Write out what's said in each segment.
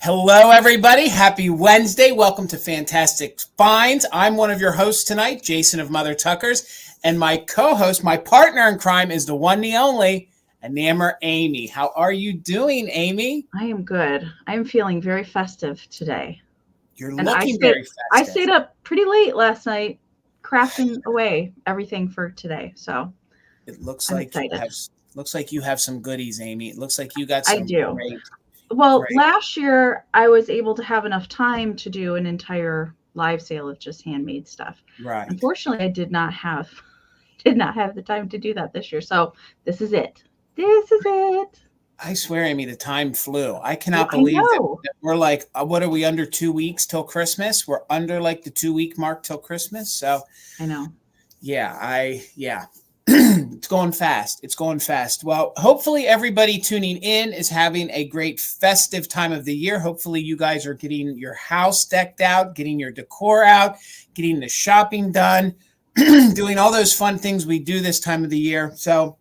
Hello, everybody. Happy Wednesday. Welcome to Fantastic Finds. I'm one of your hosts tonight, Jason of Mother Tuckers, and my co-host, my partner in crime, is the one, the only, Enamor Amie. How are you doing, Amie? I am good. I am feeling very festive today. You're And looking very I festive. stayed up pretty late last night crafting away everything for today. So It looks I'm like excited. you have some goodies, Amie. It looks like you got I some do. great. Well, last year I was able to have enough time to do an entire live sale of just handmade stuff. Right. Unfortunately, I did not have the time to do that this year. So this is it. This is it. I swear, Amie, the time flew. I cannot I believe know. that we're like, what are we, under 2 weeks till Christmas? We're under like the 2-week mark till Christmas. So I know. yeah. It's going fast. It's going fast. Well, hopefully everybody tuning in is having a great festive time of the year. Hopefully you guys are getting your house decked out, getting your decor out, getting the shopping done, doing all those fun things we do this time of the year. So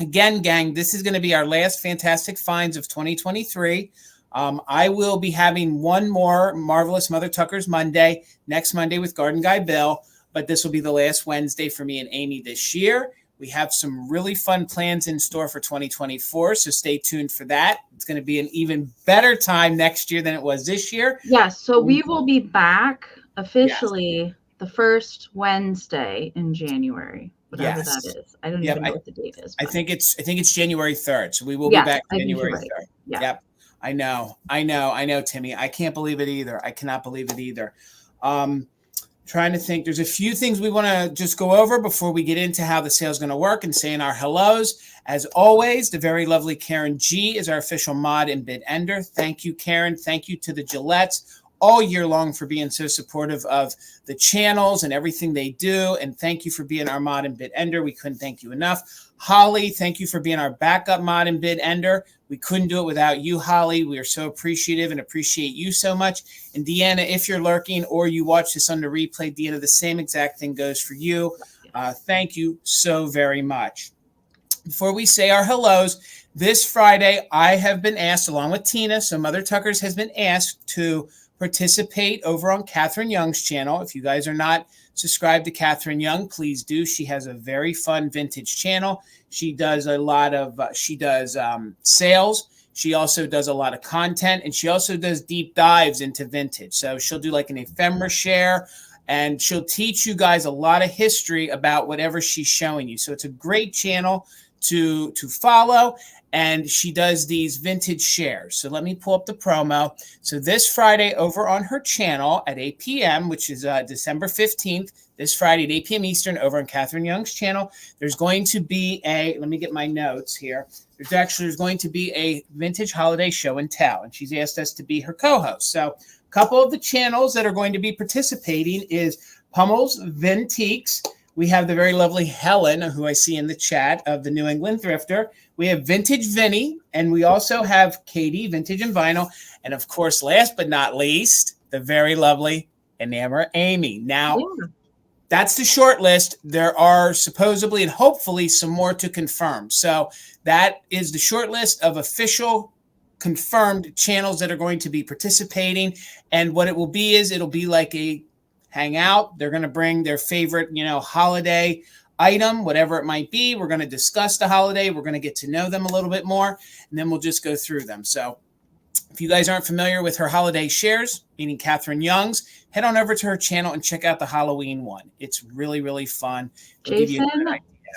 again, gang, this is going to be our last Fantastic Finds of 2023. I will be having one more Marvelous Mother Tuckers Monday, next Monday with Garden Guy Bill, but this will be the last Wednesday for me and Amie this year. We have some really fun plans in store for 2024, so stay tuned for that. It's going to be an even better time next year than it was this year. Yes, so we will be back officially the first Wednesday in January, whatever that is. I don't even know what the date is. I think it's January 3rd, so we will be back January 3rd. Yeah. Yep. I know, Timmy. I can't believe it either. I cannot believe it either. Trying to think. There's a few things we want to just go over before we get into how the sale is going to work and saying our hellos. As always, the very lovely Karen G is our official mod and bid ender. Thank you, Karen. Thank you to the Gillettes all year long for being so supportive of the channels and everything they do. And thank you for being our mod and bid ender. We couldn't thank you enough. Holly, thank you for being our backup mod and bid ender. We couldn't do it without you, Holly. We are so appreciative and appreciate you so much. And Deanna, if you're lurking or you watch this on the replay, Deanna, the same exact thing goes for you. Thank you so very much. Before we say our hellos, this Friday, I have been asked, along with Tina, so Mother Tuckers has been asked to participate over on Catherine Young's channel. If you guys are not subscribed to Catherine Young, please do. She has a very fun vintage channel. She does a lot of, sales. She also does a lot of content, and she also does deep dives into vintage. So she'll do like an ephemera share, and she'll teach you guys a lot of history about whatever she's showing you. So it's a great channel to follow. And she does these vintage shares. So let me pull up the promo. So this Friday over on her channel at 8 p.m., which is December 15th, this Friday at 8 p.m. Eastern over on Catherine Young's channel, there's going to be let me get my notes here. There's going to be a vintage holiday show and tell, and she's asked us to be her co-host. So a couple of the channels that are going to be participating is Pummel's Vintiques. We have the very lovely Helen, who I see in the chat, of the New England Thrifter. We have Vintage Vinny, and we also have Katie, Vintage and Vinyl. And of course, last but not least, the very lovely Enamor Amie. Now, that's the short list. There are supposedly and hopefully some more to confirm. So that is the short list of official confirmed channels that are going to be participating. And what it will be is it'll be like a hangout. They're going to bring their favorite, holiday item, whatever it might be. We're going to discuss the holiday. We're going to get to know them a little bit more, and then we'll just go through them. So if you guys aren't familiar with her holiday shares, meaning Catherine Young's, head on over to her channel and check out the Halloween one. It's really, really fun. Jason,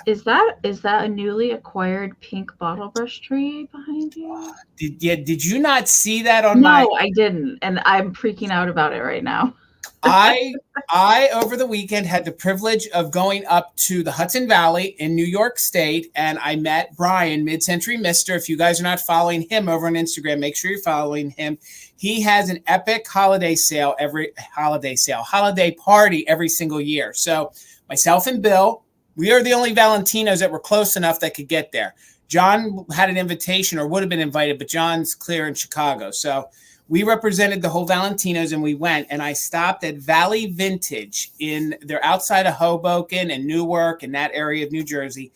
is that a newly acquired pink bottle brush tree behind you? Did you not see that on my? No, I didn't, and I'm freaking out about it right now. I over the weekend had the privilege of going up to the Hudson Valley in New York State, and I met Brian, Mid-Century Mister. If you guys are not following him over on Instagram, make sure you're following him. He has an epic holiday party every single year. So myself and Bill, we are the only Valentinos that were close enough that could get there. John had an invitation or would have been invited, but John's clear in Chicago. So we represented the whole Valentinos, and we went, and I stopped at Valley Vintage they're outside of Hoboken and Newark and that area of New Jersey.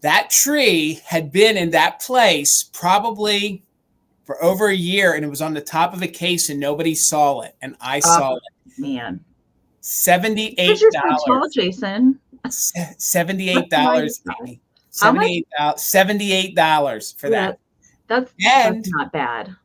That tree had been in that place probably for over a year, and it was on the top of a case, and nobody saw it, and I saw it. Man, $78. because you're so tall, Jason. $78, Amy. How much? $78 for that. That's not bad.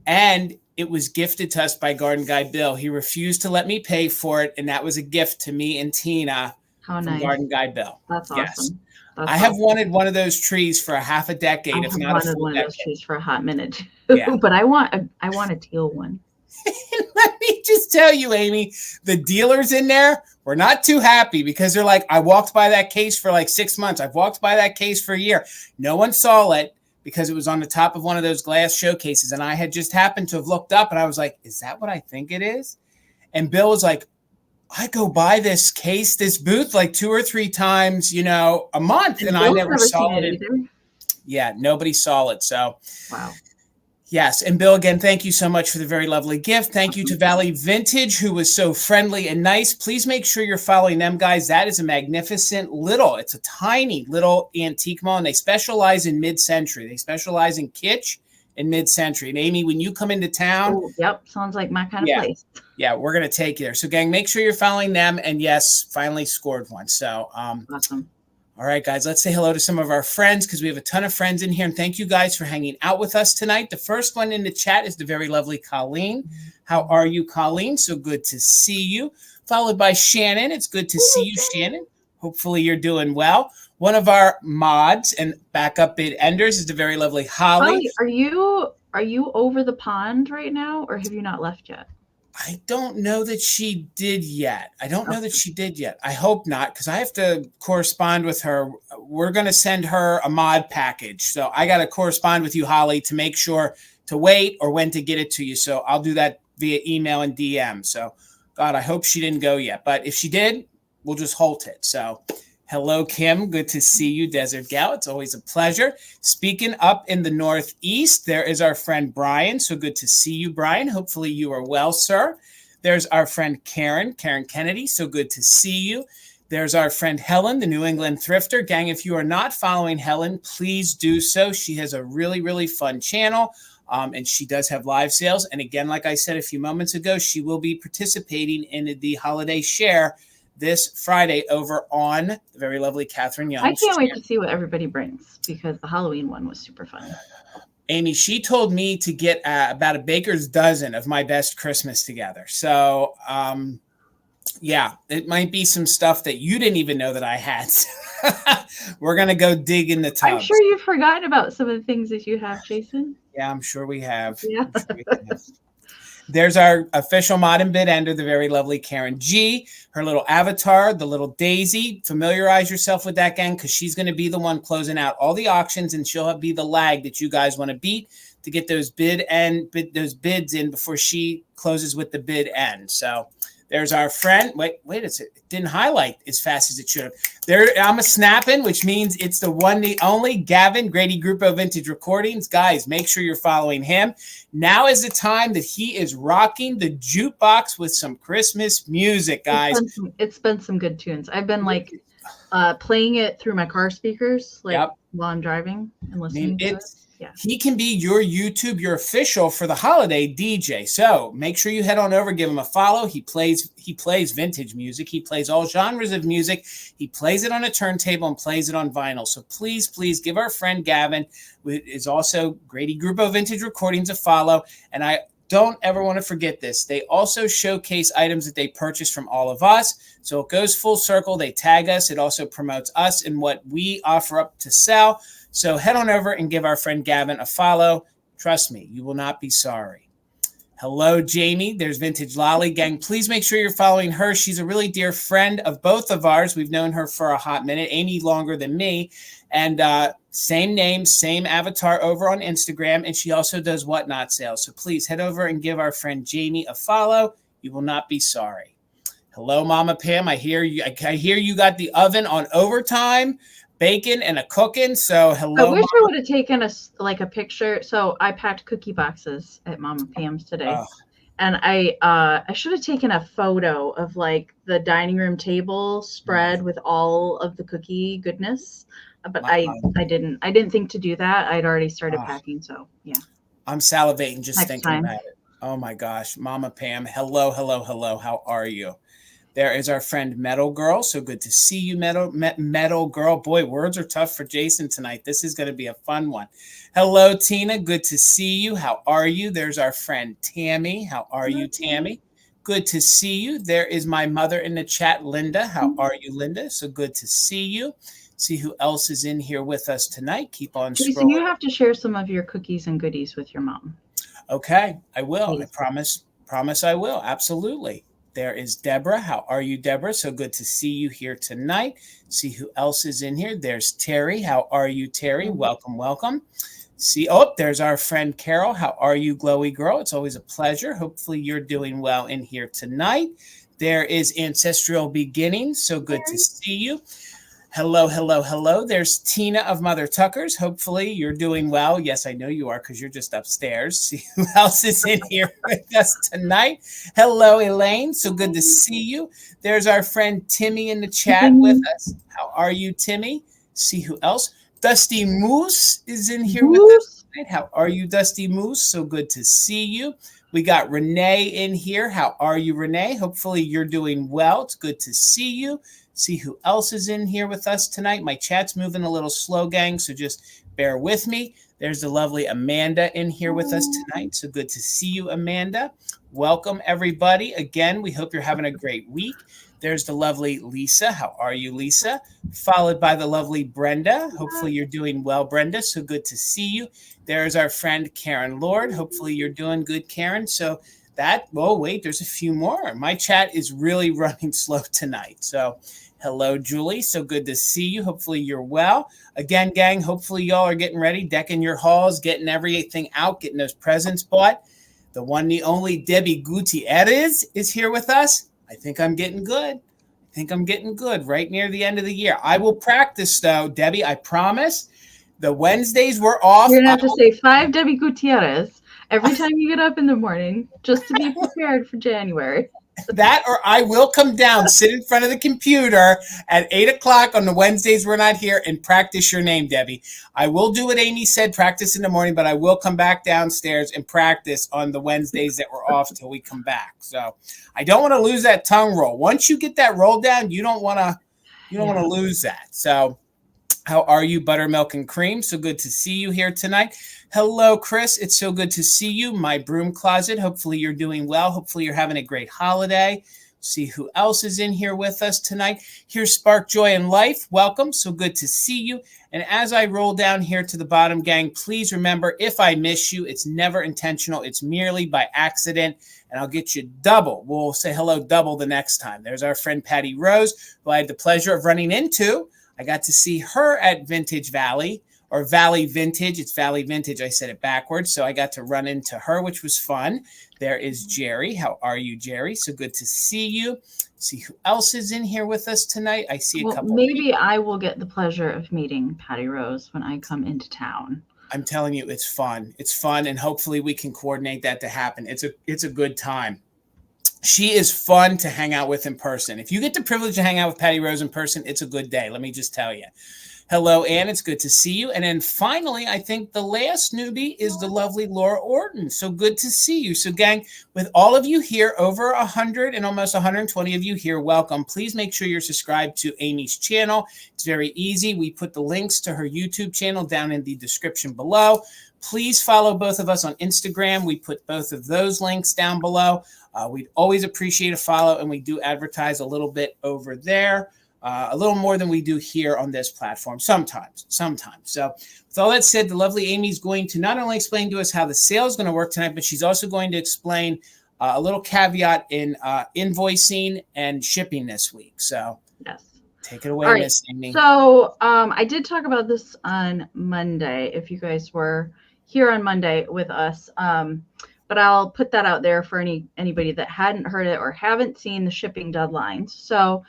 And it was gifted to us by Garden Guy Bill. He refused to let me pay for it, and that was a gift to me and Tina from Garden Guy Bill. That's awesome. Yes. I have wanted one of those trees for a half a decade, if not a full decade. I wanted one of those trees for a hot minute too, but I want a teal one. Let me just tell you, Amy, the dealers in there were not too happy because they're like, I walked by that case for like 6 months. I've walked by that case for a year. No one saw it because it was on the top of one of those glass showcases. And I had just happened to have looked up and I was like, is that what I think it is? And Bill was like, I go by this booth like 2 or 3 times, a month. And I never saw it either. Yeah, nobody saw it. So, wow. Yes. And Bill, again, thank you so much for the very lovely gift. Thank you to Valley Vintage, who was so friendly and nice. Please make sure you're following them, guys. That is a magnificent it's a tiny little antique mall, and they specialize in mid-century. They specialize in kitsch and mid-century. And Amy, when you come into town. Oh, yep. Sounds like my kind of place. Yeah, we're going to take you there. So, gang, make sure you're following them. And yes, finally scored one. So, awesome. All right, guys, let's say hello to some of our friends because we have a ton of friends in here. And thank you guys for hanging out with us tonight. The first one in the chat is the very lovely Colleen. How are you, Colleen? So good to see you. Followed by Shannon. It's good to see you, Shannon. Hopefully you're doing well. One of our mods and backup bid enders is the very lovely Holly. Holly, are you over the pond right now, or have you not left yet? I don't know that she did yet. I hope not, because I have to correspond with her. We're going to send her a mod package. So I got to correspond with you, Holly, to make sure to wait or when to get it to you. So I'll do that via email and DM. So, God, I hope she didn't go yet. But if she did, we'll just halt it. So hello, Kim. Good to see you, Desert Gal. It's always a pleasure. Speaking up in the Northeast, there is our friend Brian. So good to see you, Brian. Hopefully you are well, sir. There's our friend Karen Kennedy. So good to see you. There's our friend Helen, the New England Thrifter. Gang, if you are not following Helen, please do so. She has a really, really fun channel, and she does have live sales. And again, like I said a few moments ago, she will be participating in the holiday share this Friday over on the very lovely Catherine Young. I can't wait to see what everybody brings because the Halloween one was super fun. Amy, she told me to get about a baker's dozen of my best Christmas together. So, yeah, it might be some stuff that you didn't even know that I had. We're going to go dig in the tubs. I'm sure you've forgotten about some of the things that you have, Jason. Yeah, I'm sure we have. Yeah. There's our official mod and bid ender, the very lovely Karen G. Her little avatar, the little Daisy. Familiarize yourself with that, gang, because she's going to be the one closing out all the auctions, and she'll be the lag that you guys want to beat to get those bids in before she closes with the bid end. So there's our friend. Wait, it didn't highlight as fast as it should have. There, I'm a snapping, which means it's the one, the only Gavin Grady Grupo Vintage Recordings. Guys, make sure you're following him. Now is the time that he is rocking the jukebox with some Christmas music, guys. It's been some good tunes. I've been playing it through my car speakers, while I'm driving and listening to it. Yeah. He can be your official for the holiday DJ. So make sure you head on over, give him a follow. He plays vintage music. He plays all genres of music. He plays it on a turntable and plays it on vinyl. So please give our friend Gavin, who is also Grady Grupo Vintage Recordings, a follow. And I don't ever want to forget this. They also showcase items that they purchase from all of us. So it goes full circle. They tag us. It also promotes us and what we offer up to sell. So head on over and give our friend Gavin a follow. Trust me, you will not be sorry. Hello, Jamie. There's Vintage Lolly. Gang, please make sure you're following her. She's a really dear friend of both of ours. We've known her for a hot minute. Amy longer than me. And same name, same avatar over on Instagram. And she also does whatnot sales. So please head over and give our friend Jamie a follow. You will not be sorry. Hello, Mama Pam. I hear you got the oven on overtime. Bacon and a cooking. So hello. I wish I would have taken a picture. So I packed cookie boxes at Mama Pam's today, and I should have taken a photo of the dining room table spread with all of the cookie goodness, but I didn't think to do that. I'd already started packing. So yeah. I'm salivating just Next thinking time. about it. Oh my gosh. Mama Pam. Hello, hello, hello. How are you? There is our friend Metal Girl. So good to see you, Metal Girl. Boy, words are tough for Jason tonight. This is going to be a fun one. Hello, Tina. Good to see you. How are you? There's our friend Tammy. How are you, Tammy? Good to see you. There is my mother in the chat, Linda. How are you, Linda? So good to see you. See who else is in here with us tonight. Keep on Jason, scrolling. you have to share some of your cookies and goodies with your mom. Okay, I will. Please. I promise I will. Absolutely. There is Deborah. How are you, Deborah? So good to see you here tonight. See who else is in here. There's Terry. How are you, Terry? Welcome, welcome. See, oh, there's our friend Carol. How are you, glowy girl? It's always a pleasure. Hopefully you're doing well in here tonight. There is Ancestral Beginnings. So good to see you. Hello, hello, hello. There's Tina of Mother Tuckers. Hopefully you're doing well. Yes, I know you are because you're just upstairs. See who else is in here with us tonight. Hello, Elaine. So good to see you. There's our friend Timmy in the chat with us. How are you, Timmy? See who else? Dusty Moose is in here with us tonight. How are you, Dusty Moose? So good to see you. We got Renee in here. How are you, Renee? Hopefully you're doing well. It's good to see you. See who else is in here with us tonight. My chat's moving a little slow, gang, so just bear with me. There's the lovely Amanda in here with us tonight. So good to see you, Amanda. Welcome, everybody. Again, we hope you're having a great week. There's the lovely Lisa. How are you, Lisa? Followed by the lovely Brenda. Hopefully you're doing well, Brenda. So good to see you. There's our friend Karen Lord. Hopefully you're doing good, Karen. So wait, there's a few more. My chat is really running slow tonight. So hello, Julie. So good to see you. Hopefully you're well. Again, gang, hopefully y'all are getting ready, decking your halls, getting everything out, getting those presents bought. The one, the only Debbie Gutierrez is here with us. I think I'm getting good. Right near the end of the year. I will practice, though, Debbie. I promise. The Wednesdays were off. You're going to have to say 5 Debbie Gutierrez every time you get up in the morning just to be prepared for January. That, or I will come down, sit in front of the computer at 8 o'clock on the Wednesdays we're not here and practice your name, Debbie. I will do what Amie said, practice in the morning, but I will come back downstairs and practice on the Wednesdays that we're off till we come back. So I don't want to lose that tongue roll. Once you get that roll down, you don't want to lose that. So how are you, Buttermilk and Cream? So good to see you here tonight. Hello, Chris. It's so good to see you. My broom closet. Hopefully you're doing well. Hopefully you're having a great holiday. See who else is in here with us tonight. Here's Spark Joy in Life. Welcome. So good to see you. And as I roll down here to the bottom, gang, please remember, if I miss you, it's never intentional. It's merely by accident. And I'll get you double. We'll say hello double the next time. There's our friend Patty Rose, who I had the pleasure of running into. I got to see her at Vintage Valley, or Valley Vintage. It's Valley Vintage. I said it backwards. So I got to run into her, which was fun. There is Jerry. How are you, Jerry? So good to see you. See who else is in here with us tonight. I see a couple. Maybe I will get the pleasure of meeting Patty Rose when I come into town. I'm telling you, it's fun. It's fun. And hopefully we can coordinate that to happen. It's a good time. She is fun to hang out with in person. If you get the privilege to hang out with Patty Rose in person, it's a good day. Let me just tell you. Hello, Ann. It's good to see you. And then finally, I think the last newbie is the lovely Laura Orton. So good to see you. So gang, with all of you here, over 100 and almost 120 of you here, welcome. Please make sure you're subscribed to Amie's channel. It's very easy. We put the links to her YouTube channel down in the description below. Please follow both of us on Instagram. We put both of those links down below. We'd always appreciate a follow, and we do advertise a little bit over there, a little more than we do here on this platform sometimes. So with all that said, the lovely Amie's going to not only explain to us how the sale is going to work tonight, but she's also going to explain a little caveat in invoicing and shipping this week. So yes. Take it away, Miss Amie. So I did talk about this on Monday, if you guys were here on Monday with us. But I'll put that out there for anybody that hadn't heard it or haven't seen the shipping deadlines. So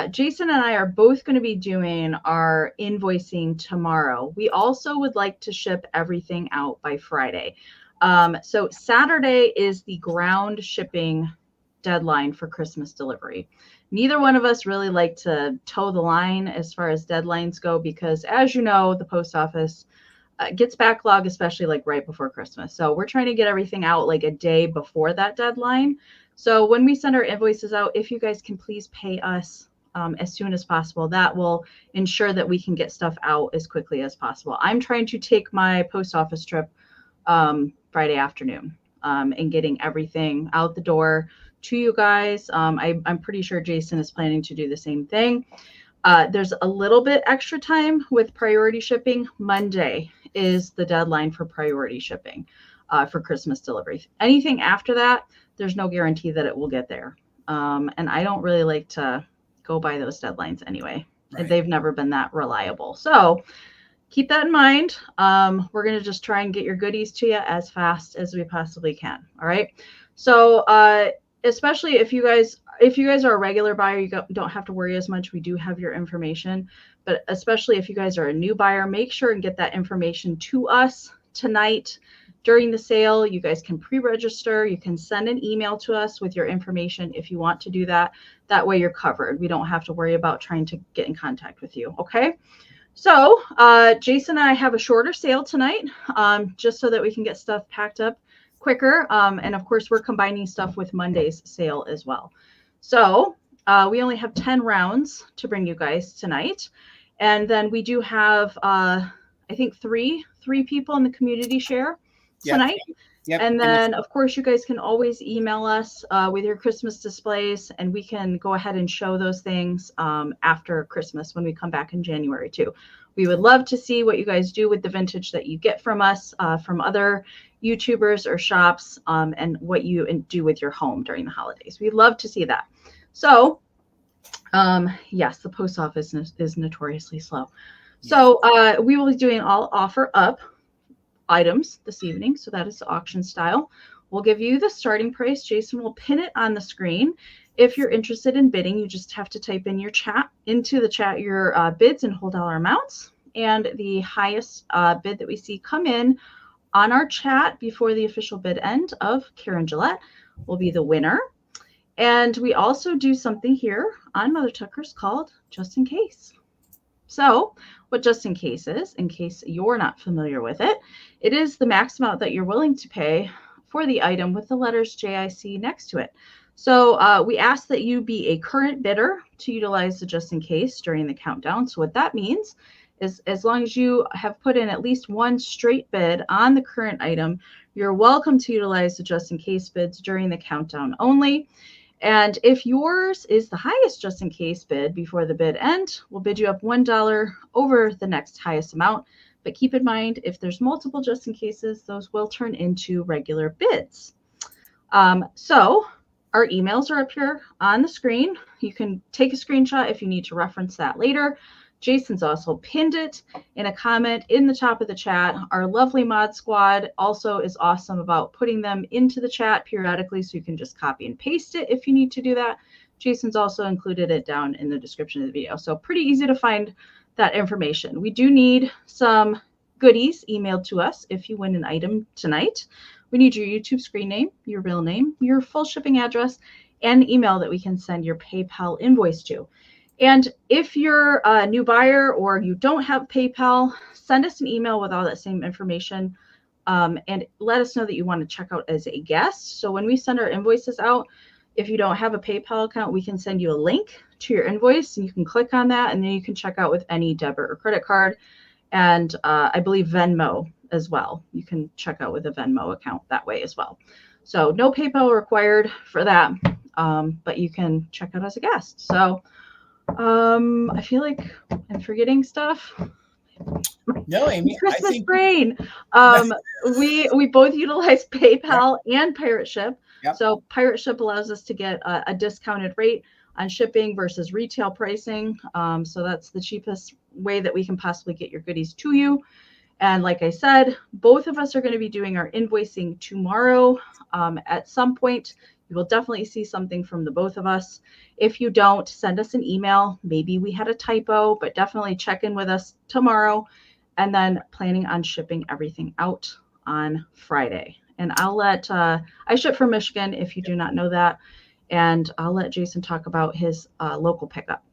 Jason and I are both going to be doing our invoicing tomorrow. We also would like to ship everything out by Friday. So Saturday is the ground shipping deadline for Christmas delivery. Neither one of us really like to toe the line as far as deadlines go because, as you know, the post office gets backlogged, especially like right before Christmas. So we're trying to get everything out like a day before that deadline. So when we send our invoices out, if you guys can please pay us as soon as possible, that will ensure that we can get stuff out as quickly as possible. I'm trying to take my post office trip Friday afternoon and getting everything out the door to you guys. I'm pretty sure Jason is planning to do the same thing. There's a little bit extra time with priority shipping. Monday is the deadline for priority shipping for Christmas delivery. Anything after that, there's no guarantee that it will get there. And I don't really like to go by those deadlines anyway. Right. They've never been that reliable. So keep that in mind. We're going to just try and get your goodies to you as fast as we possibly can. All right. So especially if you guys are a regular buyer, you don't have to worry as much. We do have your information. But especially if you guys are a new buyer, make sure and get that information to us tonight during the sale. You guys can pre-register. You can send an email to us with your information if you want to do that. That way you're covered. We don't have to worry about trying to get in contact with you. Okay. So Jason and I have a shorter sale tonight, just so that we can get stuff packed up quicker. And of course, we're combining stuff with Monday's sale as well. So we only have 10 rounds to bring you guys tonight. And then we do have, I think, three people in the community share tonight. Yep. And then, of course, you guys can always email us with your Christmas displays, and we can go ahead and show those things after Christmas when we come back in January, too. We would love to see what you guys do with the vintage that you get from us, from other YouTubers or shops, and what you do with your home during the holidays. We'd love to see that. So, yes, the post office is notoriously slow. So we will be doing all offer up items this evening. So that is the auction style. We'll give you the starting price. Jason will pin it on the screen. If you're interested in bidding, you just have to type in your into the chat your bids and whole dollar amounts. And the highest bid that we see come in on our chat before the official bid end of Karen Gillette will be the winner. And we also do something here on Mother Tuckers called Just In Case. So what Just In Case is, in case you're not familiar with it, it is the max amount that you're willing to pay for the item with the letters JIC next to it. So we ask that you be a current bidder to utilize the Just In Case during the countdown. So what that means is as long as you have put in at least one straight bid on the current item, you're welcome to utilize the Just In Case bids during the countdown only. And if yours is the highest Just In Case bid before the bid end, we'll bid you up $1 over the next highest amount. But keep in mind, if there's multiple Just In Cases, those will turn into regular bids. So our emails are up here on the screen. You can take a screenshot if you need to reference that later. Jason's also pinned it in a comment in the top of the chat. Our lovely mod squad also is awesome about putting them into the chat periodically, so you can just copy and paste it if you need to do that. Jason's also included it down in the description of the video. So pretty easy to find that information. We do need some goodies emailed to us if you win an item tonight. We need your YouTube screen name, your real name, your full shipping address, and email that we can send your PayPal invoice to. And if you're a new buyer or you don't have PayPal, send us an email with all that same information and let us know that you want to check out as a guest. So when we send our invoices out, if you don't have a PayPal account, we can send you a link to your invoice and you can click on that and then you can check out with any debit or credit card. And I believe Venmo as well. You can check out with a Venmo account that way as well. So no PayPal required for that, but you can check out as a guest. So I feel like I'm forgetting stuff. No, Amy. Christmas brain. We both utilize PayPal and Pirate Ship. Yep. So Pirate Ship allows us to get a discounted rate on shipping versus retail pricing. So that's the cheapest way that we can possibly get your goodies to you. And like I said, both of us are going to be doing our invoicing tomorrow at some point. You will definitely see something from the both of us. If you don't, send us an email. Maybe we had a typo, but definitely check in with us tomorrow. And then planning on shipping everything out on Friday. And I'll let, I ship from Michigan if you do not know that. And I'll let Jason talk about his local pickup.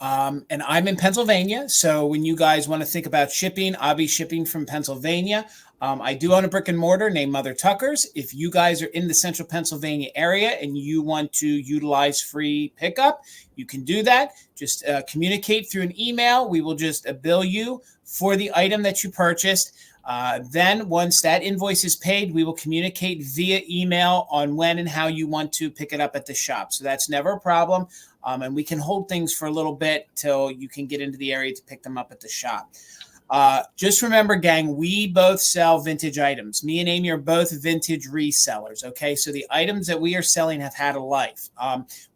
And I'm in Pennsylvania. So when you guys want to think about shipping, I'll be shipping from Pennsylvania. I do own a brick and mortar named Mother Tucker's. If you guys are in the central Pennsylvania area and you want to utilize free pickup, you can do that. Just communicate through an email. We will just bill you for the item that you purchased. Then once that invoice is paid, we will communicate via email on when and how you want to pick it up at the shop. So that's never a problem. And we can hold things for a little bit till you can get into the area to pick them up at the shop. Just remember, gang, we both sell vintage items. Me and Amie are both vintage resellers. Okay. So the items that we are selling have had a life.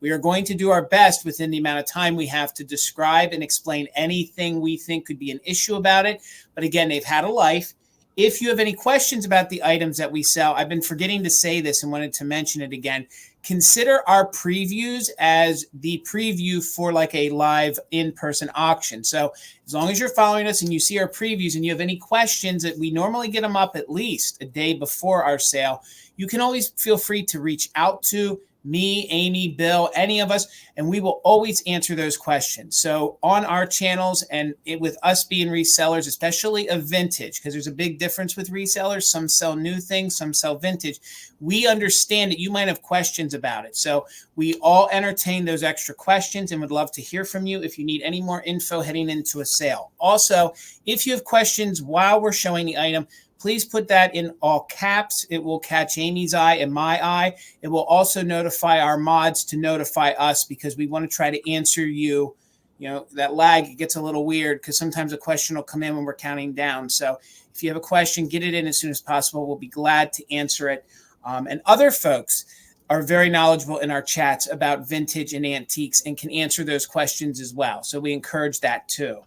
We are going to do our best within the amount of time we have to describe and explain anything we think could be an issue about it. But again, they've had a life. If you have any questions about the items that we sell, I've been forgetting to say this and wanted to mention it again. Consider our previews as the preview for like a live in-person auction. So as long as you're following us and you see our previews and you have any questions, that we normally get them up at least a day before our sale, you can always feel free to reach out to me, Amie, Bill, any of us, and we will always answer those questions. So on our channels and with us being resellers, especially of vintage, because there's a big difference with resellers. Some sell new things, some sell vintage. We understand that you might have questions about it. So we all entertain those extra questions and would love to hear from you if you need any more info heading into a sale. Also, if you have questions while we're showing the item, please put that in all caps. It will catch Amy's eye and my eye. It will also notify our mods to notify us, because we want to try to answer you. You know, that lag, it gets a little weird because sometimes a question will come in when we're counting down. So if you have a question, get it in as soon as possible. We'll be glad to answer it. And other folks are very knowledgeable in our chats about vintage and antiques and can answer those questions as well. So we encourage that too.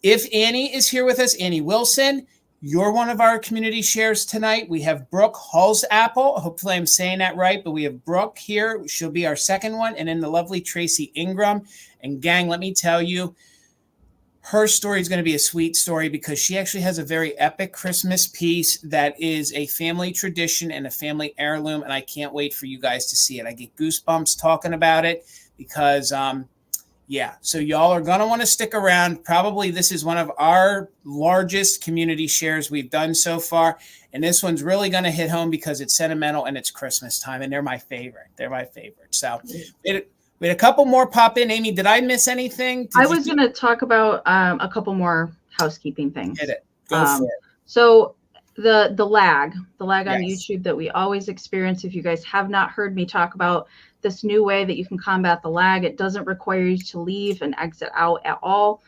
If Annie is here with us, Annie Wilson, you're one of our community shares tonight. We have Brooke Halsapple. Hopefully I'm saying that right, but we have Brooke here. She'll be our second one. And then the lovely Tracy Ingram. And gang, let me tell you, her story is going to be a sweet story because she actually has a very epic Christmas piece that is a family tradition and a family heirloom. And I can't wait for you guys to see it. I get goosebumps talking about it because, yeah, so y'all are going to want to stick around. Probably this is one of our largest community shares we've done so far. And this one's really going to hit home because it's sentimental and it's Christmas time. And they're my favorite. They're my favorite. So we had a couple more pop in. Amie, did I miss anything? I was going to talk about a couple more housekeeping things. Hit it. Go for it. So the lag on Yes. YouTube that we always experience. If you guys have not heard me talk about this new way that you can combat the lag, it doesn't require you to leave and exit out at all.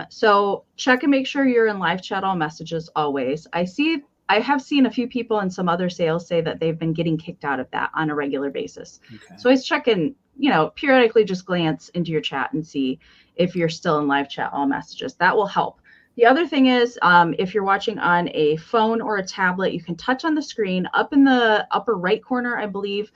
So check and make sure you're in live chat all messages always. I have seen a few people in some other sales say that they've been getting kicked out of that on a regular basis. Okay. So always check in, periodically just glance into your chat and see if you're still in live chat all messages. That will help. The other thing is, if you're watching on a phone or a tablet, you can touch on the screen up in the upper right corner, I believe.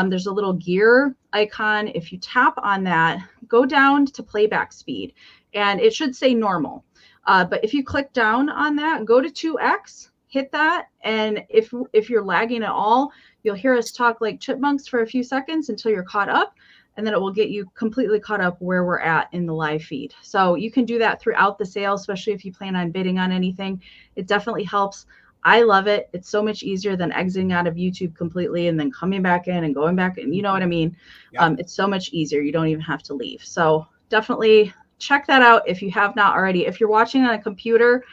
There's a little gear icon. If you tap on that, go down to playback speed, and it should say normal. But if you click down on that, go to 2x, hit that. And if you're lagging at all, you'll hear us talk like chipmunks for a few seconds until you're caught up. And then it will get you completely caught up where we're at in the live feed. So you can do that throughout the sale, especially if you plan on bidding on anything. It definitely helps. I love it. It's so much easier than exiting out of YouTube completely and then coming back in and going back. And you know what I mean? Yeah. It's so much easier. You don't even have to leave. So definitely check that out if you have not already. If you're watching on a computer,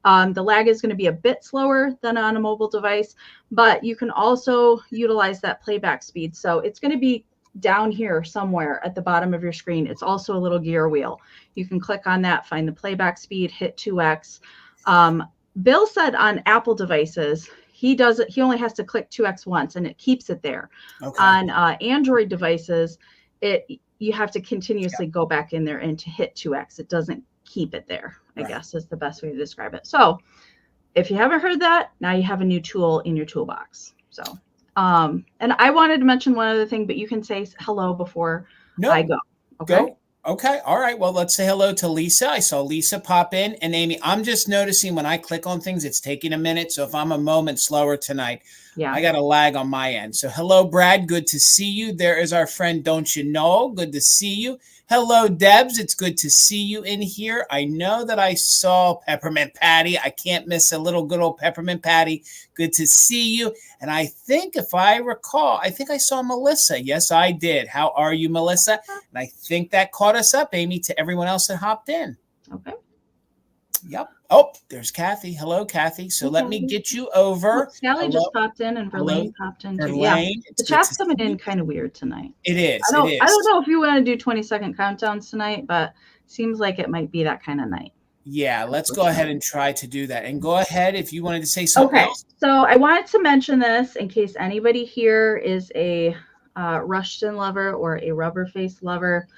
the lag is going to be a bit slower than on a mobile device, but you can also utilize that playback speed. So it's going to be down here somewhere at the bottom of your screen. It's also a little gear wheel. You can click on that, find the playback speed, hit 2x. Bill said on Apple devices, he only has to click 2x once and it keeps it there. Okay. On Android devices, you have to continuously go back in there and to hit 2x. It doesn't keep it there, I guess is the best way to describe it. So if you haven't heard that, now you have a new tool in your toolbox. So, and I wanted to mention one other thing, but you can say hello before I go. Okay. Go. Okay. All right. Well, let's say hello to Lisa. I saw Lisa pop in. And Amie, I'm just noticing when I click on things, it's taking a minute. So if I'm a moment slower tonight, Yeah. I got a lag on my end. So hello, Brad. Good to see you. There is our friend, Don't You Know? Good to see you. Hello, Debs. It's good to see you in here. I know that I saw Peppermint Patty. I can't miss a little good old Peppermint Patty. Good to see you. And I think if I recall, I think I saw Melissa. Yes, I did. How are you, Melissa? And I think that caught us up, Amy, to everyone else that hopped in. Okay. Yep. Oh, there's Kathy. Hello, Kathy. So let me get you over. Sally just popped in, and Verlaine popped in too. Verlaine, yeah, the chat's coming in kind of weird tonight. It is. I don't know if you want to do 20-second countdowns tonight, but seems like it might be that kind of night. Yeah, let's go ahead and try to do that. And go ahead if you wanted to say something else. So I wanted to mention this in case anybody here is a Rushton lover or a Rubberface lover.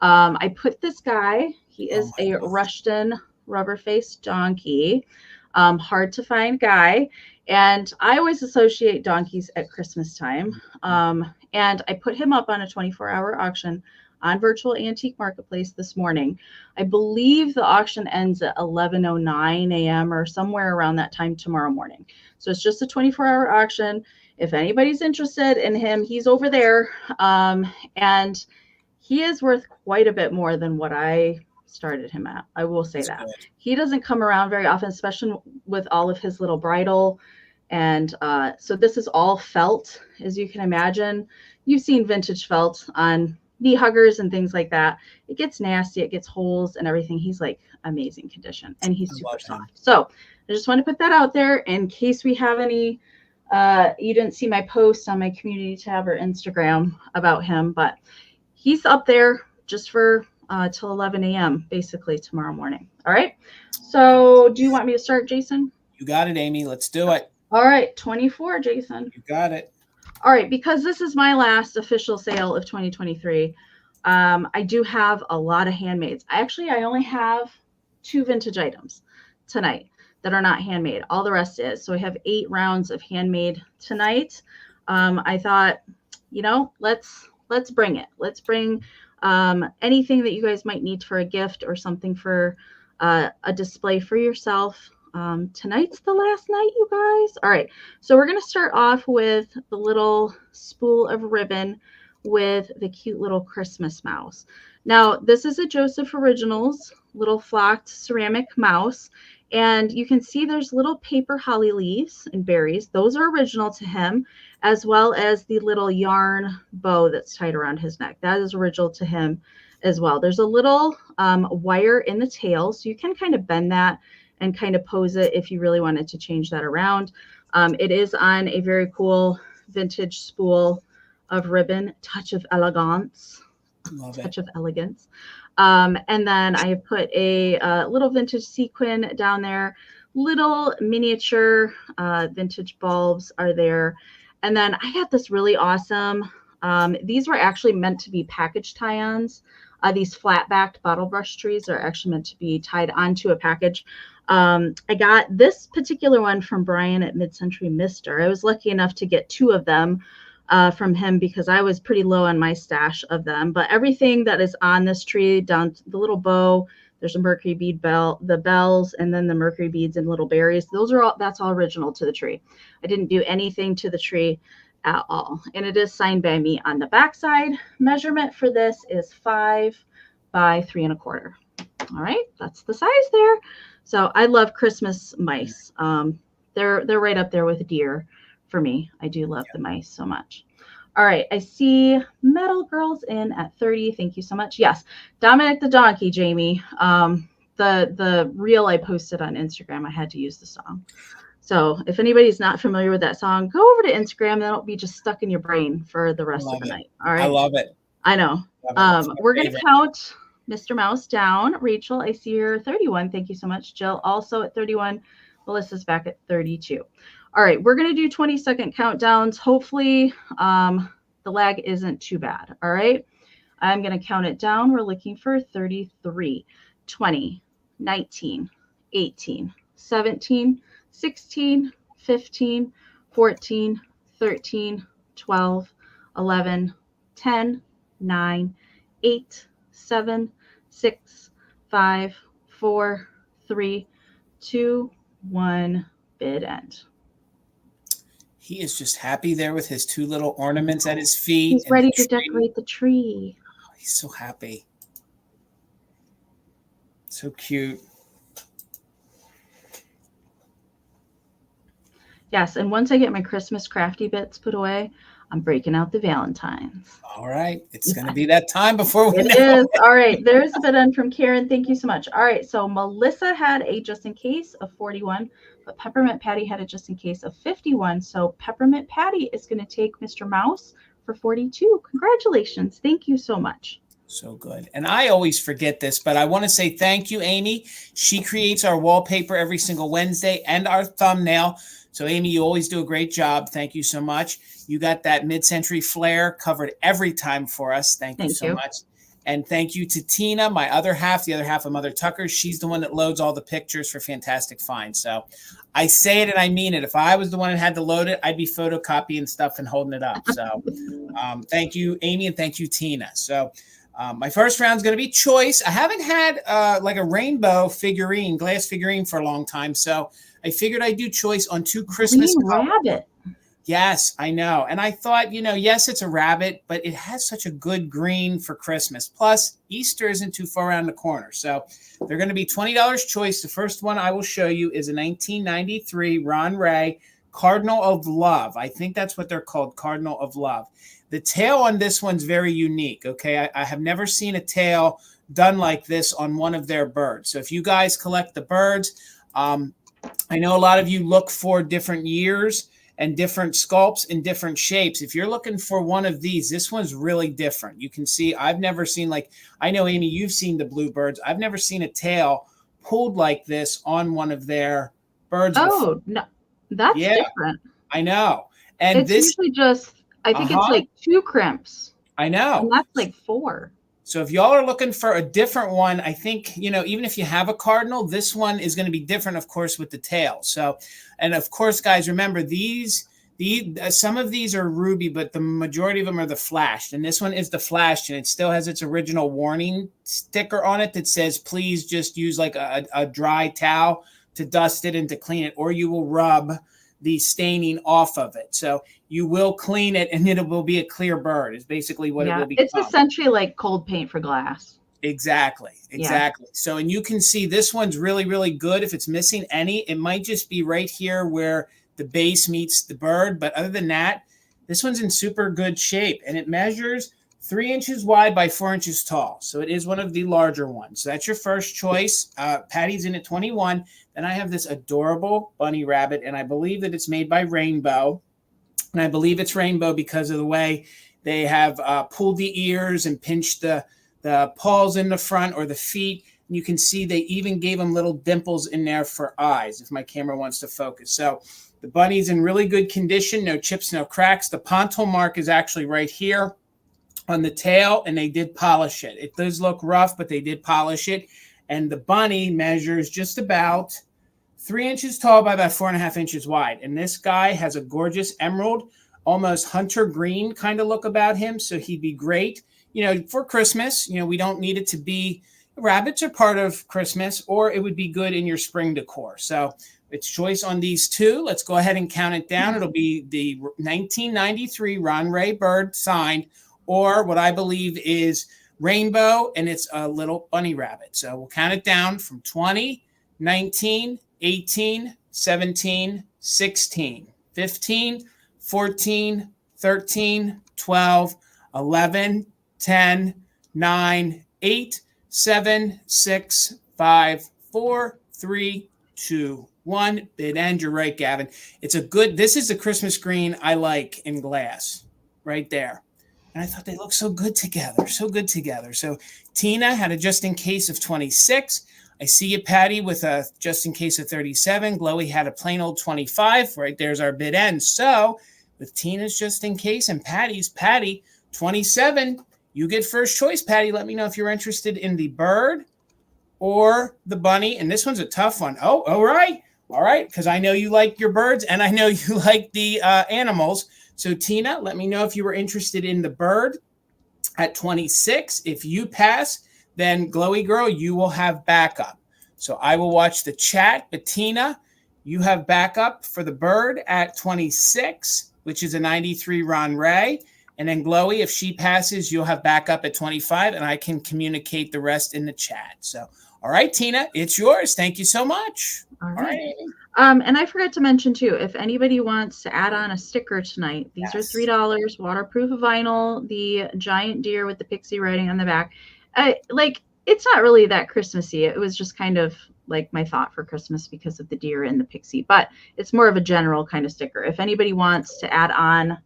I put this guy. He is a Rushton Rubberface donkey. Hard to find guy. And I always associate donkeys at Christmas time. And I put him up on a 24-hour auction on Virtual Antique Marketplace this morning. I believe the auction ends at 11:09 a.m. or somewhere around that time tomorrow morning. So it's just a 24-hour auction. If anybody's interested in him, he's over there. And he is worth quite a bit more than what I started him at. I will say that. He doesn't come around very often, especially with all of his little bridle. And so this is all felt, as you can imagine. You've seen vintage felt on knee huggers and things like that. It gets nasty, it gets holes and everything. He's like amazing condition, and he's super soft. So I just want to put that out there in case we have any you didn't see my post on my community tab or Instagram about him, but he's up there just for till 11 a.m. basically tomorrow morning. All right, so do you want me to start, Jason? You got it, Amy. Let's do it. All right, 24, Jason. You got it. All right, because this is my last official sale of 2023, I do have a lot of handmades. I only have 2 vintage items tonight that are not handmade. All the rest is. So I have 8 rounds of handmade tonight. I thought, let's bring it. Let's bring anything that you guys might need for a gift or something for a display for yourself. Tonight's the last night, you guys. All right, so we're going to start off with the little spool of ribbon with the cute little Christmas mouse. Now, this is a Joseph Originals little flocked ceramic mouse, and you can see there's little paper holly leaves and berries. Those are original to him, as well as the little yarn bow that's tied around his neck. That is original to him as well. There's a little wire in the tail, so you can kind of bend that and kind of pose it if you really wanted to change that around. It is on a very cool vintage spool of ribbon, touch of elegance. Touch of elegance. And then I put a little vintage sequin down there. Little miniature vintage bulbs are there. And then I got this really awesome, these were actually meant to be package tie-ons. These flat-backed bottle brush trees are actually meant to be tied onto a package. I got this particular one from Brian at Mid-Century Mister. I was lucky enough to get 2 of them from him because I was pretty low on my stash of them. But everything that is on this tree, down to the little bow, there's a mercury bead bell, the bells, and then the mercury beads and little berries. That's all original to the tree. I didn't do anything to the tree at all. And it is signed by me on the back side. Measurement for this is 5 by 3 1/4. All right, that's the size there. So I love Christmas mice. They're right up there with deer for me. I do love the mice so much. All right, I see Metal Girls in at 30. Thank you so much. Yes, Dominic the Donkey, Jamie. The reel I posted on Instagram, I had to use the song. So if anybody's not familiar with that song, go over to Instagram. That'll be just stuck in your brain for the rest of the night. All right. I love it. I know. We're going to count Mr. Mouse down. Rachel, I see you're 31. Thank you so much. Jill, also at 31. Melissa's back at 32. All right, we're going to do 20-second countdowns. Hopefully the lag isn't too bad. All right, I'm going to count it down. We're looking for 33, 20, 19, 18, 17, 16, 15, 14, 13, 12, 11, 10, 9, 8, 7, 6, 5, 4, 3, 2, 1, bid end. He is just happy there with his 2 little ornaments at his feet. He's ready to decorate the tree. Oh, he's so happy. So cute. Yes, and once I get my Christmas crafty bits put away, I'm breaking out the Valentines. All right. It's going to be that time before we know. It is. All right. There's a bit in from Karen. Thank you so much. All right. So Melissa had a just in case of 41, but Peppermint Patty had a just in case of 51. So Peppermint Patty is going to take Mr. Mouse for 42. Congratulations. Thank you so much. So good. And I always forget this, but I want to say thank you, Amie. She creates our wallpaper every single Wednesday and our thumbnail. So, Amie, you always do a great job. Thank you so much. You got that mid-century flair covered every time for us. Thank you so much. And thank you to Tina, my other half, the other half of Mother Tucker. She's the one that loads all the pictures for Fantastic Finds. So I say it and I mean it. If I was the one that had to load it, I'd be photocopying stuff and holding it up. So thank you, Amie, and thank you, Tina. So my first round is going to be choice. I haven't had like a rainbow figurine, glass figurine for a long time. So I figured I'd do choice on 2 Christmas rabbit. Yes, I know. And I thought, yes, it's a rabbit, but it has such a good green for Christmas. Plus, Easter isn't too far around the corner. So they're going to be $20 choice. The first one I will show you is a 1993 Ron Ray Cardinal of Love. I think that's what they're called, Cardinal of Love. The tail on this one's very unique, okay? I have never seen a tail done like this on one of their birds. So if you guys collect the birds, I know a lot of you look for different years and different sculpts in different shapes. If you're looking for one of these, this one's really different. You can see, I've never seen I know, Amie, you've seen the bluebirds. I've never seen a tail pulled like this on one of their birds. Oh, no, that's different. I know. And it's usually just, I think it's like 2 crimps. I know. And that's like 4. So if y'all are looking for a different one, I think, even if you have a cardinal, this one is going to be different, of course, with the tail. So, and of course, guys, remember some of these are ruby, but the majority of them are the flashed. And this one is the flashed, and it still has its original warning sticker on it that says, please just use like a dry towel to dust it and to clean it, or you will rub the staining off of it. So you will clean it and it will be a clear bird is basically what it will be. It's essentially like cold paint for glass. Exactly. Yeah. So, and you can see this one's really, really good. If it's missing any, it might just be right here where the base meets the bird. But other than that, this one's in super good shape, and it measures 3 inches wide by 4 inches tall. So it is one of the larger ones. So that's your first choice. Patty's in at 21. Then I have this adorable bunny rabbit, and I believe that it's made by Rainbow. And I believe it's Rainbow because of the way they have pulled the ears and pinched the paws in the front or the feet. And you can see they even gave them little dimples in there for eyes, if my camera wants to focus. So the bunny's in really good condition. No chips, no cracks. The ponton mark is actually right here on the tail, and they did polish it. It does look rough, but they did polish it. And the bunny measures just about 3 inches tall by about 4.5 inches wide. And this guy has a gorgeous emerald, almost hunter green kind of look about him. So he'd be great, for Christmas. We don't need it to be, rabbits are part of Christmas, or it would be good in your spring decor. So it's choice on these 2. Let's go ahead and count it down. It'll be the 1993 Ron Ray bird signed, or what I believe is Rainbow, and it's a little bunny rabbit. So we'll count it down from 20, 19, 18, 17, 16, 15, 14, 13, 12, 11, 10, 9, 8, 7, 6, 5, 4, 3, 2, 1. Bid end. You're right, Gavin. This is the Christmas green I like in glass right there. And I thought they looked so good together. So Tina had a just in case of 26. I see you, Patty, with a just in case of 37. Glowy had a plain old 25. Right there's our bid end. So with Tina's just in case and Patty's, Patty, 27. You get first choice, Patty. Let me know if you're interested in the bird or the bunny. And this one's a tough one. Oh, all right. Because I know you like your birds and I know you like the animals. So Tina, let me know if you were interested in the bird at 26. If you pass, then Glowy Girl, you will have backup. So I will watch the chat. But Tina, You have backup for the bird at 26, which is a 93 Ron Ray. And then Glowy, if she passes, you'll have backup at 25, and I can communicate the rest in the chat. So, all right, Tina, it's yours. Thank you so much. All right. And I forgot to mention too, if anybody wants to add on a sticker tonight, these are $3, waterproof vinyl, the giant deer with the pixie writing on the back. Like, it's not really that Christmassy. It was just kind of like my thought for Christmas because of the deer and the pixie, but it's more of a general kind of sticker. If anybody wants to add on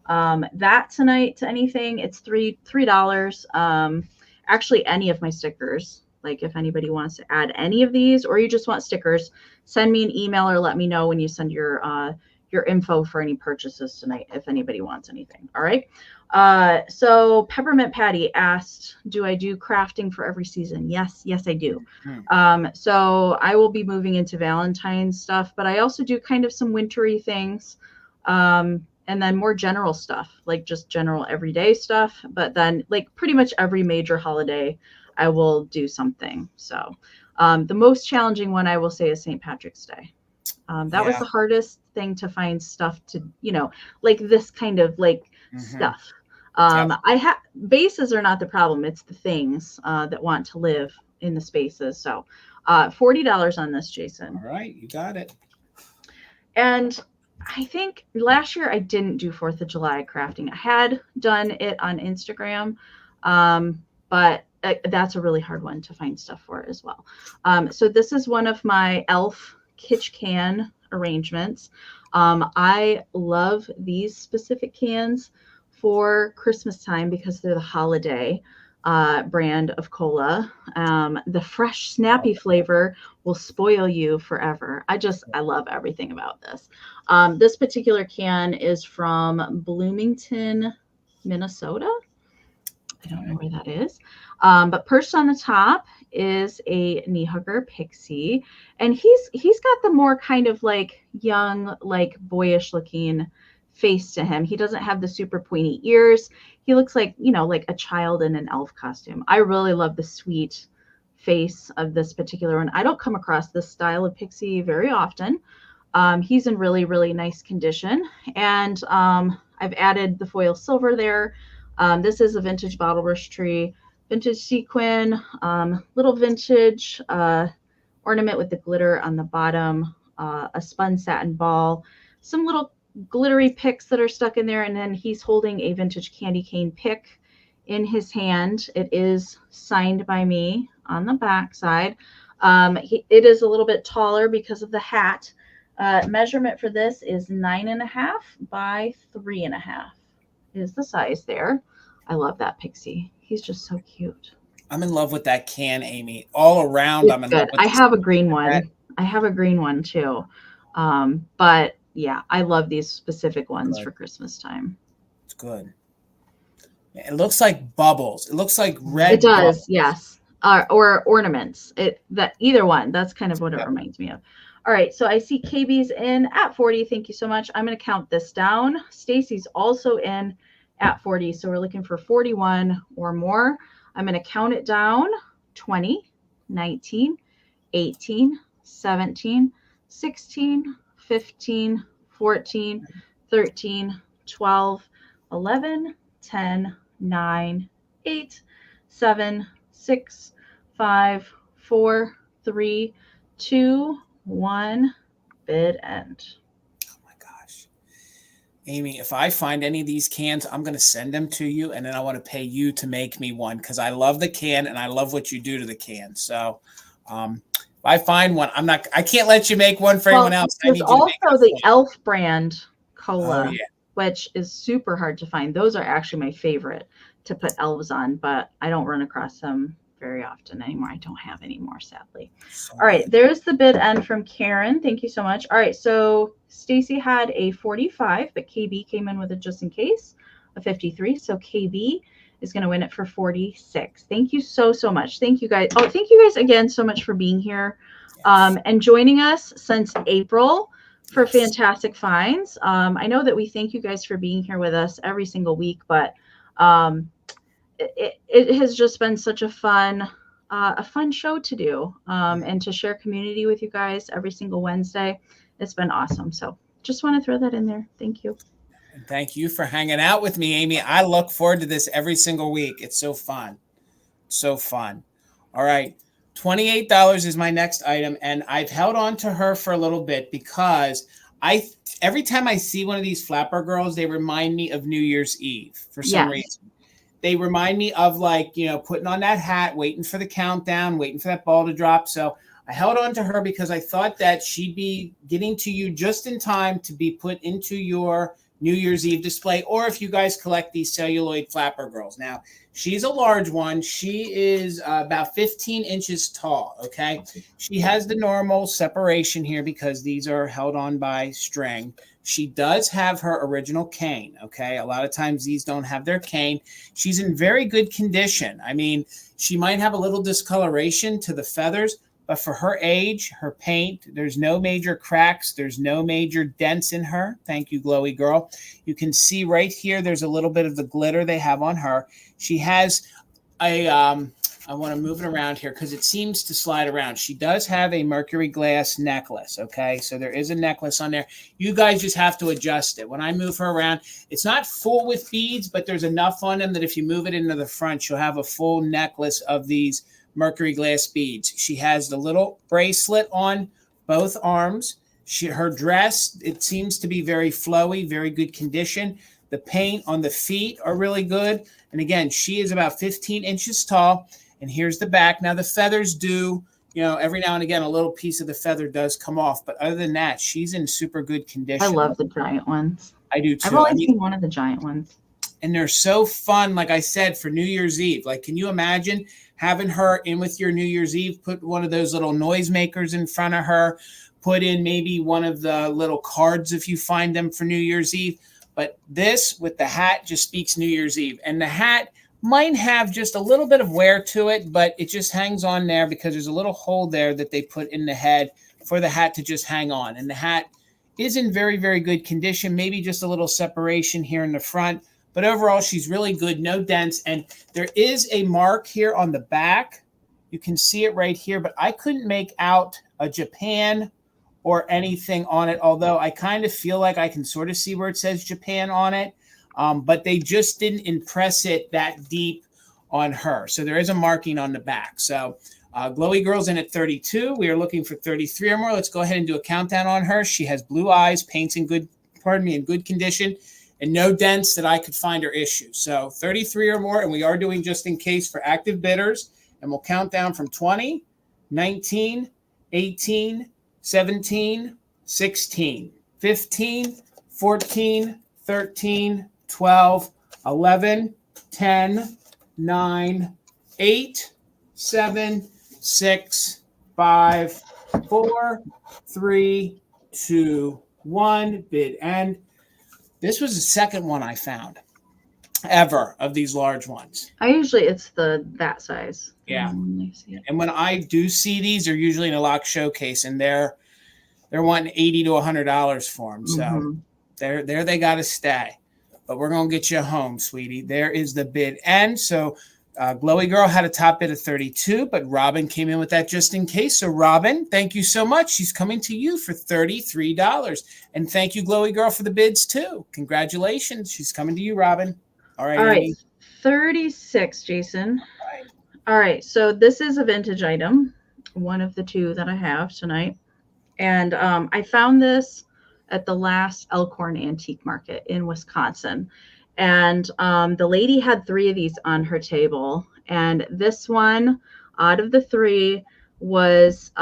that tonight to anything, it's $3. Actually, any of my stickers, like if anybody wants to add any of these, or you just want stickers, send me an email or let me know when you send your info for any purchases tonight, if anybody wants anything. All right. So Peppermint Patty asked, do I do crafting for every season? Yes, I do. So I will be moving into Valentine's stuff, but I also do kind of some wintry things. And then more general stuff, like just general everyday stuff. But then like pretty much every major holiday, I will do something. So the most challenging one I will say is St. Patrick's Day. That was the hardest thing to find stuff to, like this kind of like stuff. I have bases are not the problem. It's the things that want to live in the spaces. So $40 on this, Jason. All right. You got it. And I think last year I didn't do 4th of July crafting. I had done it on Instagram, but that's a really hard one to find stuff for as well. So this is one of my elf kitsch can arrangements. I love these specific cans for Christmas time because they're the holiday brand of cola. The fresh, snappy flavor will spoil you forever. I love everything about this. This particular can is from Bloomington, Minnesota. I don't know where that is. But perched on the top is a knee hugger pixie. And he's got the more kind of like young, like boyish looking face to him. He doesn't have the super pointy ears. He looks like, like a child in an elf costume. I really love the sweet face of this particular one. I don't come across this style of pixie very often. He's in really, really nice condition. And I've added the foil silver there. This is a vintage bottle brush tree, vintage sequin, little vintage ornament with the glitter on the bottom, a spun satin ball, some little glittery picks that are stuck in there, and then he's holding a vintage candy cane pick in his hand. It is signed by me on the back side. It is a little bit taller because of the hat. Measurement for this is 9.5 by 3.5 is the size there. I love that pixie. He's just so cute. I'm in love with that can, Amy. All around, I'm in love with I have a green one. I have a green one too. But yeah, I love these specific ones for Christmas time. It's good. It looks like bubbles. It looks like red. It does, bubbles. yes. Or ornaments. Either one. That's kind of what it reminds me of. All right, so I see KB's in at 40. Thank you so much. I'm going to count this down. Stacy's also in at 40, so we're looking for 41 or more. I'm going to count it down. 20, 19, 18, 17, 16, 15, 14, 13, 12, 11, 10, 9, 8, 7, 6, 5, 4, 3, 2, 1. Bid end. Oh my gosh. Amy, if I find any of these cans, I'm going to send them to you, and then I want to pay you to make me one because I love the can and I love what you do to the can. So if I find one, I can't let you make one for anyone else. There's also the Elf brand cola, which is super hard to find. Those are actually my favorite to put elves on, but I don't run across them very often anymore. I don't have any more, sadly. All right, there's the bid end from Karen. Thank you so much. All right, so Stacy had a 45, but KB came in with it just in case, a 53. So KB is going to win it for 46. Thank you so much. Thank you guys. Oh, thank you guys again so much for being here and joining us since April for fantastic finds. I know that we thank you guys for being here with us every single week, but it has just been such a fun show to do and to share community with you guys every single Wednesday. it's been awesome. So just want to throw that in there. Thank you. And thank you for hanging out with me, Amy. I look forward to this every single week. It's so fun. So fun. All right. $28 is my next item. And I've held on to her for a little bit because every time I see one of these flapper girls, they remind me of New Year's Eve for some reason. They remind me of, like, you know, putting on that hat, waiting for the countdown, waiting for that ball to drop. So I held on to her because I thought that she'd be getting to you just in time to be put into your New Year's Eve display, or if you guys collect these celluloid flapper girls. Now, she's a large one. She is about 15 inches tall, okay? She has the normal separation here because these are held on by string. She does have her original cane, okay? A lot of times these don't have their cane. She's in very good condition. I mean, she might have a little discoloration to the feathers, but for her age, her paint, there's no major cracks. There's no major dents in her. Thank you, Glowy Girl. You can see right here, there's a little bit of the glitter they have on her. She has a, I want to move it around here because it seems to slide around. She does have a mercury glass necklace, okay? So there is a necklace on there. You guys just have to adjust it. When I move her around, it's not full with beads, but there's enough on them that if you move it into the front, she'll have a full necklace of these mercury glass beads. She has the little bracelet on both arms. Her dress, it seems to be very flowy, very good condition. The paint on the feet are really good. And again, she is about 15 inches tall. And here's the back. Now the feathers do, you know, every now and again, a little piece of the feather does come off. But other than that, she's in super good condition. I love the giant ones. I do too. I've only seen one of the giant ones. And they're so fun, like I said, for New Year's Eve. Like, can you imagine having her in with your New Year's Eve? Put one of those little noisemakers in front of her. Put in maybe one of the little cards if you find them for New Year's Eve. But this with the hat just speaks New Year's Eve. And the hat might have just a little bit of wear to it, but it just hangs on there because there's a little hole there that they put in the head for the hat to just hang on. And the hat is in very, very good condition. Maybe just a little separation here in the front. But overall, she's really good, no dents. And there is a mark here on the back. You can see it right here, but I couldn't make out a Japan or anything on it, although I kind of feel like I can sort of see where it says Japan on it. But they just didn't impress it that deep on her. So there is a marking on the back. So Glowy Girl's in at 32. We are looking for 33 or more. Let's go ahead and do a countdown on her. She has blue eyes, paint's in good condition, and no dents that I could find or issues. So 33 or more, and we are doing just in case for active bidders. And we'll count down from 20, 19, 18, 17, 16, 15, 14, 13, 12, 11, 10, 9, 8, 7, 6, 5, 4, 3, 2, 1. Bid end. This was the second one I found ever of these large ones. It's that size. Yeah. And when I do see these, they're usually in a lock showcase, and they're wanting $80 to $100 for them. So there they got to stay. But we're going to get you home, sweetie. There is the bid end. So Glowy Girl had a top bid of 32, but Robin came in with that just in case. So Robin, thank you so much. She's coming to you for $33. And thank you, Glowy Girl, for the bids too. Congratulations. She's coming to you, Robin. All right. Amy. 36, Jason. All right. So this is a vintage item, one of the two that I have tonight. And I found this at the last Elkhorn Antique Market in Wisconsin. And the lady had 3 of these on her table. And this one out of the 3 was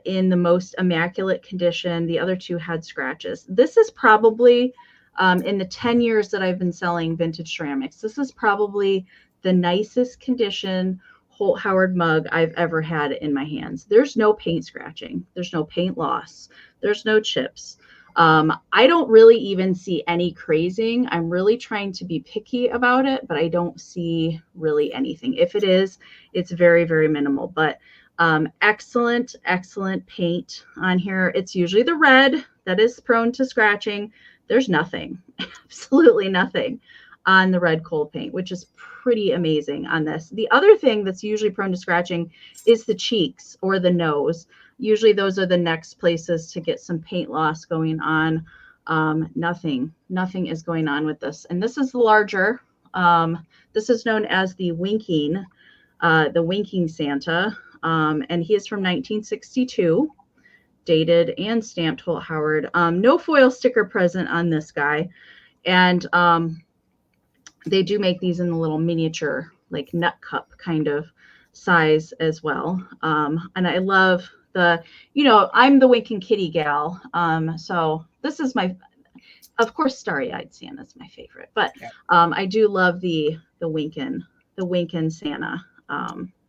in the most immaculate condition. The other 2 had scratches. This is probably, in the 10 years that I've been selling vintage ceramics, this is probably the nicest condition Holt Howard mug I've ever had in my hands. There's no paint scratching. There's no paint loss. There's no chips. I don't really even see any crazing. I'm really trying to be picky about it, but I don't see really anything. If it is, it's very, very minimal, but excellent paint on here. It's usually the red that is prone to scratching. There's nothing, absolutely nothing on the red coal paint, which is pretty amazing on this. The other thing that's usually prone to scratching is the cheeks or the nose. Usually those are the next places to get some paint loss going on. Nothing is going on with this. And this is the larger. This is known as the winking Santa. And he is from 1962, dated and stamped Holt Howard. No foil sticker present on this guy. And they do make these in a little miniature, like nut cup kind of size as well. And I love I'm the winking kitty gal. So this is of course, Starry-Eyed Santa's my favorite, but I do love the winkin' Santa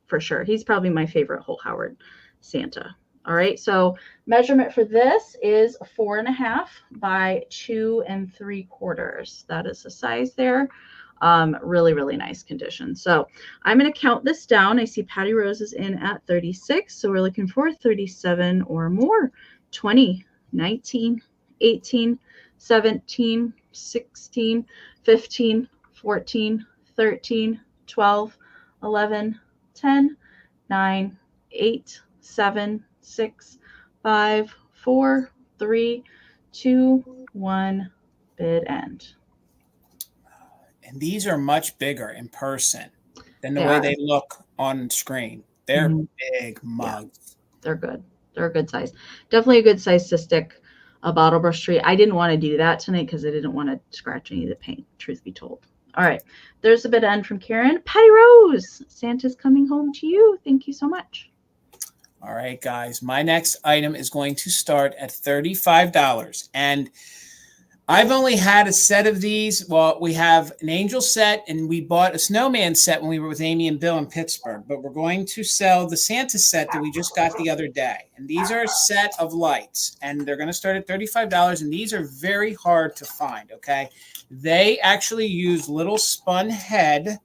for sure. He's probably my favorite Holt Howard Santa. All right, so measurement for this is 4.5 by 2 3/4. That is the size there. Really, really nice condition. So I'm going to count this down. I see Patty Rose is in at 36. So we're looking for 37 or more. 20, 19, 18, 17, 16, 15, 14, 13, 12, 11, 10, 9, 8, 7, 6, 5, 4, 3, 2, 1, bid end. And these are much bigger in person than the way they look on screen. They're big mugs. Yeah, they're good. They're a good size. Definitely a good size to stick a bottle brush tree. I didn't want to do that tonight because I didn't want to scratch any of the paint, truth be told. All right. There's a bid end from Karen. Patty Rose, Santa's coming home to you. Thank you so much. All right, guys. My next item is going to start at $35. And I've only had a set of these. Well, we have an angel set, and we bought a snowman set when we were with Amie and Bill in Pittsburgh. But we're going to sell the Santa set that we just got the other day. And these are a set of lights, and they're going to start at $35. And these are very hard to find, okay? They actually use little spun head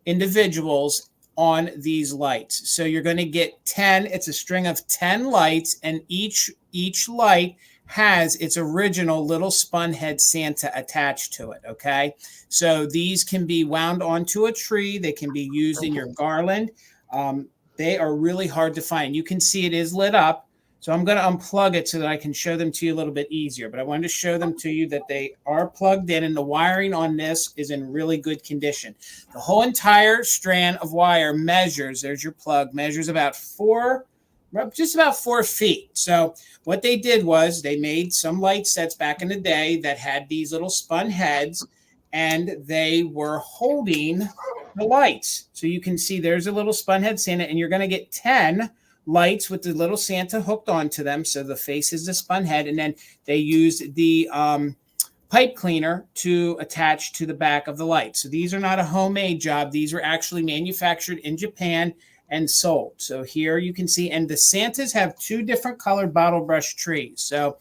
individuals on these lights. So you're going to get 10. It's a string of 10 lights, and each light has its original little spun head Santa attached to it, okay? So these can be wound onto a tree. They can be used in your garland. They are really hard to find. You can see it is lit up. So I'm going to unplug it so that I can show them to you a little bit easier. But I wanted to show them to you that they are plugged in, and the wiring on this is in really good condition. The whole entire strand of wire measures, there's your plug, measures just about 4 feet. So what they did was they made some light sets back in the day that had these little spun heads, and they were holding the lights. So you can see there's a little spun head Santa, and you're going to get 10 lights with the little Santa hooked onto them. So the face is the spun head, and then they used the pipe cleaner to attach to the back of the light. So these are not a homemade job. These were actually manufactured in Japan and sold. So here you can see, and the Santas have 2 different colored bottle brush trees. So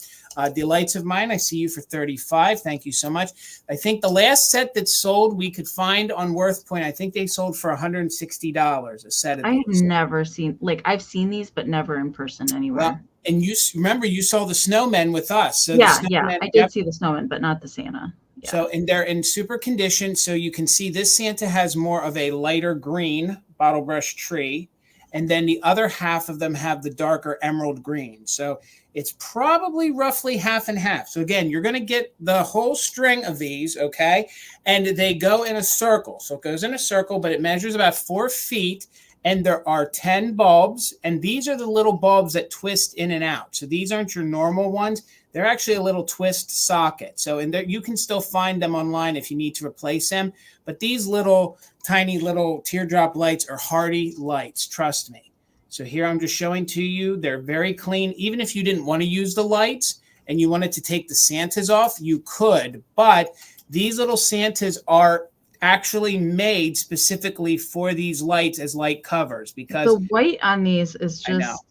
the lights of mine, I see you for $35. Thank you so much. I think the last set that sold we could find on Worth Point, I think they sold for $160 a set of these. I have never seen, I've seen these, but never in person anywhere. Well, and you remember you saw the snowmen with us. So yeah, I did see the snowman, but not the Santa. Yeah. So, and they're in super condition. So you can see this Santa has more of a lighter green bottle brush tree. And then the other half of them have the darker emerald green. So it's probably roughly half and half. So again, you're going to get the whole string of these, okay? And they go in a circle. So it goes in a circle, but it measures about 4 feet. And there are 10 bulbs. And these are the little bulbs that twist in and out. So these aren't your normal ones. They're actually a little twist socket. So in there, you can still find them online if you need to replace them. But these little tiny little teardrop lights are hardy lights. Trust me. So here I'm just showing to you. They're very clean. Even if you didn't want to use the lights and you wanted to take the Santas off, you could. But these little Santas are actually made specifically for these lights as light covers, because the white on these is just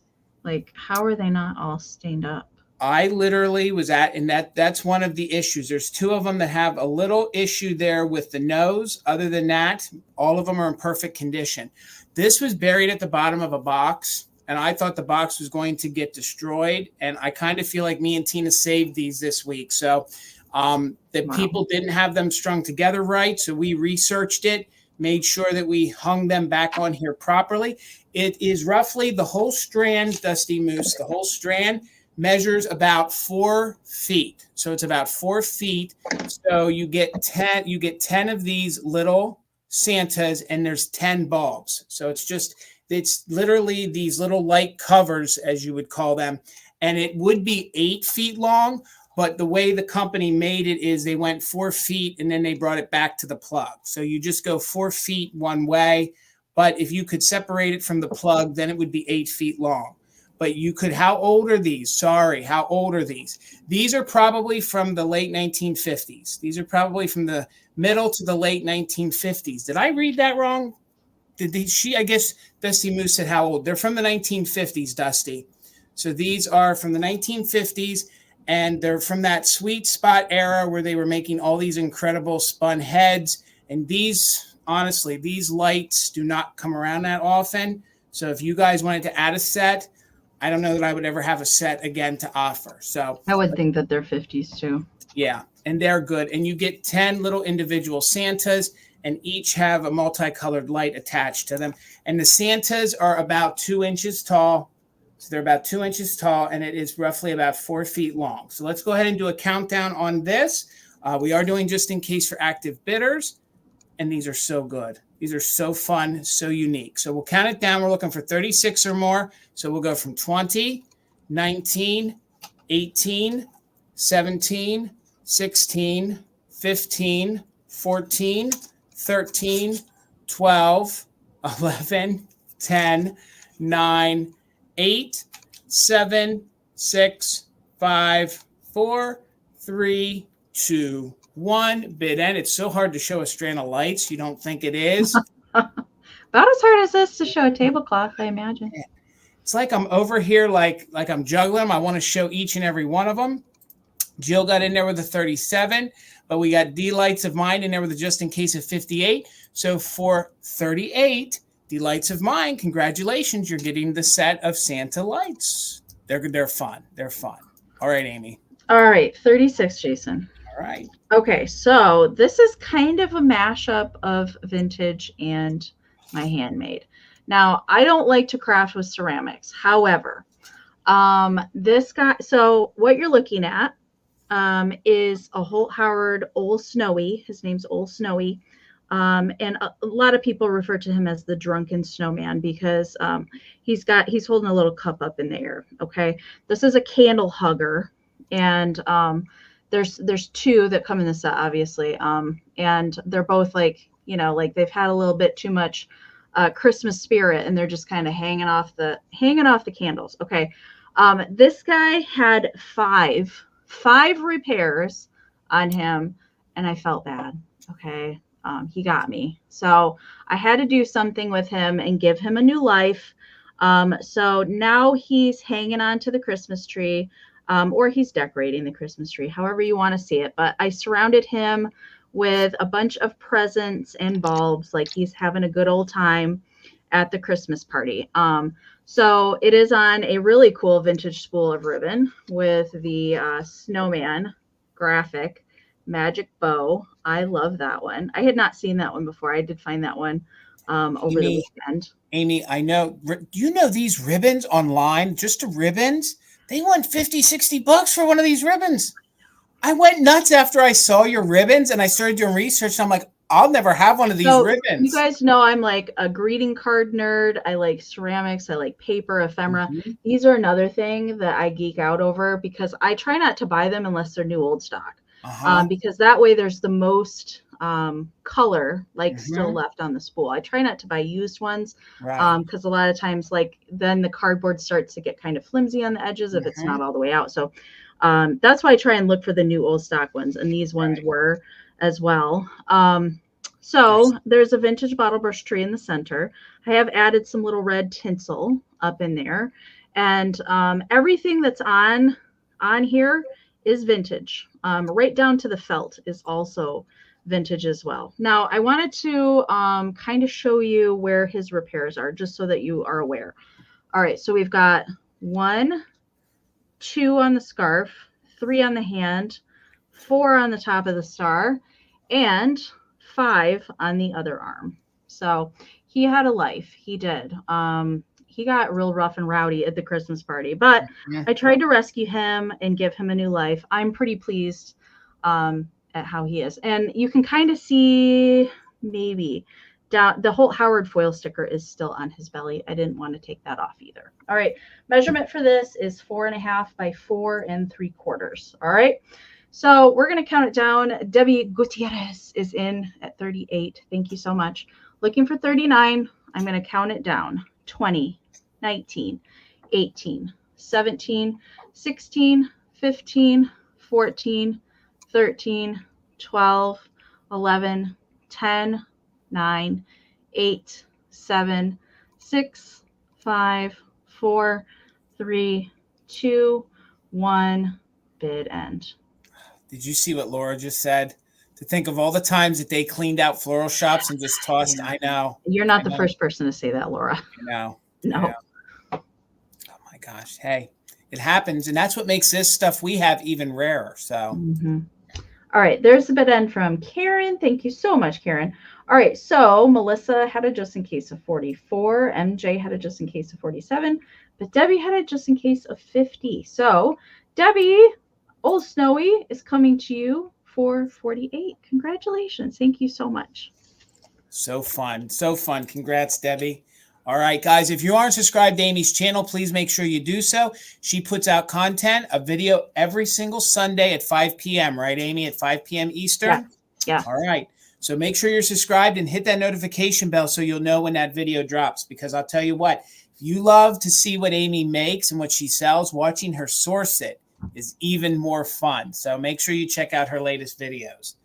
like, how are they not all stained up? I literally was and that's one of the issues. There's 2 of them that have a little issue there with the nose. Other than that, all of them are in perfect condition. This was buried at the bottom of a box, and I thought the box was going to get destroyed. And I kind of feel like me and Tina saved these this week. So people didn't have them strung together right. So we researched it. made sure that we hung them back on here properly. It is roughly the whole strand, Dusty Moose, the whole strand measures about 4 feet. So it's about 4 feet. So you get 10 of these little Santas, and there's 10 bulbs. So it's literally these little light covers, as you would call them. And it would be 8 feet long, but the way the company made it is they went 4 feet and then they brought it back to the plug. So you just go 4 feet one way. But if you could separate it from the plug, then it would be 8 feet long. But you could, how old are these? Sorry, how old are these? These are probably from the late 1950s. These are probably from the middle to the late 1950s. Did I read that wrong? I guess Dusty Moose said how old. They're from the 1950s, Dusty. So these are from the 1950s, and they're from that sweet spot era where they were making all these incredible spun heads. And these, honestly, these lights do not come around that often. So if you guys wanted to add a set, I don't know that I would ever have a set again to offer. So I would think that they're 50s too. Yeah, and they're good. And you get 10 little individual Santas, and each have a multicolored light attached to them. And the Santas are about 2 inches tall. So they're about 2 inches tall, and it is roughly about 4 feet long. So let's go ahead and do a countdown on this. We are doing just in case for active bidders, and these are so good. These are so fun, so unique. So we'll count it down. We're looking for 36 or more. So we'll go from 20, 19, 18, 17, 16, 15, 14, 13, 12, 11, 10, 9, 8, 7, 6, 5, 4, 3, 2, 1. Bid end. It's so hard to show a strand of lights. You don't think it is? About as hard as this to show a tablecloth, I imagine. Yeah. It's like I'm over here like I'm juggling them. I want to show each and every one of them. Jill got in there with a 37, but we got Delights of Mine in there with a just in case of 58. So for 38, Delights of Mine, congratulations, you're getting the set of Santa lights. They're fun. They're fun. All right, Amy. All right, 36, Jason. All right. Okay, so this is kind of a mashup of vintage and my handmade. Now, I don't like to craft with ceramics. However, this guy, so what you're looking at is a Holt Howard Old Snowy. His name's Old Snowy. And a lot of people refer to him as the drunken snowman because he's holding a little cup up in the air. Okay. This is a candle hugger. And there's 2 that come in the set, obviously. And they're both like they've had a little bit too much Christmas spirit, and they're just kind of hanging off the candles. Okay. This guy had five repairs on him, and I felt bad. Okay. He got me. So I had to do something with him and give him a new life. So now he's hanging on to the Christmas tree, or he's decorating the Christmas tree, however you want to see it. But I surrounded him with a bunch of presents and bulbs, like he's having a good old time at the Christmas party. So it is on a really cool vintage spool of ribbon with the snowman graphic magic bow. I love that one. I had not seen that one before. I did find that one over the weekend. Amy, I know. Do you know these ribbons online, just the ribbons? They want $50-$60 for one of these ribbons. I went nuts after I saw your ribbons, and I started doing research. And I'm like, I'll never have one of these ribbons. You guys know I'm like a greeting card nerd. I like ceramics. I like paper, ephemera. Mm-hmm. These are another thing that I geek out over because I try not to buy them unless they're new old stock. Because that way there's the most color still left on the spool. I try not to buy used ones because a lot of times then the cardboard starts to get kind of flimsy on the edges if it's not all the way out. So that's why I try and look for the new old stock ones, and these ones were as well. So there's a vintage bottle brush tree in the center. I have added some little red tinsel up in there, and everything that's on here is vintage. Right down to the felt is also vintage as well. Now I wanted to kind of show you where his repairs are, just so that you are aware. All right, so we've got 1, 2 on the scarf, 3 on the hand, 4 on the top of the star, and 5 on the other arm. So he had a life. He did. He got real rough and rowdy at the Christmas party, but I tried to rescue him and give him a new life. I'm pretty pleased at how he is. And you can kind of see maybe down the whole Howard foil sticker is still on his belly. I didn't want to take that off either. All right. Measurement for this is 4.5 by 4 3/4. All right. So we're going to count it down. Debbie Gutierrez is in at 38. Thank you so much. Looking for 39. I'm going to count it down. 20, 19, 18, 17, 16, 15, 14, 13, 12, 11, 10, 9, 8, 7, 6, 5, 4, 3, 2, 1. Bid end. Did you see what Laura just said? To think of all the times that they cleaned out floral shops and just tossed. I know. You're not the first person to say that, Laura. No. No. Oh my gosh. Hey, it happens. And that's what makes this stuff we have even rarer. So. All right. There's the bid end from Karen. Thank you so much, Karen. All right. So Melissa had a just in case of 44. MJ had a just in case of 47. But Debbie had a just in case of 50. So Debbie, Old Snowy is coming to you for 48. Congratulations. Thank you so much. So fun. So fun. Congrats, Debbie. All right, guys, if you aren't subscribed to Amie's channel, please make sure you do so. She puts out content, a video every single Sunday at 5 p.m., right, Amie, at 5 p.m. Eastern? Yeah. All right. So make sure you're subscribed and hit that notification bell so you'll know when that video drops, because I'll tell you what, if you love to see what Amie makes and what she sells, watching her source it is even more fun. So make sure you check out her latest videos.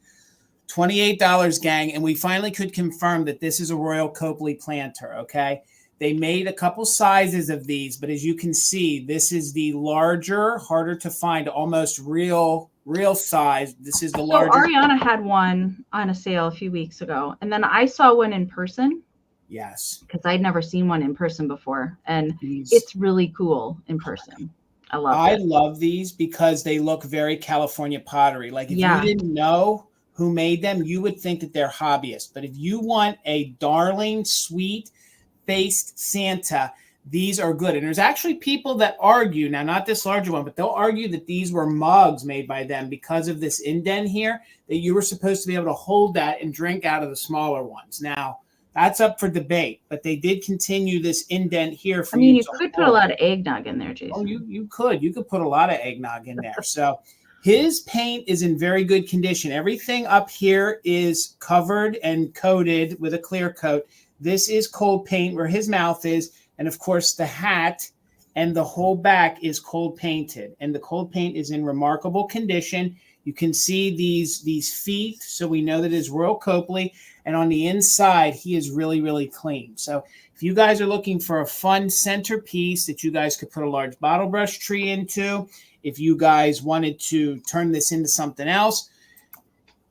$28, gang, and we finally could confirm that this is a Royal Copley planter, okay? They made a couple sizes of these, but as you can see, this is the larger, harder to find, almost real size. This is the larger. So Ariana had one on a sale a few weeks ago, and then I saw one in person. Yes. Because I'd never seen one in person before, and it's really cool in person. I love these because they look very California pottery. Like if you didn't know who made them, you would think that they're hobbyists. But if you want a darling, sweet-faced Santa, these are good. And there's actually people that argue, now not this larger one, but they'll argue that these were mugs made by them because of this indent here, that you were supposed to be able to hold that and drink out of the smaller ones. Now, that's up for debate, but they did continue this indent here. For you could put a lot of eggnog in there, Jason. Oh, you could put a lot of eggnog in there. So his paint is in very good condition. Everything up here is covered and coated with a clear coat. This is cold paint where his mouth is. And of course, the hat and the whole back is cold painted. And the cold paint is in remarkable condition. You can see these feet, so we know that it's Royal Copley. And on the inside, he is really, really clean. So if you guys are looking for a fun centerpiece that you guys could put a large bottle brush tree into, if you guys wanted to turn this into something else,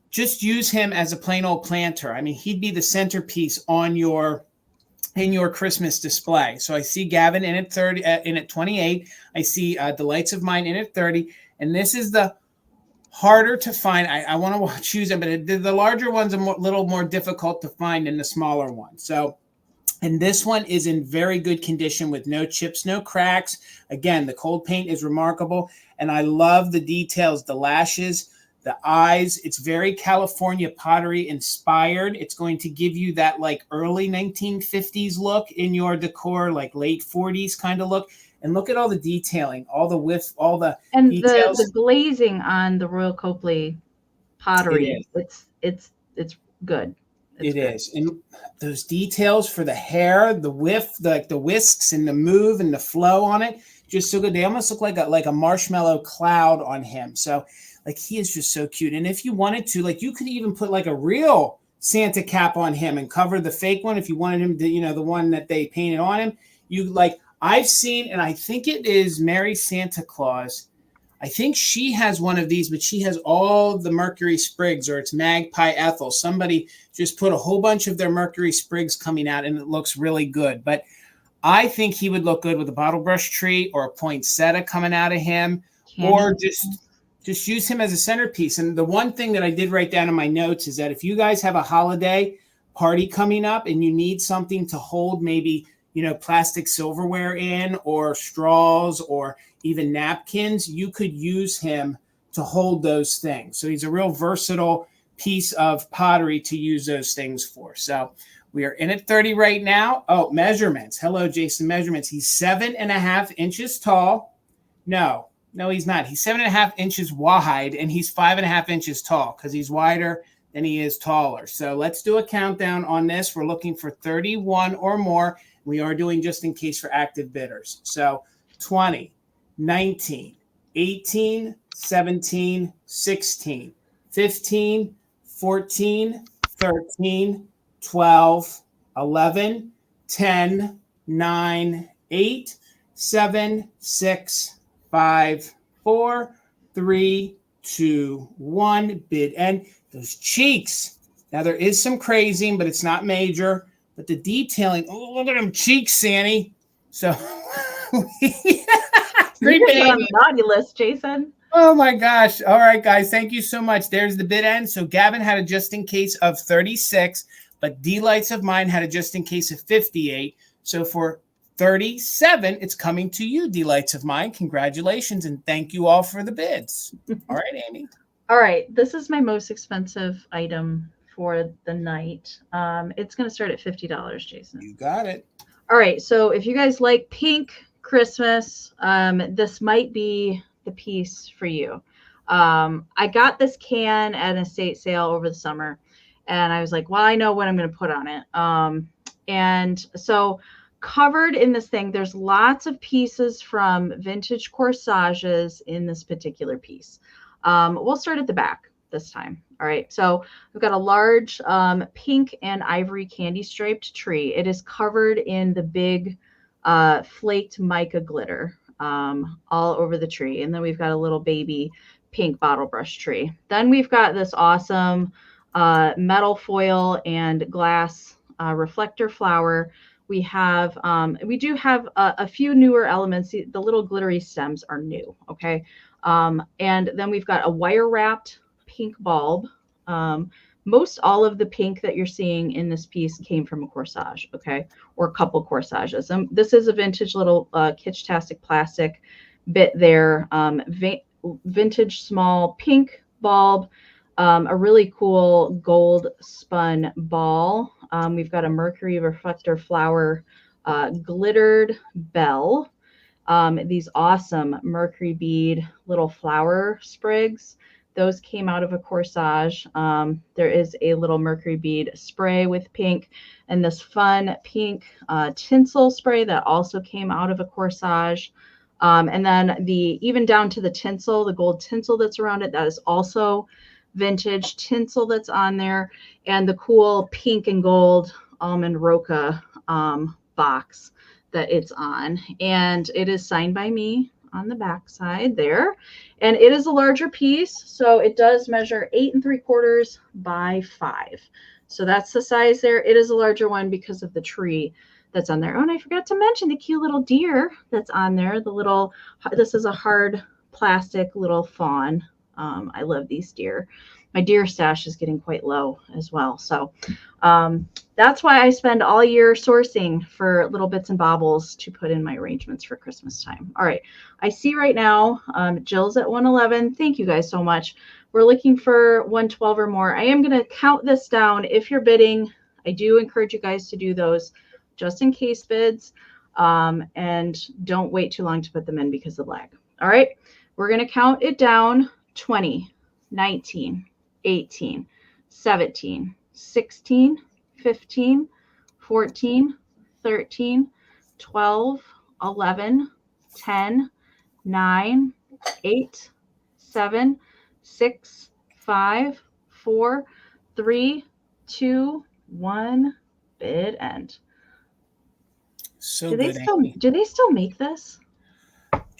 just use him as a plain old planter. I mean, he'd be the centerpiece on in your Christmas display. So I see Gavin in at 30, in at 28. I see Delights of Mine in at 30. And this is the harder to find. I want to choose them, but the larger ones are a little more difficult to find than the smaller ones. So, and this one is in very good condition with no chips, no cracks. Again, the cold paint is remarkable. And I love the details, the lashes, the eyes. It's very California pottery inspired. It's going to give you that like early 1950s look in your decor, like late 40s kind of look. And look at all the detailing, all the details. The glazing on the Royal Copley pottery. It's good. It is. And those details for the hair, the the whisks and the move and the flow on it, just so good. They almost look like a marshmallow cloud on him. So like he is just so cute. And if you wanted to, like you could even put like a real Santa cap on him and cover the fake one if you wanted him to, the one that they painted on him. I've seen, and I think it is Mary Santa Claus. I think she has one of these, but she has all the Mercury Sprigs, or it's Magpie Ethel. Somebody just put a whole bunch of their Mercury Sprigs coming out, and it looks really good. But I think he would look good with a bottle brush tree or a poinsettia coming out of him, or just use him as a centerpiece. And the one thing that I did write down in my notes is that if you guys have a holiday party coming up and you need something to hold maybe, plastic silverware in, or straws, or even napkins, you could use him to hold those things. So he's a real versatile piece of pottery to use those things for. So we are in at 30 right now. Oh, measurements. Hello, Jason. Measurements. He's 7.5 inches tall. No, he's not. He's 7.5 inches wide, and he's 5.5 inches tall because he's wider than he is taller. So let's do a countdown on this. We're looking for 31 or more. We are doing just in case for active bidders. So 20, 19, 18, 17, 16, 15, 14, 13, 12, 11, 10, 9, 8, 7, 6, 5, 4, 3, 2, 1. Bid end. Those cheeks. Now there is some crazing, but it's not major. But the detailing, oh, look at them cheeks, Sandy. So great bid on the naughty list, Jason. Oh my gosh. All right, guys. Thank you so much. There's the bid end. So Gavin had a just in case of 36, but Delights of Mine had a just in case of 58. So for 37, it's coming to you, Delights of Mine. Congratulations, and thank you all for the bids. All right, Amy. All right. This is my most expensive item for the night. It's going to start at $50, Jason. You got it. All right. So if you guys like pink Christmas, this might be the piece for you. I got this can at an estate sale over the summer, and I was like, well, I know what I'm going to put on it. And so covered in this thing, there's lots of pieces from vintage corsages in this particular piece. We'll start at the back this time. All right. So we've got a large pink and ivory candy striped tree. It is covered in the big flaked mica glitter all over the tree. And then we've got a little baby pink bottle brush tree. Then we've got this awesome metal foil and glass reflector flower. We do have a few newer elements. The little glittery stems are new. Okay. And then we've got a wire wrapped pink bulb. Most all of the pink that you're seeing in this piece came from a corsage, okay, or a couple corsages. This is a vintage little kitsch-tastic plastic bit there. Vintage small pink bulb, a really cool gold spun ball. We've got a mercury reflector flower glittered bell. These awesome mercury bead little flower sprigs. Those came out of a corsage. There is a little mercury bead spray with pink, and this fun pink tinsel spray that also came out of a corsage. And then even down to the tinsel, the gold tinsel that's around it, that is also vintage tinsel that's on there, and the cool pink and gold almond roca box that it's on. And it is signed by me on the back side there, and it is a larger piece, so it does measure 8 3/4 by 5. So that's the size there. It is a larger one because of the tree that's on there. Oh, and I forgot to mention the cute little deer that's on there. This is a hard plastic little fawn. I love these deer. My deer stash is getting quite low as well. So that's why I spend all year sourcing for little bits and baubles to put in my arrangements for Christmas time. All right. I see right now Jill's at 111. Thank you guys so much. We're looking for 112 or more. I am going to count this down. If you're bidding, I do encourage you guys to do those just in case bids, and don't wait too long to put them in because of lag. All right. We're going to count it down. 20, 19, 18, 17, 16, 15, 14, 13, 12, 11, 10, 9, 8, 7, 6, 5, 4, 3, 2, 1. Bid end. So do they still make this?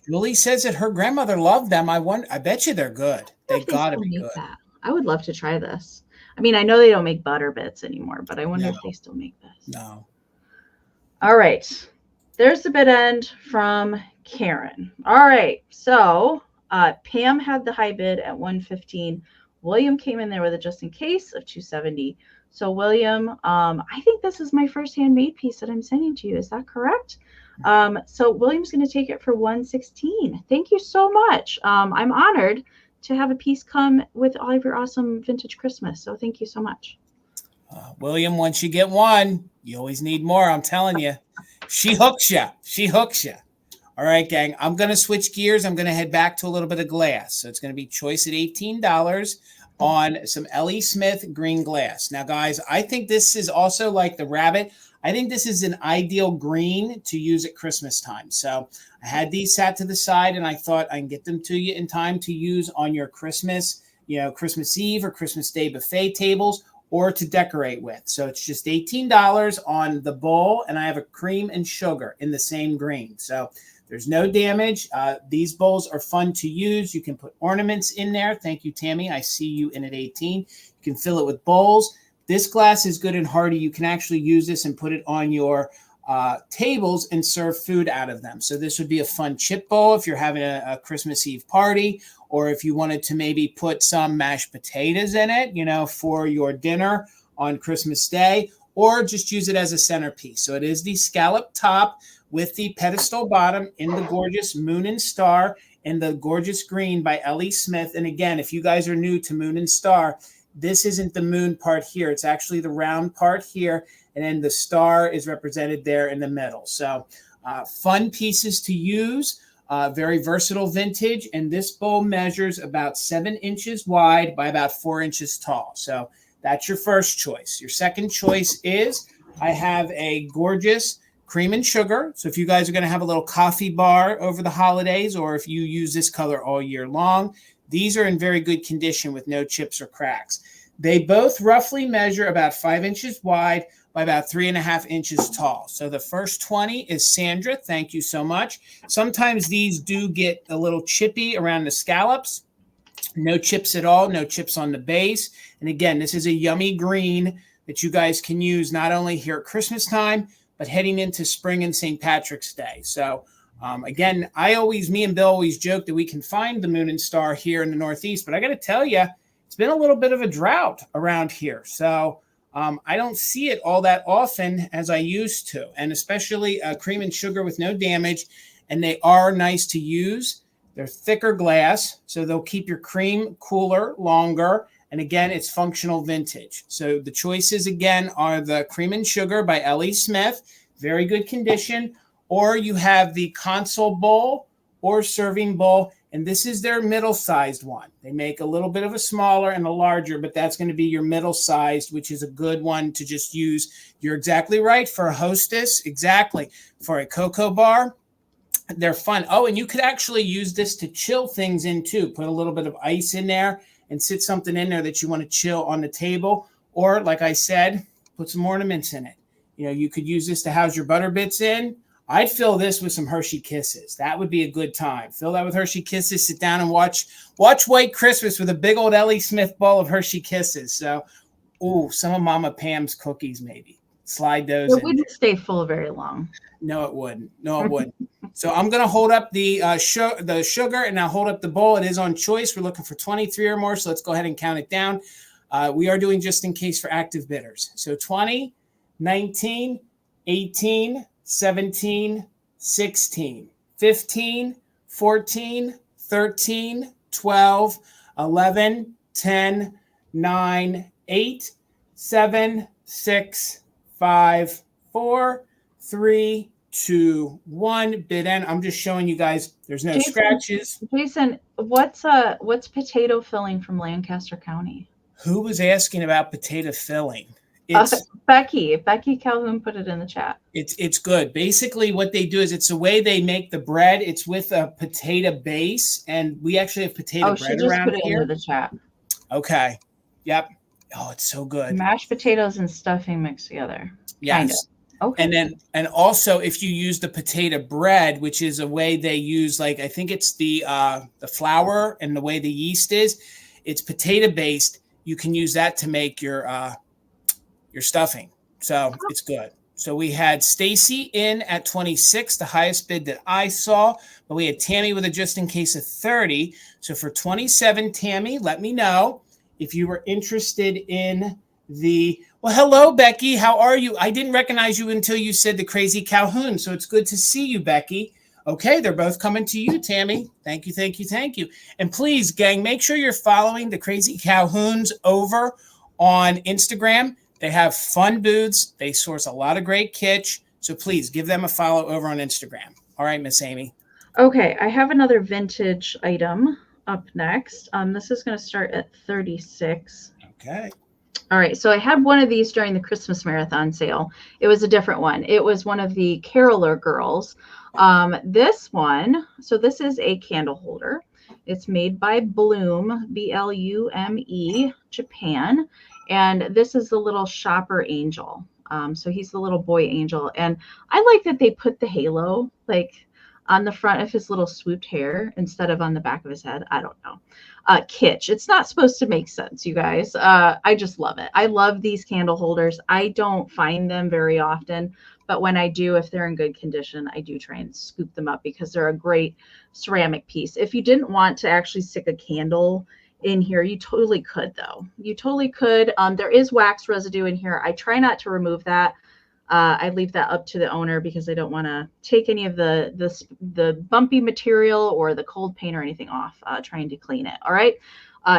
Julie says that her grandmother loved them. I bet you they're good. They gotta be good. That. I would love to try this. I mean, I know they don't make butter bits anymore, but I wonder if they still make this. No. All right. There's the bid end from Karen. All right. So Pam had the high bid at 115. William came in there with a just in case of 270. So William, I think this is my first handmade piece that I'm sending to you. Is that correct? So William's going to take it for 116. Thank you so much. I'm honored to have a piece come with all of your awesome vintage Christmas. So thank you so much. William, once you get one, you always need more. I'm telling you, she hooks you. She hooks you. All right, gang. I'm going to switch gears. I'm going to head back to a little bit of glass. So it's going to be choice at $18 on some L.E. Smith green glass. Now, guys, I think this is also like the rabbit. I think this is an ideal green to use at Christmas time. So I had these sat to the side, and I thought I can get them to you in time to use on your Christmas, Christmas Eve or Christmas Day buffet tables, or to decorate with. So it's just $18 on the bowl, and I have a cream and sugar in the same green. So there's no damage. These bowls are fun to use. You can put ornaments in there. Thank you, Tammy. I see you in at 18. You can fill it with bowls. This glass is good and hardy. You can actually use this and put it on your tables and serve food out of them. So this would be a fun chip bowl if you're having a Christmas Eve party, or if you wanted to maybe put some mashed potatoes in it, for your dinner on Christmas Day, or just use it as a centerpiece. So it is the scallop top with the pedestal bottom in the gorgeous moon and star and the gorgeous green by L.E. Smith. And again, if you guys are new to moon and star, this isn't the moon part here. It's actually the round part here. And then the star is represented there in the middle. So fun pieces to use, very versatile vintage. And this bowl measures about 7 inches wide by about 4 inches tall. So that's your first choice. Your second choice is I have a gorgeous cream and sugar. So if you guys are going to have a little coffee bar over the holidays, or if you use this color all year long, these are in very good condition with no chips or cracks. They both roughly measure about 5 inches wide by about 3.5 inches tall. So the first 20 is Sandra. Thank you so much. Sometimes these do get a little chippy around the scallops. No chips at all, no chips on the base. And again, this is a yummy green that you guys can use not only here at Christmas time, but heading into spring and St. Patrick's Day. So again, me and Bill always joke that we can find the moon and star here in the Northeast, but I got to tell you, it's been a little bit of a drought around here. So I don't see it all that often as I used to, and especially cream and sugar with no damage. And they are nice to use. They're thicker glass, so they'll keep your cream cooler longer. And again, it's functional vintage. So the choices again are the cream and sugar by L.E. Smith, very good condition, or you have the console bowl or serving bowl. And this is their middle-sized one. They make a little bit of a smaller and a larger, but that's going to be your middle-sized, which is a good one to just use. You're exactly right. For a hostess, exactly. For a cocoa bar, they're fun. Oh, and you could actually use this to chill things in too. Put a little bit of ice in there and sit something in there that you want to chill on the table. Or, like I said, put some ornaments in it. You could use this to house your butter bits in. I'd fill this with some Hershey Kisses. That would be a good time. Fill that with Hershey Kisses. Sit down and watch White Christmas with a big old L.E. Smith bowl of Hershey Kisses. So, some of Mama Pam's cookies maybe. Slide those in. It wouldn't stay full very long. No, it wouldn't. So I'm going to hold up the sugar, and I'll hold up the bowl. It is on choice. We're looking for 23 or more, so let's go ahead and count it down. We are doing just in case for active bidders. So 20, 19, 18, 17, 16, 15, 14, 13, 12, 11, 10, 9, 8, 7, 6, 5, 4, 3, 2, 1. Bid end. I'm just showing you guys there's no scratches. Jason, what's potato filling from Lancaster County? Who was asking about potato filling? Becky Calhoun put it in the chat. It's good. Basically, what they do is it's the way they make the bread. It's with a potato base, and we actually have potato bread around here. Put it into the chat. Okay. Yep. Oh, it's so good. Mashed potatoes and stuffing mixed together. Yes. Kind of. Okay. And also if you use the potato bread, which is a way they use, like I think it's the flour and the way the yeast is, it's potato based. You can use that to make your stuffing. So it's good. So we had Stacy in at 26, the highest bid that I saw, but we had Tammy with a just in case of 30. So for 27, Tammy, let me know if you were interested in Well, hello, Becky. How are you? I didn't recognize you until you said the Crazy Calhoun, so it's good to see you, Becky. Okay, they're both coming to you, Tammy. Thank you, thank you, thank you. And please, gang, make sure you're following the Crazy Calhouns over on Instagram. They have fun booths. They source a lot of great kitsch. So please give them a follow over on Instagram. All right, Miss Amie. Okay, I have another vintage item up next. This is going to start at 36. Okay. All right, so I had one of these during the Christmas marathon sale. It was a different one. It was one of the Caroler girls. This one, so this is a candle holder. It's made by Bloom, Blume, Japan. And this is the little shopper angel. So he's the little boy angel. And I like that they put the halo like on the front of his little swooped hair instead of on the back of his head. I don't know. Kitsch. It's not supposed to make sense, you guys. I just love it. I love these candle holders. I don't find them very often, but when I do, if they're in good condition, I do try and scoop them up because they're a great ceramic piece. If you didn't want to actually stick a candle in here, you totally could, though. You totally could. There is wax residue in here. I try not to remove that. I leave that up to the owner because I don't want to take any of the bumpy material or the cold paint or anything off, trying to clean it. All right.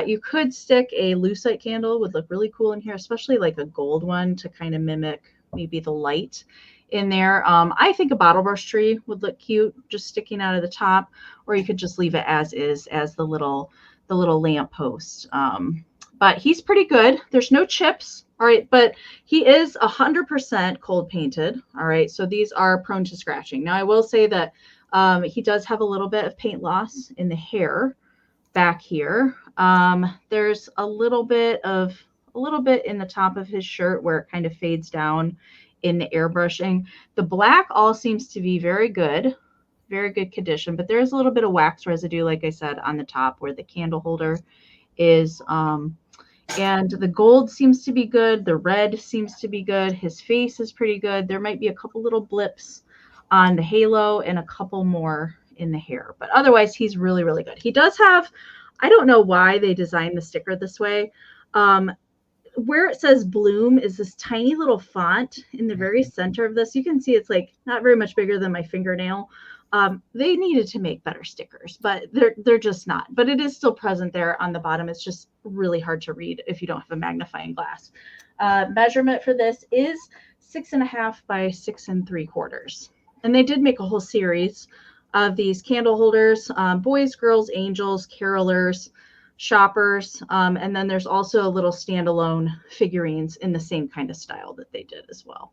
You could stick a lucite candle, would look really cool in here, especially like a gold one to kind of mimic maybe the light in there. I think a bottle brush tree would look cute just sticking out of the top, or you could just leave it as is, as the little lamp post. But he's pretty good. There's no chips. All right. But he is 100% cold painted. All right. So these are prone to scratching. Now I will say that he does have a little bit of paint loss in the hair back here. There's a little bit in the top of his shirt where it kind of fades down in the airbrushing. The black all seems to be very good condition, but there's a little bit of wax residue, like I said, on the top where the candle holder is. And the gold seems to be good. The red seems to be good. His face is pretty good. There might be a couple little blips on the halo and a couple more in the hair, but otherwise he's really, really good. He does have, I don't know why they designed the sticker this way. Where it says Bloom is this tiny little font in the very center of this. You can see it's like not very much bigger than my fingernail. They needed to make better stickers, but they're just not. But it is still present there on the bottom. It's just really hard to read if you don't have a magnifying glass. Measurement for this is 6.5 by 6 3/4. And they did make a whole series of these candle holders, boys, girls, angels, carolers, shoppers. And then there's also little standalone figurines in the same kind of style that they did as well.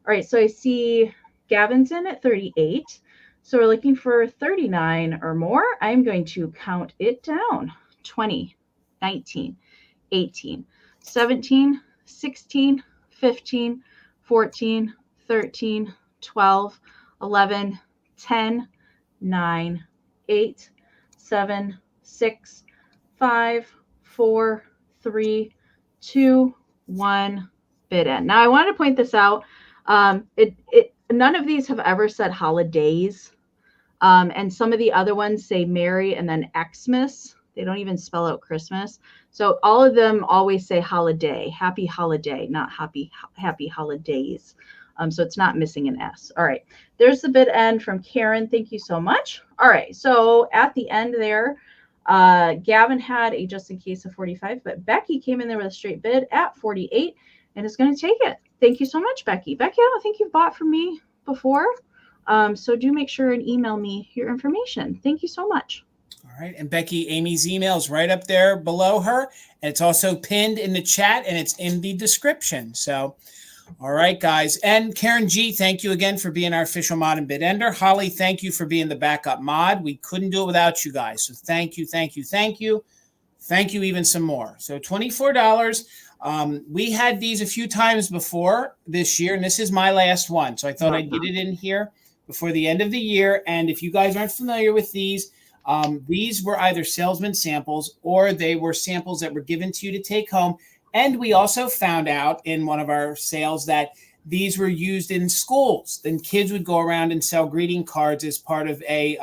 All right, so I see Gavin's in at 38. So we're looking for 39 or more. I'm going to count it down. 20, 19, 18, 17, 16, 15, 14, 13, 12, 11, 10, 9, 8, 7, 6, 5, 4, 3, 2, 1, bid in. Now I want to point this out. None of these have ever said holidays. And some of the other ones say Merry and then Xmas. They don't even spell out Christmas. So all of them always say holiday, happy holiday, not happy holidays. So it's not missing an S. All right. There's the bid end from Karen. Thank you so much. All right. So at the end there, Gavin had a just in case of 45, but Becky came in there with a straight bid at 48 and is going to take it. Thank you so much, Becky. Becky, I don't think you've bought from me before. So do make sure and email me your information. Thank you so much. All right. And Becky, Amy's email is right up there below her. And it's also pinned in the chat and it's in the description. So, all right, guys. And Karen G, thank you again for being our official mod and bid ender. Holly, thank you for being the backup mod. We couldn't do it without you guys. So thank you, thank you, thank you. Thank you even some more. So $24. We had these a few times before this year, and this is my last one. So I thought I'd get it in here before the end of the year. And if you guys aren't familiar with these were either salesman samples or they were samples that were given to you to take home. And we also found out in one of our sales that these were used in schools. Then kids would go around and sell greeting cards as part of a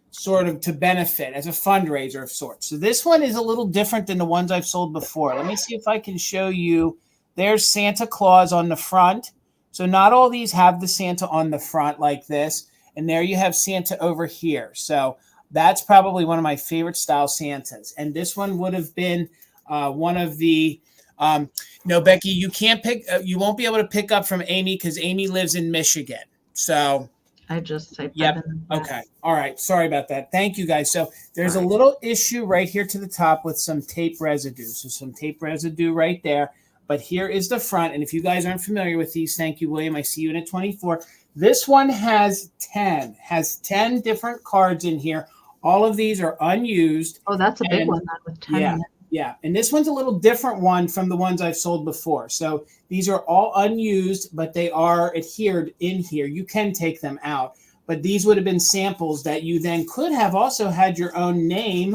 sort of to benefit as a fundraiser of sorts. So this one is a little different than the ones I've sold before. Let me see if I can show you there's Santa Claus on the front. So not all these have the Santa on the front like this. And there you have Santa over here. So that's probably one of my favorite style Santas. And this one would have been one of the, no, Becky, you can't pick, you won't be able to pick up from Amie because Amie lives in Michigan. So I just typed yep. that in. Okay. All right. Sorry about that. Thank you guys. So there's a little issue right here to the top with some tape residue. So some tape residue right there. But here is the front. And if you guys aren't familiar with these, thank you, William. I see you in at 24. This one has 10 different cards in here. All of these are unused. Oh, that's a big one with 10. Yeah. Yeah. And this one's a little different one from the ones I've sold before. So these are all unused, but they are adhered in here. You can take them out. But these would have been samples that you then could have also had your own name.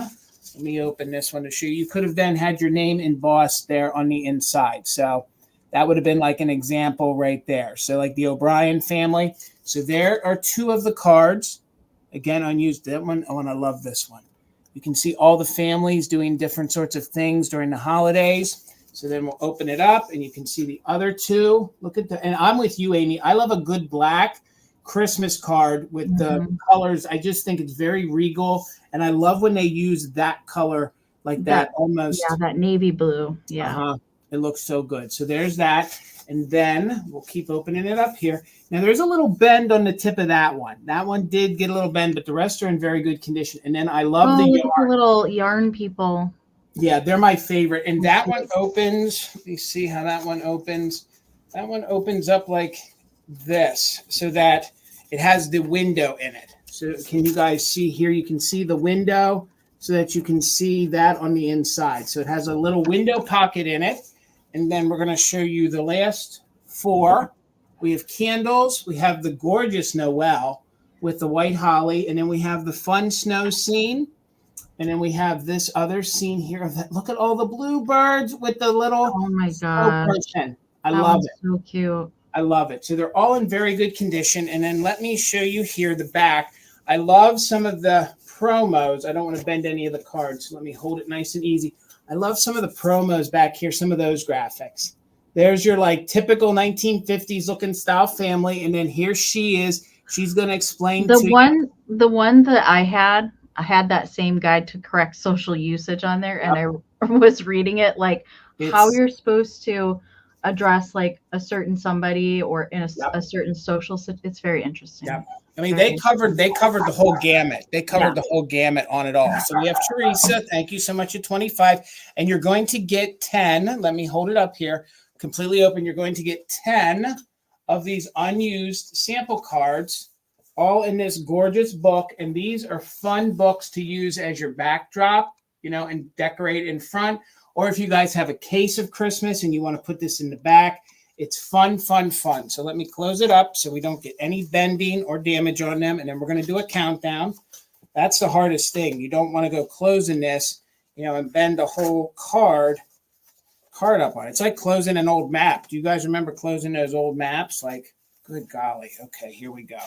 Let me open this one to show you. You could have then had your name embossed there on the inside. So that would have been like an example right there. So like the O'Brien family. So there are 2 of the cards. Again, unused. That one. Oh, and I love this one. You can see all the families doing different sorts of things during the holidays. So then we'll open it up and you can see the other 2. Look at the, and I'm with you, Amie. I love a good black Christmas card with the colors. I just think it's very regal. And I love when they use that color like that almost. Yeah, that navy blue. Yeah. It looks so good. So there's that. And then we'll keep opening it up here. Now there's a little bend on the tip of that one. That one did get a little bend, but the rest are in very good condition. And then I love the yarn. The little yarn people. Yeah, they're my favorite. And that one opens. Let me see how that one opens. That one opens up like this so that it has the window in it. So can you guys see here? You can see the window so that you can see that on the inside. So it has a little window pocket in it. And then we're going to show you the last 4. We have candles. We have the gorgeous Noel with the white holly. And then we have the fun snow scene. And then we have this other scene here. Look at all the bluebirds with the little oh my god, I love it. So cute. I love it. So they're all in very good condition. And then let me show you here the back. I love some of the promos. I don't want to bend any of the cards. So let me hold it nice and easy. I love some of the promos back here, some of those graphics. There's your like typical 1950s looking style family. And then here she is. She's going to explain the one that I had that same guide to correct social usage on there. And I was reading it like how you're supposed to address like a certain somebody or in a certain social. It's very interesting. Yeah. I mean, they covered the whole gamut. They covered the whole gamut on it all. So we have Teresa. Thank you so much at 25. And you're going to get 10. Let me hold it up here. Completely open. You're going to get 10 of these unused sample cards, all in this gorgeous book. And these are fun books to use as your backdrop, you know, and decorate in front. Or if you guys have a case of Christmas and you want to put this in the back, it's fun, fun, fun. So let me close it up so we don't get any bending or damage on them. And then we're going to do a countdown. That's the hardest thing. You don't want to go closing this, you know, and bend the whole card up on it. It's like closing an old map. Do you guys remember closing those old maps? Like, good golly. Okay, here we go.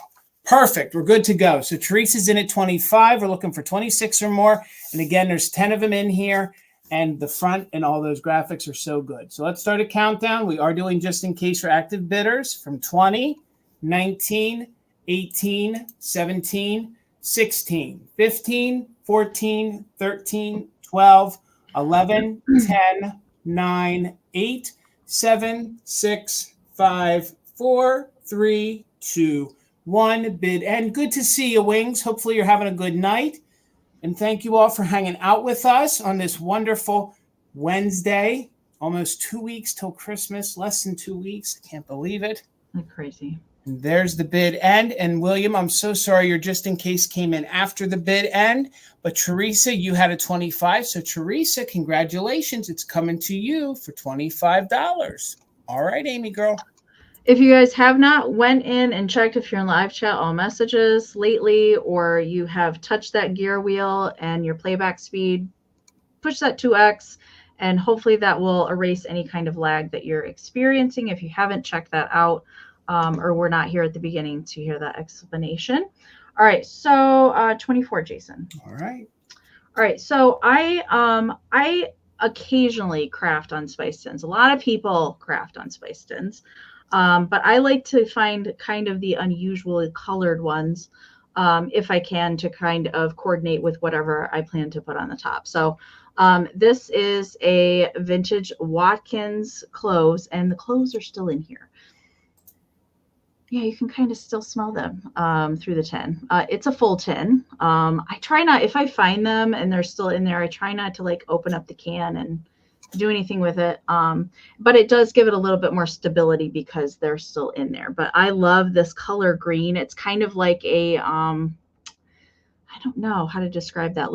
Perfect. We're good to go. So Teresa's in at 25. We're looking for 26 or more. And again, there's 10 of them in here. And the front and all those graphics are so good. So let's start a countdown. We are doing just in case for active bidders from 20, 19, 18, 17, 16, 15, 14, 13, 12, 11, 10, 9, 8, 7, 6, 5, 4, 3, 2, 1. Bid end. Good to see you, Wings. Hopefully you're having a good night. And thank you all for hanging out with us on this wonderful Wednesday. Almost 2 weeks till Christmas, less than 2 weeks. I can't believe it. That's crazy. And there's the bid end. And William, I'm so sorry your just in case came in after the bid end. But Teresa, you had a 25. So Teresa, congratulations. It's coming to you for $25. All right, Amie girl. If you guys have not went in and checked if you're in live chat all messages lately, or you have touched that gear wheel and your playback speed, push that 2x, and hopefully that will erase any kind of lag that you're experiencing if you haven't checked that out, or we're not here at the beginning to hear that explanation. All right, so 24, Jason. All right. All right, so I occasionally craft on spice tins. A lot of people craft on spice tins. But I like to find kind of the unusually colored ones, if I can, to kind of coordinate with whatever I plan to put on the top. So this is a vintage Watkins clothes, and the clothes are still in here. Yeah, you can kind of still smell them through the tin. It's a full tin. I try not, if I find them and they're still in there, I try not to like open up the can and do anything with it. But it does give it a little bit more stability because they're still in there. But I love this color green. It's kind of like a, I don't know how to describe that.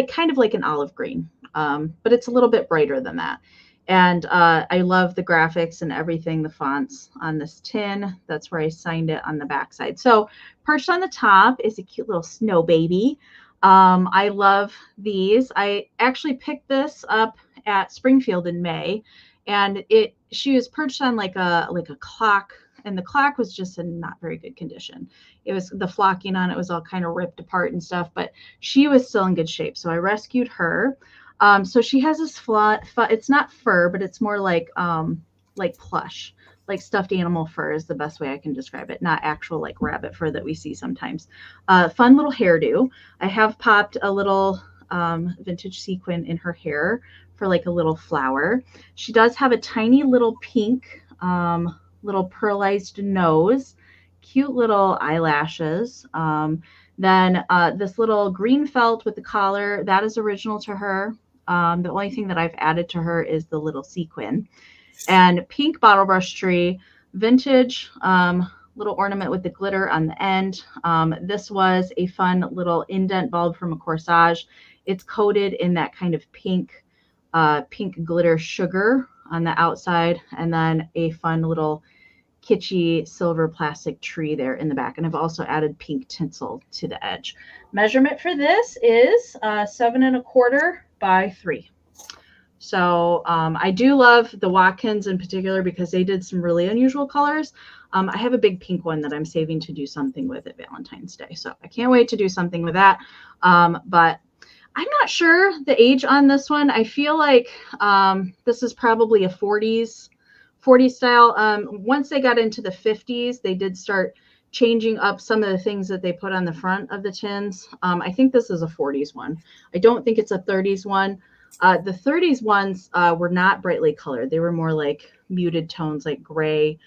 Kind of like an olive green, but it's a little bit brighter than that. And I love the graphics and everything, the fonts on this tin. That's where I signed it on the backside. So perched on the top is a cute little snow baby. I love these. I actually picked this up at Springfield in May, and she was perched on like a clock, and the clock was just in not very good condition. It was, the flocking on it was all kind of ripped apart and stuff, but she was still in good shape. So I rescued her. So she has this it's not fur, but it's more like plush, like stuffed animal fur is the best way I can describe it. Not actual like rabbit fur that we see sometimes. Fun little hairdo. I have popped a little vintage sequin in her hair for like a little flower. She does have a tiny little pink, little pearlized nose, cute little eyelashes. Then this little green felt with the collar, that is original to her. The only thing that I've added to her is the little sequin. And pink bottle brush tree, vintage little ornament with the glitter on the end. This was a fun little indent bulb from a corsage. It's coated in that kind of pink glitter sugar on the outside, and then a fun little kitschy silver plastic tree there in the back. And I've also added pink tinsel to the edge. Measurement for this is 7 1/4 by 3. So I do love the Watkins in particular because they did some really unusual colors. I have a big pink one that I'm saving to do something with at Valentine's Day. So I can't wait to do something with that. But I'm not sure the age on this one. I feel like this is probably a 40s style. Once they got into the 50s, they did start changing up some of the things that they put on the front of the tins. I think this is a 40s one. I don't think it's a 30s one. The 30s ones were not brightly colored. They were more like muted tones, like gray,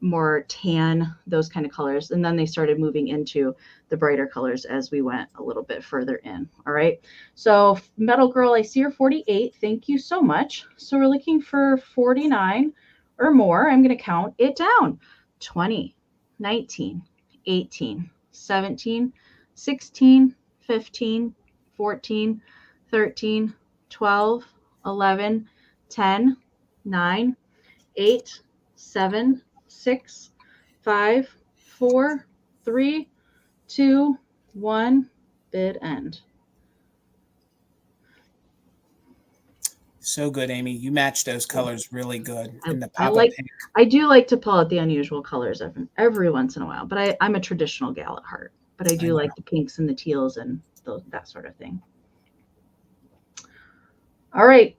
more tan, those kind of colors. And then they started moving into the brighter colors as we went a little bit further in. All right. So Metal Girl, I see you're 48. Thank you so much. So we're looking for 49 or more. I'm going to count it down. 20, 19, 18, 17, 16, 15, 14, 13, 12, 11, 10, 9, 8, 7, 6, 5, 4, 3, 2, 1, bid end. So good, Amie. You match those colors really good. In the I do like to pull out the unusual colors every once in a while, but I'm a traditional gal at heart. But I do like the pinks and the teals and that sort of thing. All right.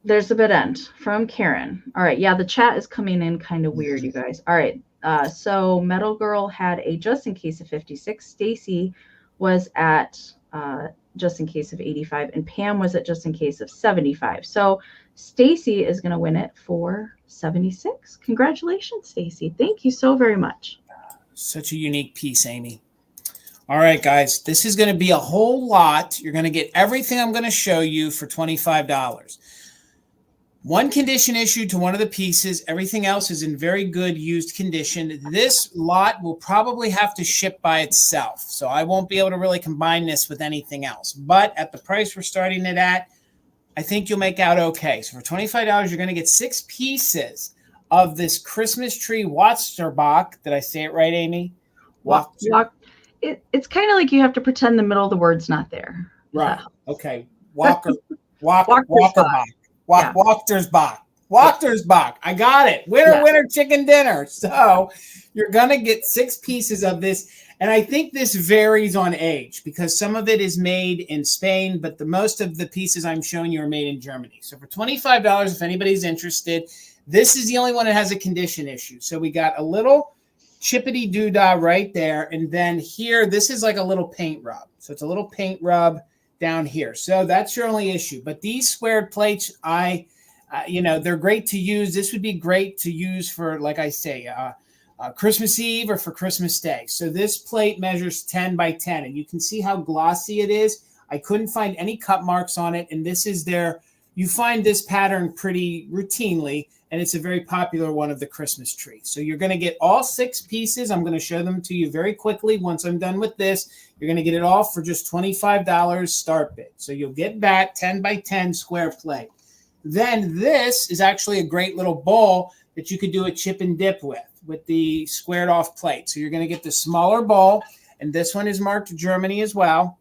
There's the bid end from Karen. All right. Yeah, the chat is coming in kind of weird, you guys. All right. So Metal Girl had a just in case of 56. Stacy was at just in case of 85, and Pam was at just in case of 75. So Stacy is going to win it for 76. Congratulations, Stacy. Thank you so very much. Such a unique piece, Amie. All right, guys, this is going to be a whole lot. You're going to get everything I'm going to show you for $25. One condition issued to one of the pieces. Everything else is in very good used condition. This lot will probably have to ship by itself, so I won't be able to really combine this with anything else. But at the price we're starting it at, I think you'll make out okay. So for $25, you're going to get 6 pieces of this Christmas tree Watsterbach. Did I say it right, Amie? It's kind of like you have to pretend the middle of the word's not there. Right. Okay. Walkersbach. Walkersbach. Wachtersbach. I got it. Winner, Yeah. winner, chicken dinner. So you're going to get 6 pieces of this. And I think this varies on age because some of it is made in Spain, but the most of the pieces I'm showing you are made in Germany. So for $25, if anybody's interested, this is the only one that has a condition issue. So we got a little chippity doodah right there. And then here, this is like a little paint rub. So it's a little paint rub down here. So that's your only issue. But these squared plates, they're great to use. This would be great to use for, like I say, Christmas Eve or for Christmas Day. So this plate measures 10 by 10, and you can see how glossy it is. I couldn't find any cut marks on it, and this is you find this pattern pretty routinely, and it's a very popular one of the Christmas tree. So you're going to get all 6 pieces. I'm going to show them to you very quickly. Once I'm done with this, you're going to get it all for just $25 start bid. So you'll get that 10 by 10 square plate. Then this is actually a great little bowl that you could do a chip and dip with the squared off plate. So you're going to get the smaller bowl, and this one is marked Germany as well.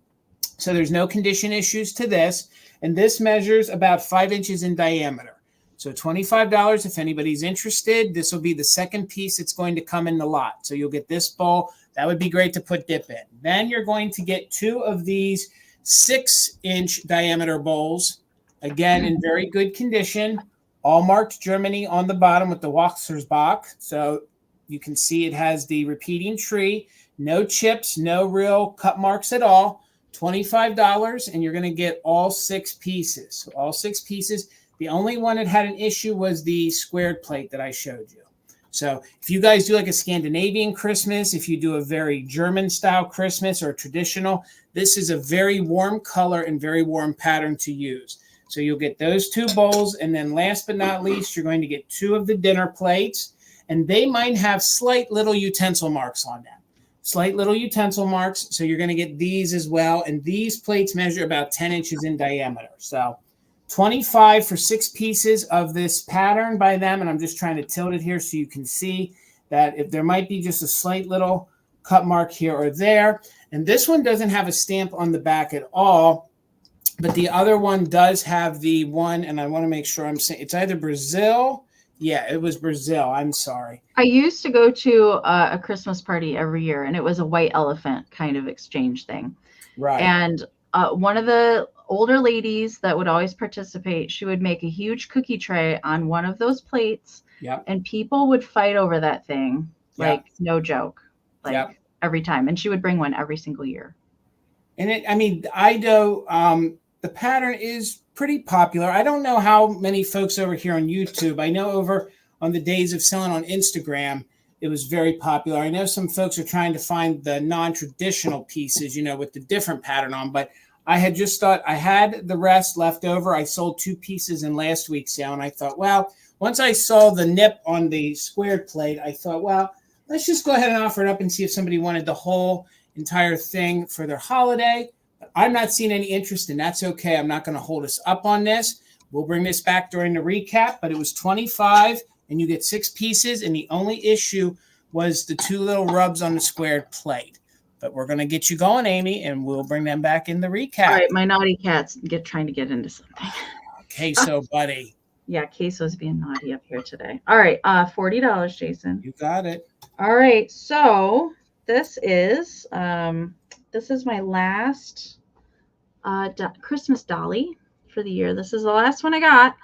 So there's no condition issues to this. And this measures about 5 inches in diameter. So $25 if anybody's interested. This will be the second piece that's going to come in the lot. So you'll get this bowl. That would be great to put dip in. Then you're going to get 2 of these 6-inch diameter bowls. Again, in very good condition. All marked Germany on the bottom with the Wachtersbach. So you can see it has the repeating tree. No chips, no real cut marks at all. $25, and you're going to get all 6 pieces. So all 6 pieces. The only one that had an issue was the squared plate that I showed you. So if you guys do like a Scandinavian Christmas, if you do a very German style Christmas or traditional, this is a very warm color and very warm pattern to use. So you'll get those 2 bowls. And then last but not least, you're going to get 2 of the dinner plates, and they might have slight little utensil marks on them. Slight little utensil marks. So you're going to get these as well. And these plates measure about 10 inches in diameter. So $25 for 6 pieces of this pattern by them. And I'm just trying to tilt it here so you can see that if there might be just a slight little cut mark here or there. And this one doesn't have a stamp on the back at all. But the other one does have the one, and I want to make sure I'm saying it's either Brazil. Yeah, it was Brazil. I'm sorry. I used to go to a Christmas party every year, and it was a white elephant kind of exchange thing. Right. And one of the older ladies that would always participate, she would make a huge cookie tray on one of those plates. Yep. And people would fight over that thing. Yep. Like, no joke. Like, yep. Every time. And she would bring one every single year. And I know the pattern is pretty popular. I don't know how many folks over here on YouTube. I know over on the days of selling on Instagram, it was very popular. I know some folks are trying to find the non-traditional pieces, with the different pattern on, but I had just thought I had the rest left over. I sold 2 pieces in last week's sale, and I thought, well, once I saw the nip on the squared plate, I thought, well, let's just go ahead and offer it up and see if somebody wanted the whole entire thing for their holiday. I'm not seeing any interest, and that's okay. I'm not going to hold us up on this. We'll bring this back during the recap, but it was $25, and you get 6 pieces, and the only issue was the 2 little rubs on the squared plate. But we're going to get you going, Amy, and we'll bring them back in the recap. All right, my naughty cat's trying to get into something. Queso, buddy. Yeah, Queso's being naughty up here today. All right, $40, Jason. You got it. All right, so this is my last Christmas dolly for the year. This is the last one I got.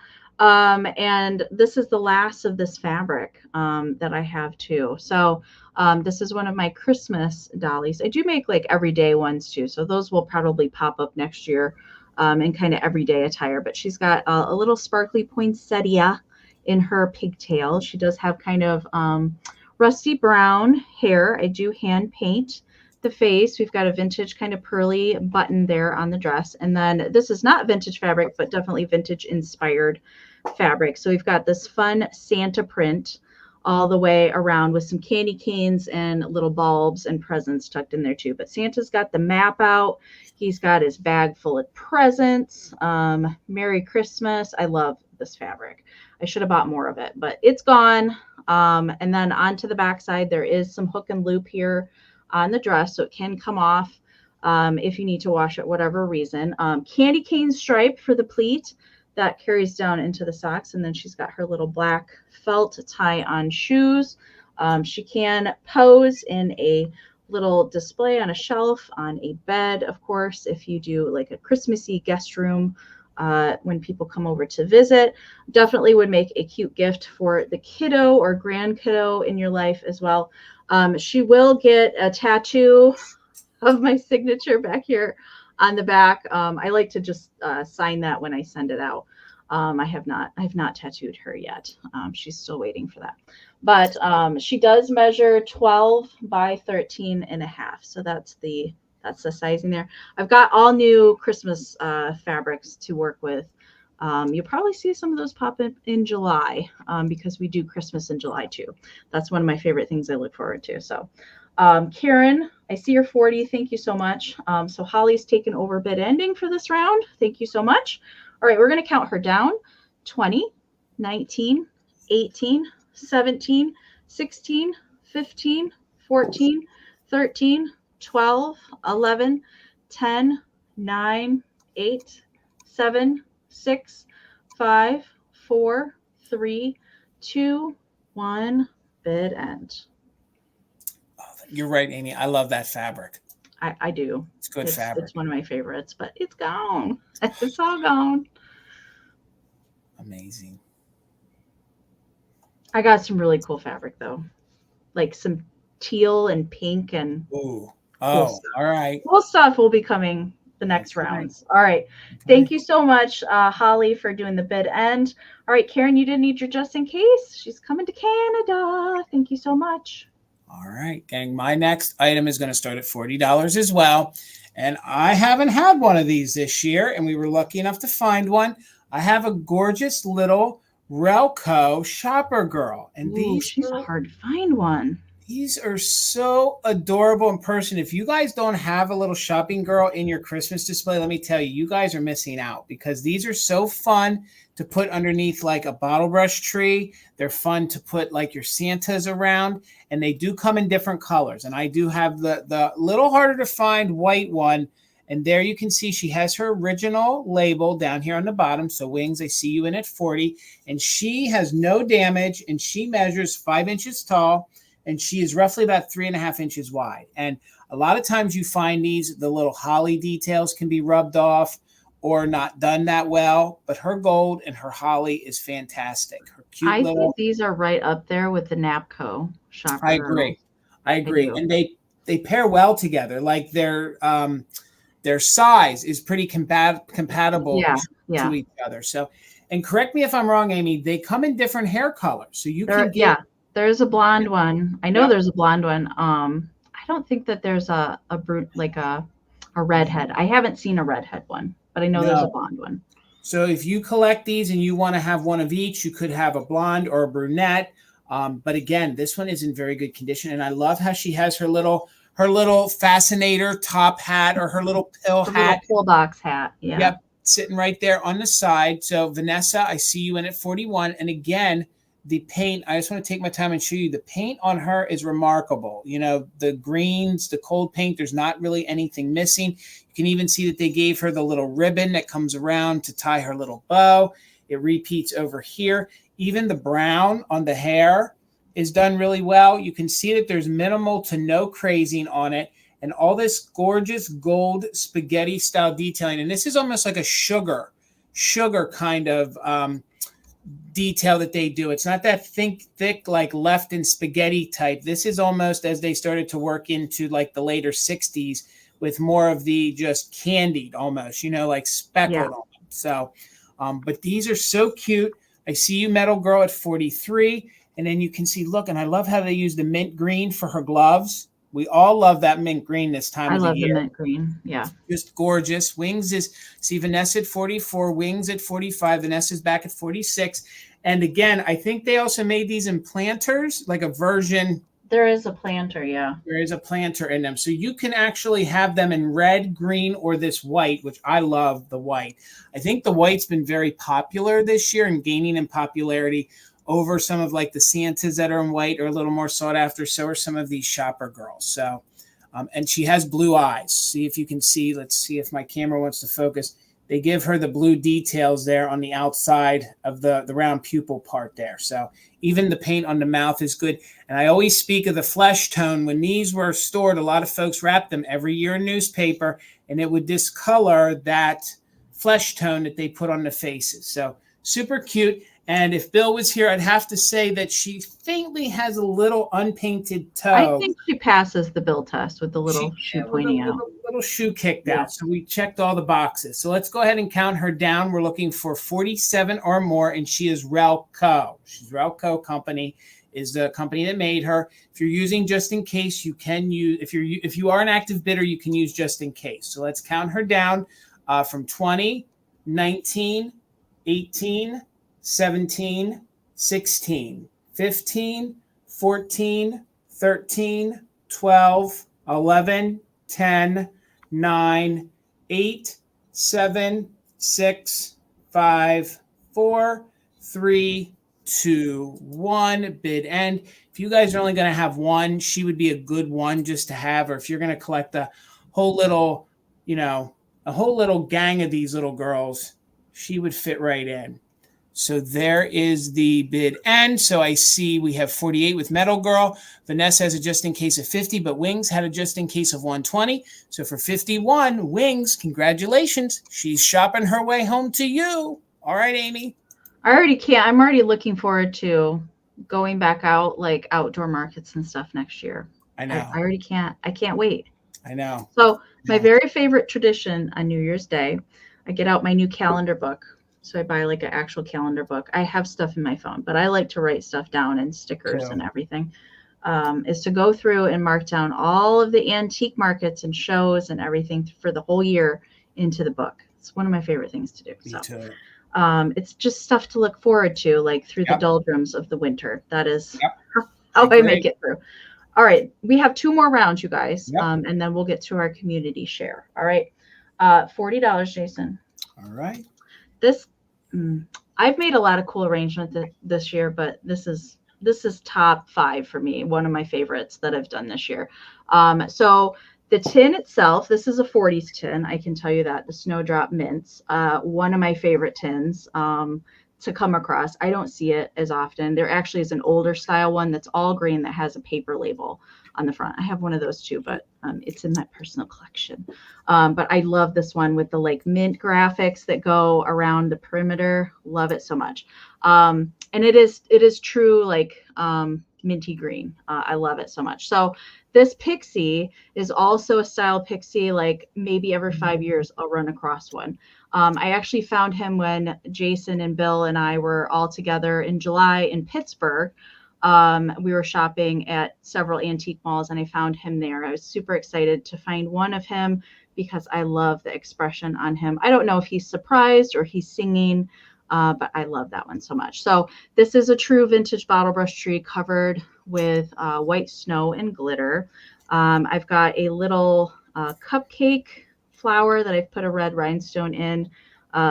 And this is the last of this fabric that I have too. So this is one of my Christmas dollies. I do make like everyday ones too. So those will probably pop up next year in kind of everyday attire. But she's got a little sparkly poinsettia in her pigtail. She does have kind of rusty brown hair. I do hand paint the face. We've got a vintage kind of pearly button there on the dress. And then this is not vintage fabric, but definitely vintage inspired fabric. So we've got this fun Santa print all the way around with some candy canes and little bulbs and presents tucked in there too. But Santa's got the map out. He's got his bag full of presents. Merry Christmas. I love this fabric. I should have bought more of it, but it's gone. And then onto the backside, there is some hook and loop here on the dress, so it can come off if you need to wash it, whatever reason. Candy cane stripe for the pleat. that carries down into the socks. And then she's got her little black felt tie-on shoes. She can pose in a little display on a shelf, on a bed, of course, if you do like a Christmassy guest room when people come over to visit. Definitely would make a cute gift for the kiddo or grand kiddo in your life as well. She will get a tattoo of my signature back here on the back. I like to just sign that when I send it out. I have not tattooed her yet. She's still waiting for that. But she does measure 12 by 13 and a half. So that's the sizing there. I've got all new Christmas fabrics to work with. You'll probably see some of those pop in July because we do Christmas in July too. That's one of my favorite things I look forward to. So Karen, I see you're 40. Thank you so much. So Holly's taken over bid ending for this round. Thank you so much. All right, we're going to count her down. 20, 19, 18, 17, 16, 15, 14, 13, 12, 11, 10, 9, 8, 7, 6, 5, 4, 3, 2, 1, bid end. Oh, you're right, Amy. I love that fabric. I do. It's good fabric. It's one of my favorites, but it's gone. It's all gone. Amazing. I got some really cool fabric though, like some teal and pink and Ooh. Cool Oh, all right. Cool stuff will be coming the next rounds. All right. Thank you so much, Holly, for doing the bid end. All right, Karen, you didn't need your just in case. She's coming to Canada. Thank you so much. All right, gang. My next item is going to start at $40 as well. And I haven't had one of these this year, and we were lucky enough to find one. I have a gorgeous little Relco shopper girl. And she's hard to find one. These are so adorable in person. If you guys don't have a little shopping girl in your Christmas display, let me tell you, you guys are missing out because these are so fun to put underneath like a bottle brush tree. They're fun to put like your Santas around, and they do come in different colors. And I do have the little harder to find white one. And there you can see she has her original label down here on the bottom. So Wings, I see you in at 40. And she has no damage, and she measures 5 inches tall. And she is roughly about 3.5 inches wide. And a lot of times you find these, the little holly details can be rubbed off or not done that well. But her gold and her holly is fantastic. Her cute I think these are right up there with the Napco shopper. I agree. And they pair well together. Like their size is pretty compatible to each other. So, and correct me if I'm wrong, Amy, they come in different hair colors. So you can get there's a blonde one. I know there's a blonde one. I don't think that there's a redhead. I haven't seen a redhead one, but I know there's a blonde one. So if you collect these and you want to have one of each, you could have a blonde or a brunette. But again, this one is in very good condition. And I love how she has her little fascinator top hat or her little pill hat. Little pillbox hat. Yeah. Yep. Sitting right there on the side. So Vanessa, I see you in at 41. And again, the paint, I just want to take my time and show you the paint on her is remarkable. You know, the greens, the cold paint, there's not really anything missing. You can even see that they gave her the little ribbon that comes around to tie her little bow. It repeats over here. Even the brown on the hair is done really well. You can see that there's minimal to no crazing on it. And all this gorgeous gold spaghetti style detailing. And this is almost like a sugar kind of detail that they do. It's not that thick like left in spaghetti type. This is almost as they started to work into like the later 60s with more of the just candied almost, like speckled on them. So, but these are so cute. I see you, Metal Girl, at 43. And then you can see, look, and I love how they use the mint green for her gloves. We all love that mint green this time of the year. I love the mint green. Yeah. Just gorgeous. Wings is, see Vanessa at 44, Wings at 45, Vanessa's back at 46. And again, I think they also made these in planters, like a version. There is a planter, yeah. There is a planter in them. So you can actually have them in red, green, or this white, which I love the white. I think the white's been very popular this year and gaining in popularity over some of like the Santas that are in white or a little more sought after. So are some of these shopper girls. So, and she has blue eyes. See if you can see, let's see if my camera wants to focus. they give her the blue details there on the outside of the round pupil part there. So even the paint on the mouth is good. And I always speak of the flesh tone. When these were stored, a lot of folks wrapped them every year in newspaper, and it would discolor that flesh tone that they put on the faces. So super cute. And if Bill was here, I'd have to say that she faintly has a little unpainted toe. I think she passes the Bill test with the little shoe pointing out. Little shoe kicked out. So we checked all the boxes. So let's go ahead and count her down. We're looking for 47 or more, and she is Relco. She's Relco Company is the company that made her. If you're using just in case, you can use, if you are an active bidder, you can use just in case. So let's count her down from 20, 19, 18, 17, 16, 15, 14, 13, 12, 11, 10, 9, 8, 7, 6, 5, 4, 3, 2, 1. Bid end. If you guys are only going to have one, she would be a good one just to have, or if you're going to collect a whole little, a whole little gang of these little girls, she would fit right in. So there is the bid end. So I see we have 48 with Metal Girl. Vanessa has a just in case of 50, but Wings had a just in case of 120. So for 51, Wings, congratulations. She's shopping her way home to you. All right, Amy. I already can't. I'm already looking forward to going back out, like outdoor markets and stuff next year. I know. I already can't. I can't wait. I know. So my very favorite tradition on New Year's Day, I get out my new calendar book. So I buy like an actual calendar book. I have stuff in my phone, but I like to write stuff down and stickers and everything. Is to go through and mark down all of the antique markets and shows and everything for the whole year into the book. It's one of my favorite things to do. Me too. It's just stuff to look forward to, like through the doldrums of the winter. That is how I make it through. All right. We have 2 more rounds, you guys. And then we'll get to our community share. All right. $40, Jason. All right. I've made a lot of cool arrangements this year, but this is top 5 for me. One of my favorites that I've done this year. So the tin itself, this is a 40s tin. I can tell you that. The Snowdrop Mints, one of my favorite tins to come across. I don't see it as often. There actually is an older style one that's all green that has a paper label on the front. I have one of those too, but it's in my personal collection. But I love this one with the like mint graphics that go around the perimeter. Love it so much. And it is true like minty green. I love it so much. So this pixie is also a style pixie, like maybe every 5 years I'll run across one. I actually found him when Jason and Bill and I were all together in July in Pittsburgh. We were shopping at several antique malls and I found him there. I was super excited to find one of him because I love the expression on him. I don't know if he's surprised or he's singing, but I love that one so much. So this is a true vintage bottle brush tree covered with white snow and glitter. I've got a little cupcake flower that I've put a red rhinestone in,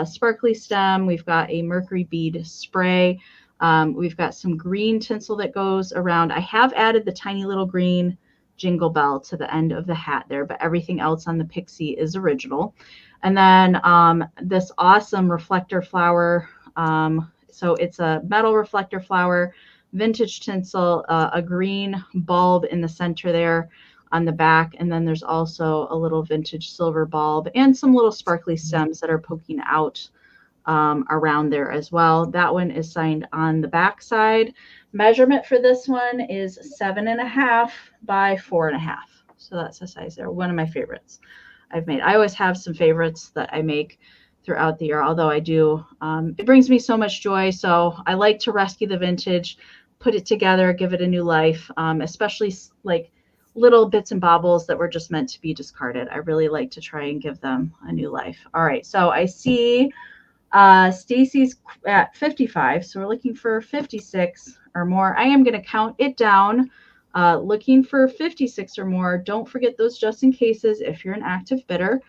sparkly stem. We've got a mercury bead spray. We've got some green tinsel that goes around. I have added the tiny little green jingle bell to the end of the hat there, but everything else on the pixie is original. And then this awesome reflector flower. So it's a metal reflector flower, vintage tinsel, a green bulb in the center there on the back. And then there's also a little vintage silver bulb and some little sparkly stems that are poking out around there as well. That one is signed on the back side. Measurement for this one is 7.5 by 4.5. So that's the size there. One of my favorites I've made. I always have some favorites that I make throughout the year, although I do. It brings me so much joy. So I like to rescue the vintage, put it together, give it a new life, especially like little bits and baubles that were just meant to be discarded. I really like to try and give them a new life. All right. So I see Stacy's at 55. So we're looking for 56 or more. I am going to count it down. Looking for 56 or more. Don't forget those just in cases if you're an active bidder.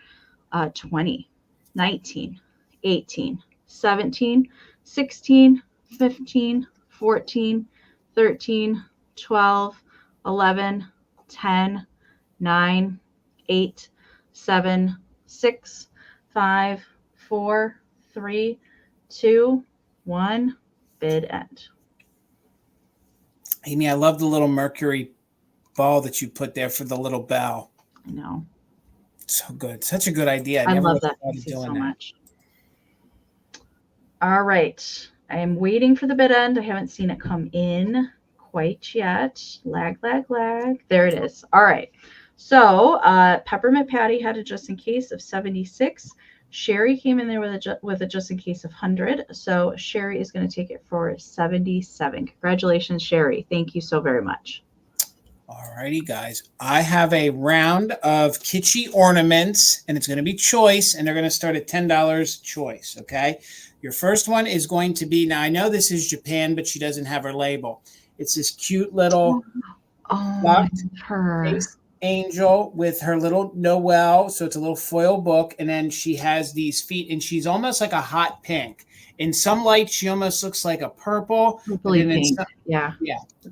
20, 19, 18, 17, 16, 15, 14, 13, 12, 11, 10, 9, 8, 7, 6, 5, 4, 3, 2, 1. Bid end. Amy, I love the little mercury ball that you put there for the little bell. I know. So good. Such a good idea. I never love would have that thought of piece doing so that. much. All right. I am waiting for the bid end. I haven't seen it come in quite yet. Lag, lag, lag. There it is. All right. So Peppermint Patty had a just in case of 76. Sherry came in there with a just in case of 100. So Sherry is going to take it for 77. Congratulations, Sherry. Thank you so very much. All righty, guys. I have a round of kitschy ornaments, and it's going to be choice, and they're going to start at $10 choice, okay? Your first one is going to be, now I know this is Japan, but she doesn't have her label. It's this cute little face angel with her little Noel. So it's a little foil book, and then she has these feet, and she's almost like a hot pink. In some light, she almost looks like a purple. Purpley pink. Yeah.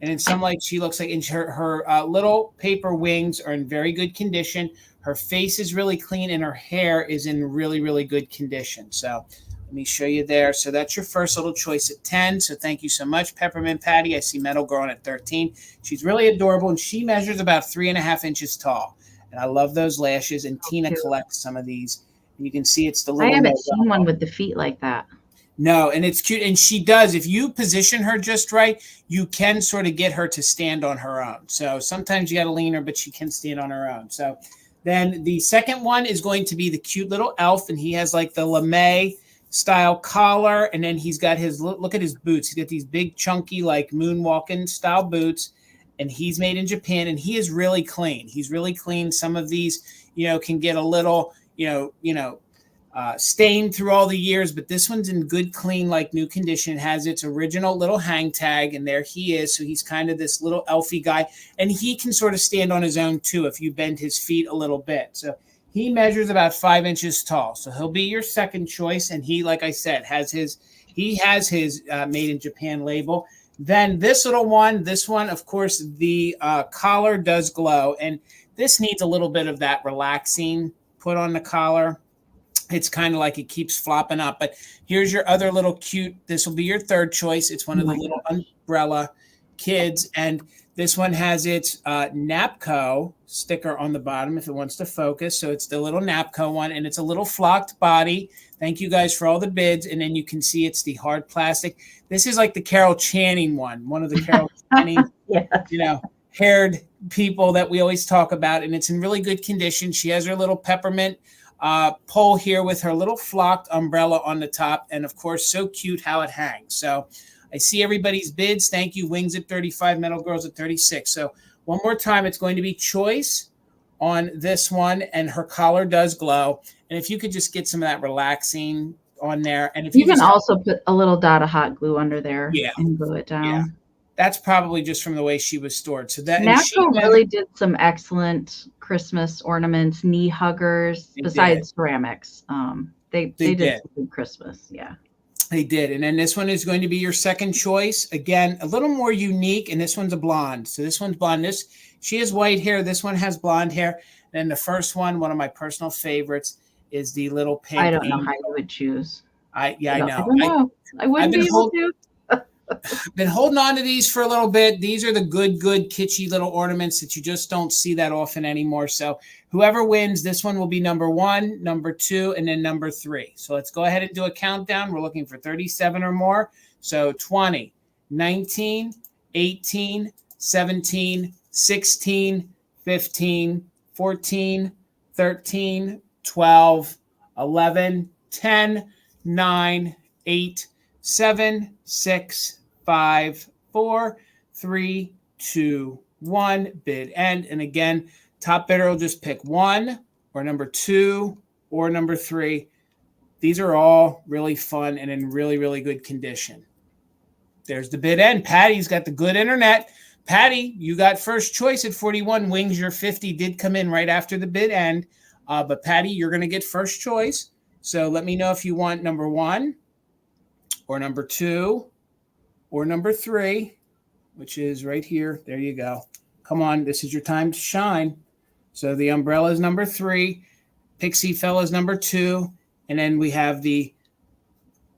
And in some light, she looks like, and her little paper wings are in very good condition. Her face is really clean, and her hair is in really, really good condition. So let me show you there. So that's your first little choice at 10. So thank you so much, Peppermint Patty. I see Metal Girl at 13. She's really adorable, and she measures about 3.5 inches tall. And I love those lashes. And Tina collects some of these. And you can see it's the little. I haven't seen one with the feet like that. No, and it's cute. And she does, if you position her just right, you can sort of get her to stand on her own. So sometimes you got to lean her, but she can stand on her own. So then the second one is going to be the cute little elf, and he has like the lame style collar, and then he's got his, look at his boots. He's got these big chunky like moonwalking style boots, and he's made in Japan, and he is really clean. He's really clean. Some of these, can get a little, stained through all the years, but this one's in good, clean, like new condition. It has its original little hang tag, and there he is. So he's kind of this little elfy guy, and he can sort of stand on his own too if you bend his feet a little bit. So he measures about 5 inches tall. So he'll be your second choice, and he, like I said, has his made in Japan label. Then this little one, of course, the collar does glow, and this needs a little bit of that relaxing put on the collar. It's kind of like it keeps flopping up. But here's your other little cute. This will be your third choice. It's one of the little umbrella kids. And this one has its NAPCO sticker on the bottom if it wants to focus. So it's the little NAPCO one. And it's a little flocked body. Thank you guys for all the bids. And then you can see it's the hard plastic. This is like the Carol Channing one of the Carol Channing, haired people that we always talk about. And it's in really good condition. She has her little peppermint pole here with her little flocked umbrella on the top, and of course, so cute how it hangs. So I see everybody's bids. Thank you. Wings at 35, Metal Girls at 36. So one more time, it's going to be choice on this one, and her collar does glow. And if you could just get some of that relaxing on there, and if you can also put a little dot of hot glue under there, and glue it down. Yeah. That's probably just from the way she was stored. So that NAPCO really did some excellent Christmas ornaments, knee huggers, besides ceramics. They did some good Christmas. Yeah. They did. And then this one is going to be your second choice. Again, a little more unique. And this one's a blonde. So this one's blonde. She has white hair. This one has blonde hair. And the first one of my personal favorites, is the little pink. I don't know how you would choose. I know. I don't know. I wouldn't be able to. Been holding on to these for a little bit. These are the good kitschy little ornaments that you just don't see that often anymore. So whoever wins, this one will be number 1, number 2, and then number 3. So let's go ahead and do a countdown. We're looking for 37 or more. So 20, 19, 18, 17, 16, 15, 14, 13, 12, 11, 10, 9, 8, 7, 6, 5, 4, 3, 2, 1. Bid end. And again, top bidder will just pick 1 or number 2 or number 3. These are all really fun and in really, really good condition. There's the bid end. Patty's got the good internet. Patty, you got first choice at 41. Wings, your 50 did come in right after the bid end. But Patty, you're going to get first choice. So let me know if you want number 1 or number 2 or number 3, which is right here. There you go. Come on, this is your time to shine. So the umbrella is number 3, Pixie Fella is number 2, And then we have the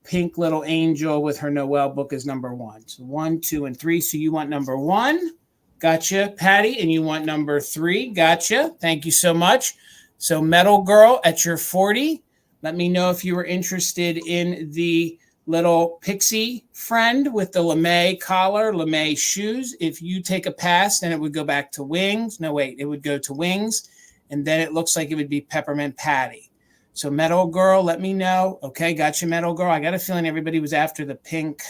pink little angel with her Noel book is number 1. So 1, 2, and 3. So you want number 1. Gotcha, Patty. And you want number 3. Gotcha. Thank you so much. So Metal Girl at your 40. Let me know if you were interested in the little pixie friend with the lame collar, lame shoes. If you take a pass, then it would go back to Wings. No, wait, it would go to Wings. And then it looks like it would be Peppermint Patty. So Metal Girl, let me know. Okay, gotcha, Metal Girl. I got a feeling everybody was after the pink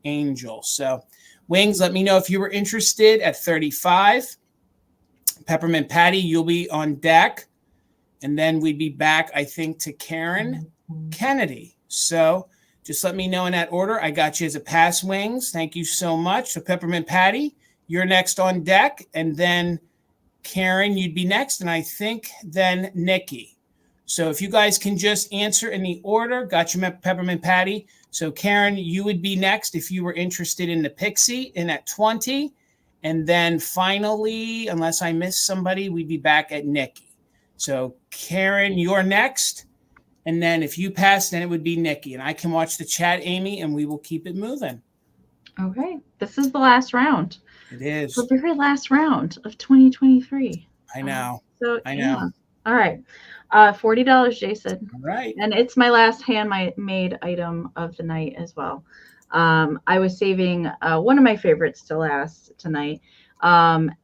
angel. So Wings, let me know if you were interested at 35. Peppermint Patty, you'll be on deck. And then we'd be back, I think, to Karen Kennedy. So just let me know in that order. I got you as a pass, Wings. Thank you so much. So Peppermint Patty, you're next on deck. And then Karen, you'd be next. And I think then Nikki. So if you guys can just answer in the order, got you, Peppermint Patty. So Karen, you would be next if you were interested in the Pixie in at 20. And then finally, unless I missed somebody, we'd be back at Nikki. So Karen, you're next. And then if you pass, then it would be Nikki. And I can watch the chat, Amy, and we will keep it moving. Okay. This is the last round. It is. The very last round of 2023. I know. I know. Yeah. All right. $40, Jason. All right. And it's my last handmade item of the night as well. I was saving one of my favorites to last tonight.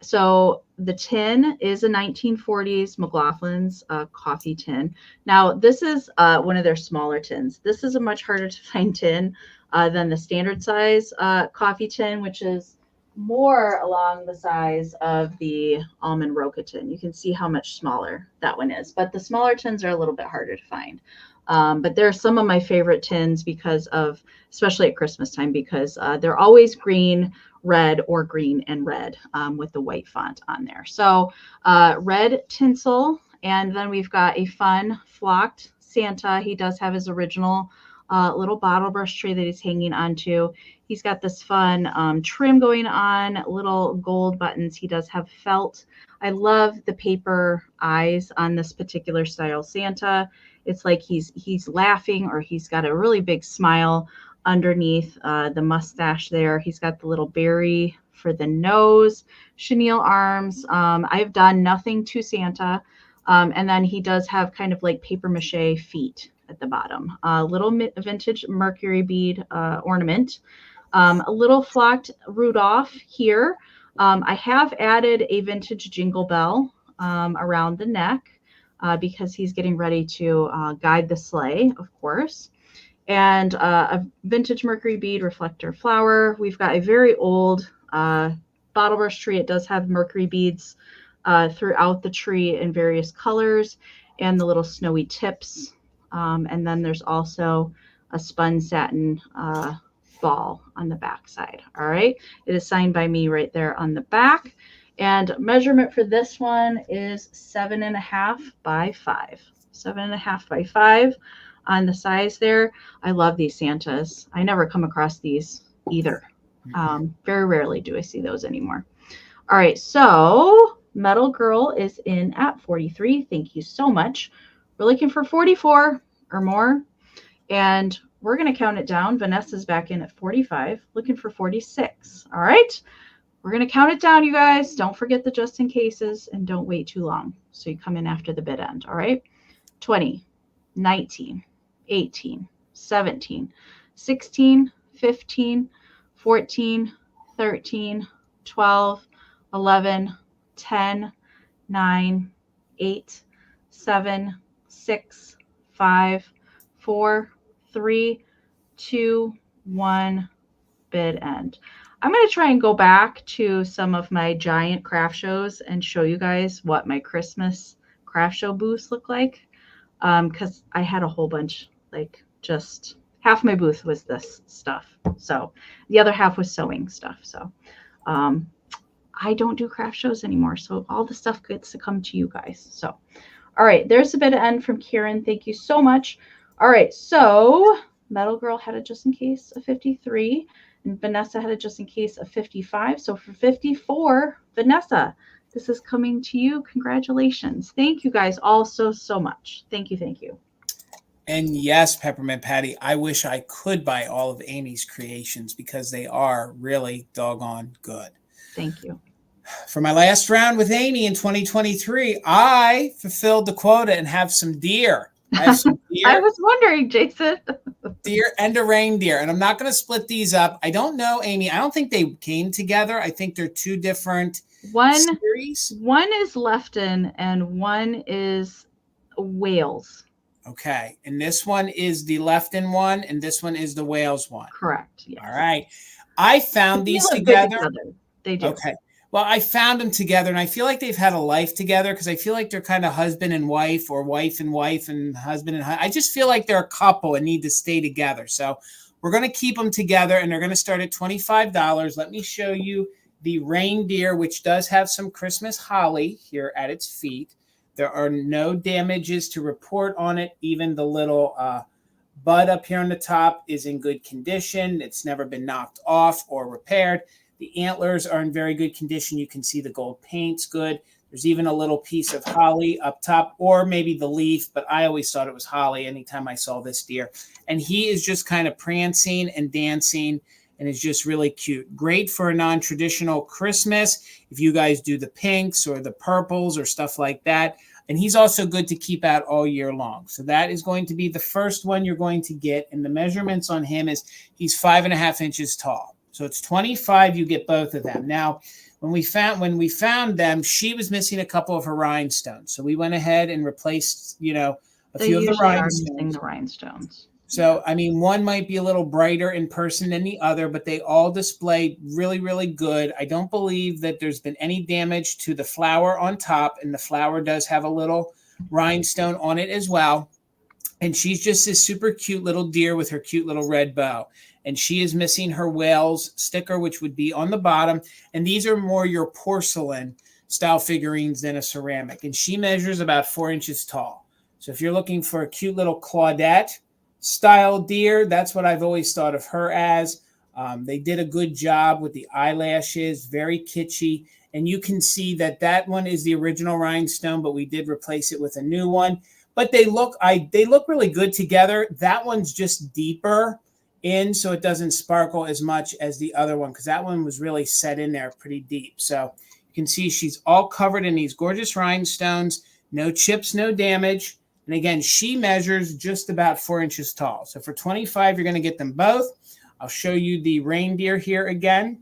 So the tin is a 1940s McLaughlin's coffee tin. Now, this is one of their smaller tins. This is a much harder to find tin than the standard size coffee tin, which is more along the size of the almond roca tin. You can see how much smaller that one is, but the smaller tins are a little bit harder to find. But they're some of my favorite tins because of, especially at Christmas time, because they're always green, red, or green and red with the white font on there. So red tinsel, and then we've got a fun flocked Santa. He does have his original little bottle brush tree that he's hanging onto. He's got this fun trim going on, little gold buttons. He does have felt. I love the paper eyes on this particular style Santa. It's like he's laughing, or he's got a really big smile underneath the mustache there. He's got the little berry for the nose, chenille arms. I've done nothing to Santa. And then he does have kind of like paper mache feet at the bottom. Little vintage mercury bead ornament. A little flocked Rudolph here. I have added a vintage jingle bell around the neck because he's getting ready to guide the sleigh, of course. And a vintage mercury bead reflector flower. We've got a very old bottle brush tree. It does have mercury beads throughout the tree in various colors, and the little snowy tips. And then there's also a spun satin ball on the back side. All right. It is signed by me right there on the back. And measurement for this one is 7.5 by 5. 7.5 by 5 on the size there. I love these Santas. I never come across these either. Very rarely do I see those anymore. All right. So Metal Girl is in at 43. Thank you so much. We're looking for 44 or more. And we're going to count it down. Vanessa's back in at 45, looking for 46. All right. We're going to count it down, you guys. Don't forget the just in cases, and don't wait too long. So you come in after the bid end. All right. 20, 19, 18, 17, 16, 15, 14, 13, 12, 11, 10, 9, 8, 7, 6, 5, 4, 3, 2, 1, bid end. I'm going to try and go back to some of my giant craft shows and show you guys what my Christmas craft show booths look like. Because I had a whole bunch, like just half my booth was this stuff. So the other half was sewing stuff. So I don't do craft shows anymore. So all the stuff gets to come to you guys. So, all right, there's a bid end from Karen. Thank you so much. All right, so Metal Girl had a just in case of 53, and Vanessa had a just in case of 55. So for 54, Vanessa, this is coming to you. Congratulations. Thank you guys all so much. Thank you. Thank you. And yes, Peppermint Patty, I wish I could buy all of Amie's creations because they are really doggone good. Thank you. For my last round with Amie in 2023, I fulfilled the quota and have some deer. I have some deer. I was wondering, Jason. Deer and a reindeer. And I'm not going to split these up. I don't know, Amie. I don't think they came together. I think they're two different series. One is Lefton and one is Wales. Okay. And this one is the Lefton one, and this one is the Wales one. Correct. Yes. All right. I found these together. They do. Okay. Well, I found them together, and I feel like they've had a life together because I feel like they're kind of husband and wife, or wife and husband and I just feel like they're a couple and need to stay together. So we're going to keep them together, and they're going to start at $25. Let me show you the reindeer, which does have some Christmas holly here at its feet. There are no damages to report on it. Even the little bud up here on the top is in good condition. It's never been knocked off or repaired. The antlers are in very good condition. You can see the gold paint's good. There's even a little piece of holly up top, or maybe the leaf, but I always thought it was holly anytime I saw this deer. And he is just kind of prancing and dancing and is just really cute. Great for a non-traditional Christmas if you guys do the pinks or the purples or stuff like that. And he's also good to keep out all year long. So that is going to be the first one you're going to get. And the measurements on him is he's 5.5 inches tall. So it's 25. You get both of them. Now, when we found them, she was missing a couple of her rhinestones. So we went ahead and replaced, a few of the rhinestones. So, I mean, one might be a little brighter in person than the other, but they all display really, really good. I don't believe that there's been any damage to the flower on top, and the flower does have a little rhinestone on it as well. And she's just this super cute little deer with her cute little red bow. And she is missing her Wales sticker, which would be on the bottom. And these are more your porcelain style figurines than a ceramic. And she measures about 4 inches tall. So if you're looking for a cute little Claudette style deer, that's what I've always thought of her as. They did a good job with the eyelashes, very kitschy. And you can see that one is the original rhinestone, but we did replace it with a new one. But they look really good together. That one's just deeper in, so it doesn't sparkle as much as the other one, because that one was really set in there pretty deep. So you can see she's all covered in these gorgeous rhinestones, no chips, no damage. And again, she measures just about 4 inches tall. So for $25, you're going to get them both. I'll show you the reindeer here again.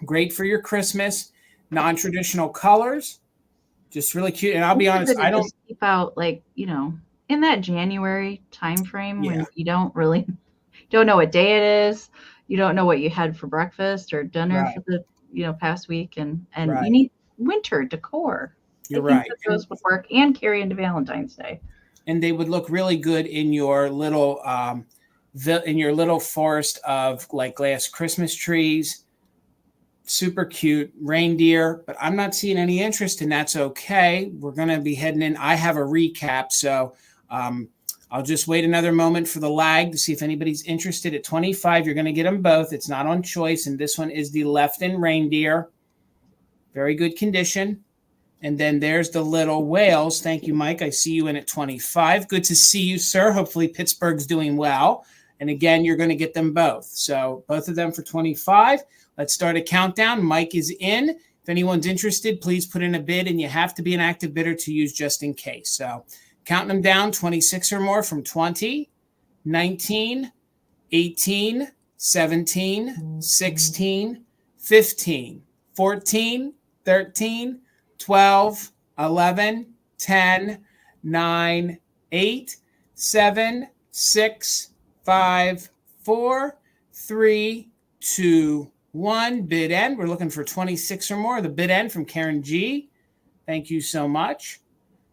Great for your Christmas, non-traditional colors, just really cute. And I'll be honest, I don't keep out in that January time frame when you don't know what day it is. You don't know what you had for breakfast or dinner for the past week, and you need winter decor. You're right. That goes with work and carry into Valentine's Day. And they would look really good in your little forest of like glass Christmas trees. Super cute reindeer, but I'm not seeing any interest, and that's okay. We're going to be heading in. I have a recap, so I'll just wait another moment for the lag to see if anybody's interested. At 25, you're going to get them both. It's not on choice, and this one is the Lefton reindeer. Very good condition. And then there's the little Wales. Thank you, Mike. I see you in at 25. Good to see you, sir. Hopefully Pittsburgh's doing well. And again, you're going to get them both. So both of them for 25. Let's start a countdown. Mike is in. If anyone's interested, please put in a bid, and you have to be an active bidder to use just in case. So counting them down, 26 or more from 20, 19, 18, 17, 16, 15, 14, 13, 12, 11, 10, 9, 8, 7, 6, 5, 4, 3, 2, 1. Bid end. We're looking for 26 or more. The bid end from Karen G. Thank you so much.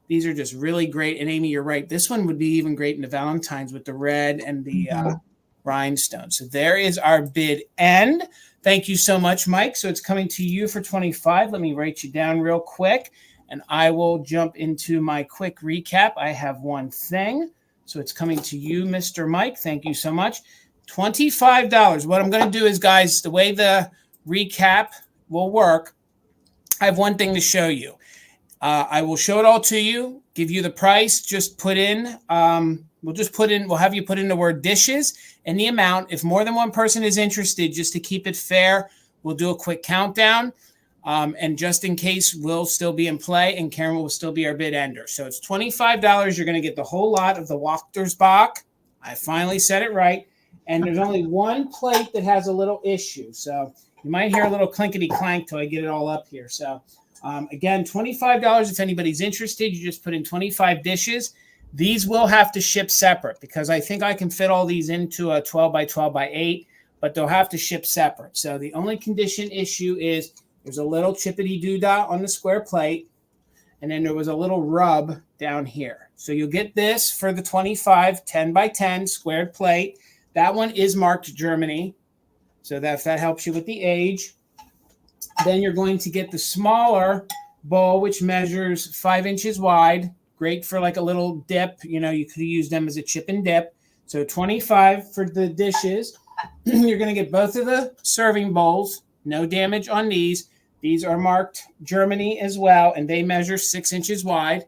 These are just really great. And Amie, you're right. This one would be even great in the Valentine's with the red and the rhinestone. So there is our bid end. Thank you so much, Mike. So it's coming to you for 25. Let me write you down real quick, and I will jump into my quick recap. I have one thing. So it's coming to you, Mr. Mike. Thank you so much. $25. What I'm going to do is, guys, the way the recap will work, I have one thing to show you. I will show it all to you, give you the price. Just put in, we'll have you put in the word dishes and the amount. If more than one person is interested, just to keep it fair, we'll do a quick countdown. And just in case, we'll still be in play and Karen will still be our bid ender. So it's $25. You're going to get the whole lot of the Wachtersbach. I finally said it right. And there's only one plate that has a little issue. So you might hear a little clinkety clank till I get it all up here. So again, $25. If anybody's interested, you just put in 25 dishes. These will have to ship separate because I think I can fit all these into a 12 by 12 by 8, but they'll have to ship separate. So the only condition issue is there's a little chippity doo-dah on the square plate, and then there was a little rub down here. So you'll get this for the 25 10 by 10 squared plate. That one is marked Germany, so that if that helps you with the age. Then you're going to get the smaller bowl, which measures 5 inches wide. Great for like a little dip. You know, you could use them as a chip and dip. So 25 for the dishes. You're going to get both of the serving bowls. No damage on these. These are marked Germany as well, and they measure 6 inches wide.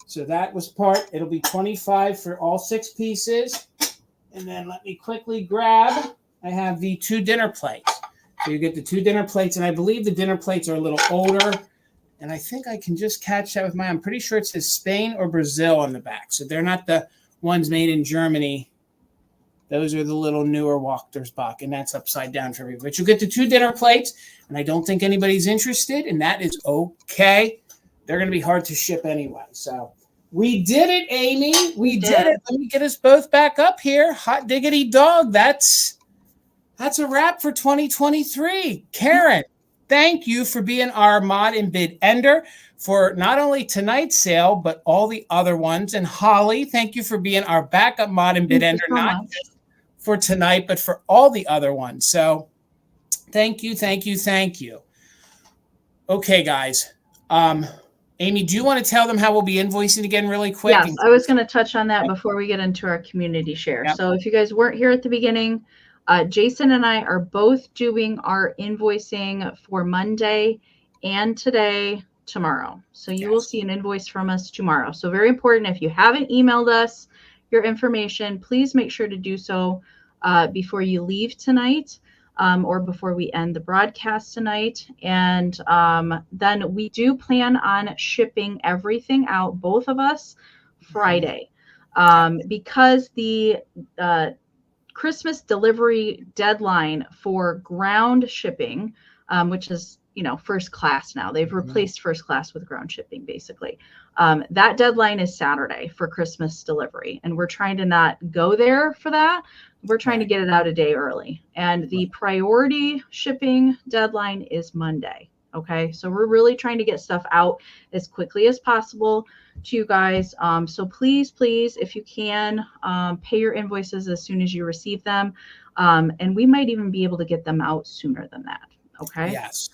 So that was part. It'll be 25 for all 6 pieces. And then let me quickly grab. I have the 2 dinner plates. So you get the 2 dinner plates, and I believe the dinner plates are a little older. And I think I can just catch that with I'm pretty sure it says Spain or Brazil on the back. So they're not the ones made in Germany. Those are the little newer Wachtersbach, and that's upside down for everybody. But you'll get the 2 dinner plates, and I don't think anybody's interested, and that is okay. They're going to be hard to ship anyway. So we did it, Amy. We did it. Let me get us both back up here. Hot diggity dog. That's a wrap for 2023. Karen, thank you for being our mod and bid ender for not only tonight's sale, but all the other ones. And Holly, thank you for being our backup mod and bid ender, not just for tonight, but for all the other ones. So thank you, thank you, thank you. Okay, guys. Amy, do you want to tell them how we'll be invoicing again really quick? Yes, I was going to touch on that before we get into our community share. Yep. So if you guys weren't here at the beginning, Jason and I are both doing our invoicing for Monday and tomorrow. So you will see an invoice from us tomorrow. So very important. If you haven't emailed us your information, please make sure to do so before you leave tonight or before we end the broadcast tonight. And then we do plan on shipping everything out, both of us, Friday, because the Christmas delivery deadline for ground shipping, which is, first class now. They've replaced first class with ground shipping, basically. That deadline is Saturday for Christmas delivery. And we're trying to not go there for that. We're trying to get it out a day early. And the priority shipping deadline is Monday. Okay. So we're really trying to get stuff out as quickly as possible to you guys. So please, if you can, pay your invoices as soon as you receive them. And we might even be able to get them out sooner than that. Okay. Yes.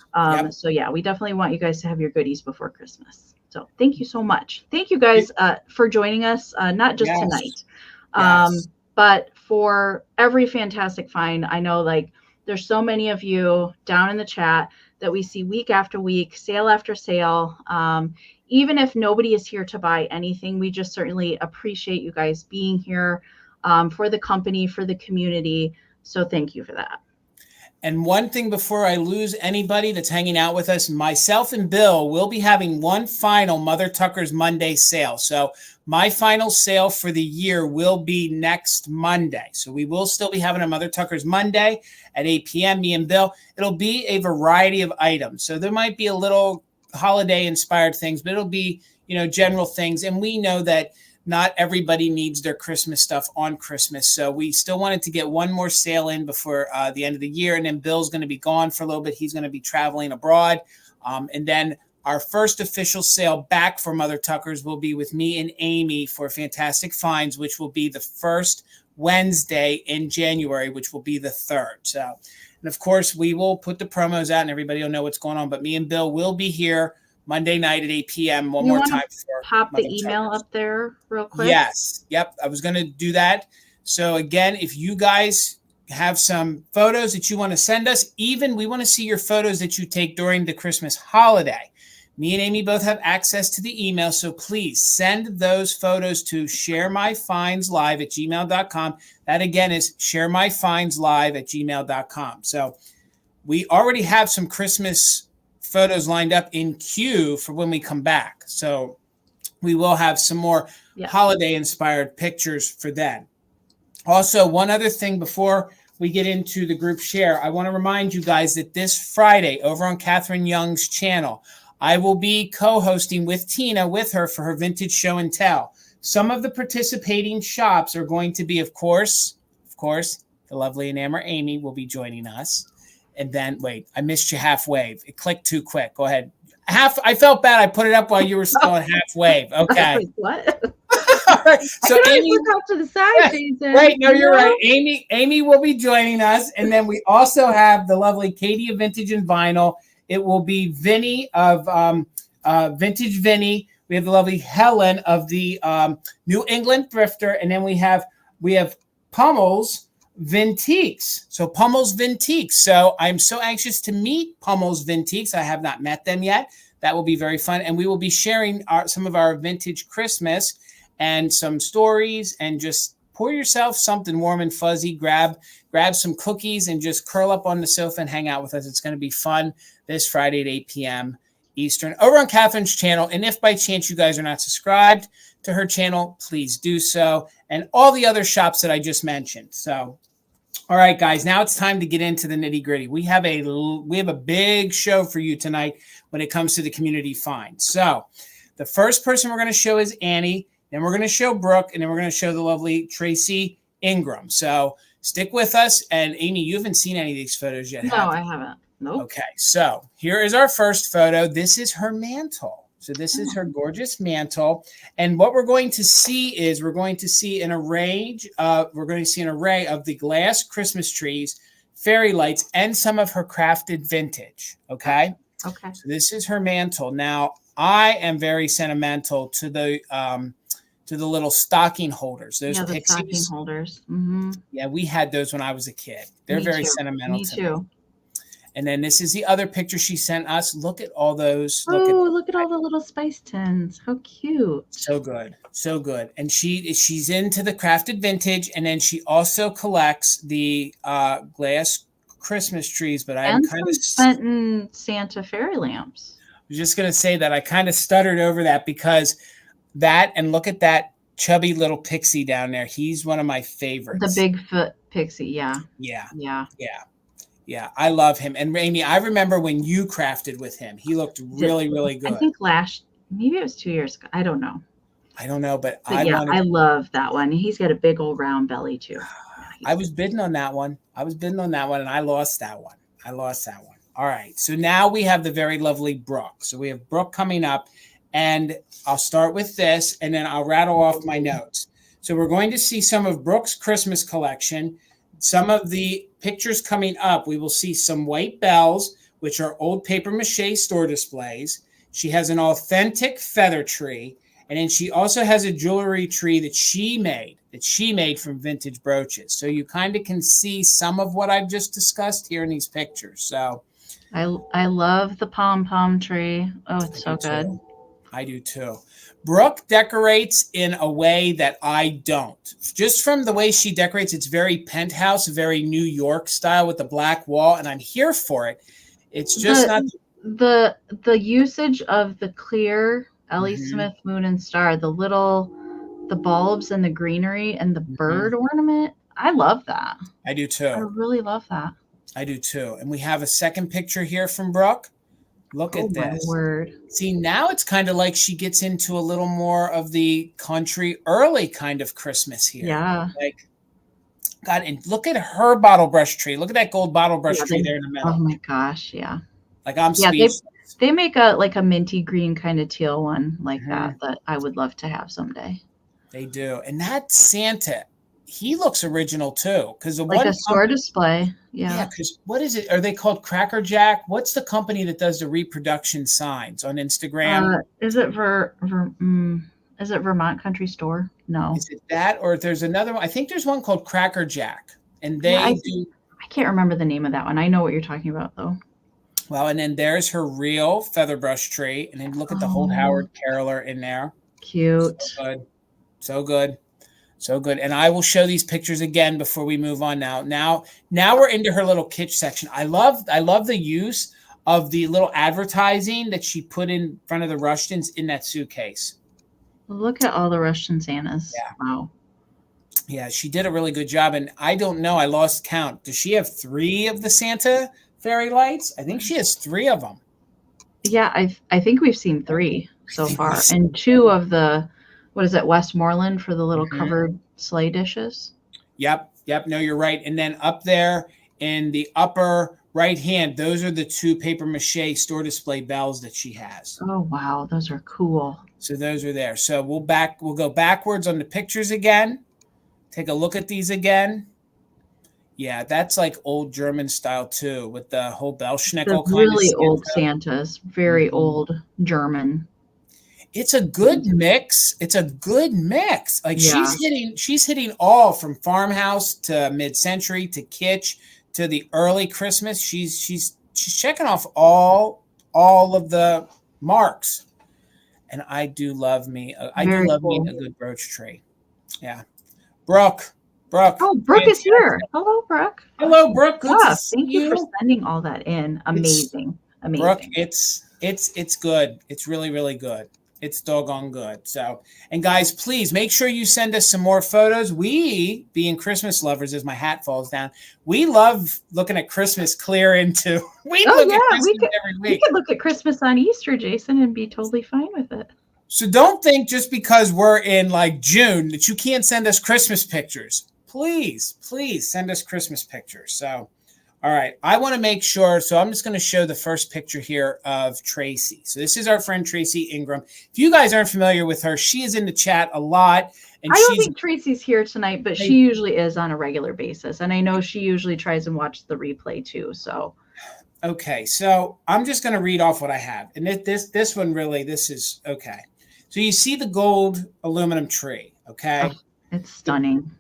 So yeah, we definitely want you guys to have your goodies before Christmas. So thank you so much. Thank you guys for joining us, not just tonight, but for every fantastic find. I know there's so many of you down in the chat that we see week after week, sale after sale. Even if nobody is here to buy anything, we just certainly appreciate you guys being here for the company, for the community. So thank you for that. And one thing before I lose anybody that's hanging out with us, myself and Bill will be having one final Mother Tucker's Monday sale. So my final sale for the year will be next Monday. So we will still be having a Mother Tucker's Monday at 8 p.m., me and Bill. It'll be a variety of items. So there might be a little holiday inspired things, but it'll be, general things. And we know that not everybody needs their Christmas stuff on Christmas. So we still wanted to get one more sale in before the end of the year. And then Bill's going to be gone for a little bit. He's going to be traveling abroad. And then our first official sale back for Mother Tucker's will be with me and Amy for Fantastic Finds, which will be the first Wednesday in January, which will be the 3rd. So, and of course, we will put the promos out and everybody will know what's going on. But me and Bill will be here Monday night at 8 p.m. One more time. Pop the email up there real quick. Yes. Yep. I was going to do that. So again, if you guys have some photos that you want to send us, even we want to see your photos that you take during the Christmas holiday. Me and Amie both have access to the email, so please send those photos to sharemyfindslive@gmail.com. That again is sharemyfindslive@gmail.com. So we already have some Christmas photos lined up in queue for when we come back. So we will have some more holiday-inspired pictures for then. Also, one other thing before we get into the group share, I want to remind you guys that this Friday over on Catherine Young's channel, I will be co-hosting with Tina with her for her vintage show and tell. Some of the participating shops are going to be, of course, the lovely Enamor Amie will be joining us. And then, wait, I missed you half wave. It clicked too quick. Go ahead. I felt bad. I put it up while you were still at half wave. Okay. Like, what? All right. So Amie, look off to the side, Jason. Right. No, you're right. Amie will be joining us. And then we also have the lovely Katie of Vintage and Vinyl. It will be Vinny of Vintage Vinny. We have the lovely Helen of the New England Thrifter. And then we have Pummel's Vintiques. So Pummel's Vintiques. So I'm so anxious to meet Pummel's Vintiques. I have not met them yet. That will be very fun. And we will be sharing some of our vintage Christmas and some stories, and just pour yourself something warm and fuzzy. Grab some cookies and just curl up on the sofa and hang out with us. It's going to be fun this Friday at 8 p.m. Eastern over on Catherine's channel. And if by chance you guys are not subscribed to her channel, please do so. And all the other shops that I just mentioned. So, all right, guys, now it's time to get into the nitty gritty. We have a big show for you tonight when it comes to the community find. So the first person we're going to show is Annie. Then we're going to show Brooke, and then we're going to show the lovely Tracy Ingram. So stick with us. And Amie, you haven't seen any of these photos yet, No, I haven't. Nope. Okay, so here is our first photo. This is her mantle. So this is her gorgeous mantle. And what we're going to see is we're going to see an array of the glass Christmas trees, fairy lights, and some of her crafted vintage. Okay? Okay. So this is her mantle. Now, I am very sentimental to the little stocking holders. Those the pixies. stocking holders. Mm-hmm. Yeah, we had those when I was a kid. They're very sentimental Me to too. me. And then this is the other picture she sent us. Look at all those. Look at all the little spice tins. How cute. So good. So good. And she's into the crafted vintage. And then she also collects the glass Christmas trees. But I'm kind of Fenton Santa fairy lamps. I was just going to say that I kind of stuttered over that because that, and look at that chubby little pixie down there. He's one of my favorites. The Bigfoot pixie. Yeah. I love him. And Amie, I remember when you crafted with him. He looked really, really good. I think maybe it was 2 years ago. I don't know. But I love that one. He's got a big old round belly too. I was bidding on that one. And I lost that one. All right. So now we have the very lovely Brooke. So we have Brooke coming up, and I'll start with this, and then I'll rattle off my notes. So we're going to see some of Brooke's Christmas collection. Some of the pictures coming up, we will see some white bells, which are old paper mache store displays. She has an authentic feather tree. And then she also has a jewelry tree that she made from vintage brooches. So you kind of can see some of what I've just discussed here in these pictures. So I love the pom-pom tree. Oh, it's so good. I do too. Brooke decorates in a way that I don't. Just from the way she decorates, it's very penthouse, very New York style with the black wall, and I'm here for it. It's just not the usage of the clear Ellie Smith Moon and Star, the bulbs and the greenery and the bird ornament. I love that. I do too. I really love that. I do too. And we have a second picture here from Brooke. Look at this. My word. See, now it's kind of like she gets into a little more of the country early kind of Christmas here. Yeah. Like, God, and look at her bottle brush tree. Look at that gold bottle brush tree there in the middle. Oh my gosh, yeah. Like I'm speechless. They make a minty green kind of teal one like that I would love to have someday. They do. And that Santa, he looks original too. Because the like a store display. Yeah. Because what is it? Are they called Cracker Jack? What's the company that does the reproduction signs on Instagram? Is it Vermont Country Store? No. Is it that, or there's another one? I think there's one called Cracker Jack, and they do. I can't remember the name of that one. I know what you're talking about though. Well, and then there's her real feather brush tree. And then look at the Holt Howard caroler in there. Cute. So good. So good. So good. And I will show these pictures again before we move on now. Now we're into her little kitsch section. I love the use of the little advertising that she put in front of the Rushtons in that suitcase. Look at all the Russian Santas. Yeah. Wow. Yeah, she did a really good job. And I don't know, I lost count. Does she have 3 of the Santa fairy lights? I think she has 3 of them. Yeah, I think we've seen 3 so far, and 2 of the, what is it, Westmoreland for the little covered sleigh dishes. Yep. No, you're right. And then up there in the upper right hand, those are the 2 paper mache store display bells that she has. Oh wow, those are cool. So those are there. So we'll go backwards on the pictures again. Take a look at these again. Yeah, that's like old German style too, with the whole Bellschnickel kind really of old Santas, very old German. It's a good mix. Like she's hitting all from farmhouse to mid-century to kitsch to the early Christmas. She's checking off all of the marks. And I do love me. I do love me a good brooch tree. Yeah. Brooke. Oh, Brooke is here. Hello, Brooke. Hello, Brooke. Good to see thank you for sending all that in. Amazing. Brooke, it's good. It's really, really good. It's doggone good. So, and guys, please make sure you send us some more photos. We, being Christmas lovers, as my hat falls down, we love looking at Christmas clear into. At Christmas every week. We could look at Christmas on Easter, Jason, and be totally fine with it. So don't think just because we're in like June that you can't send us Christmas pictures. Please send us Christmas pictures. So, all right, I want to make sure. So I'm just going to show the first picture here of Tracy. So this is our friend Tracy Ingram. If you guys aren't familiar with her, she is in the chat a lot. And I don't think Tracy's here tonight, but she usually is on a regular basis. And I know she usually tries and watches the replay too. So. Okay, so I'm just going to read off what I have. And this one really, this is okay. So you see the gold aluminum tree, okay? Oh, it's stunning.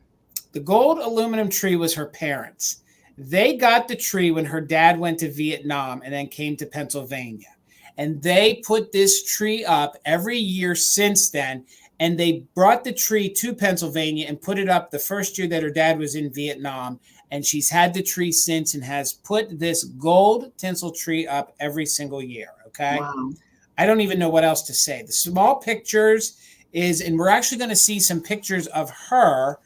The gold aluminum tree was her parents'. They got the tree when her dad went to Vietnam and then came to Pennsylvania. And they put this tree up every year since then. And they brought the tree to Pennsylvania and put it up the first year that her dad was in Vietnam. And she's had the tree since and has put this gold tinsel tree up every single year, okay? Wow. I don't even know what else to say. The small pictures and we're actually going to see some pictures of her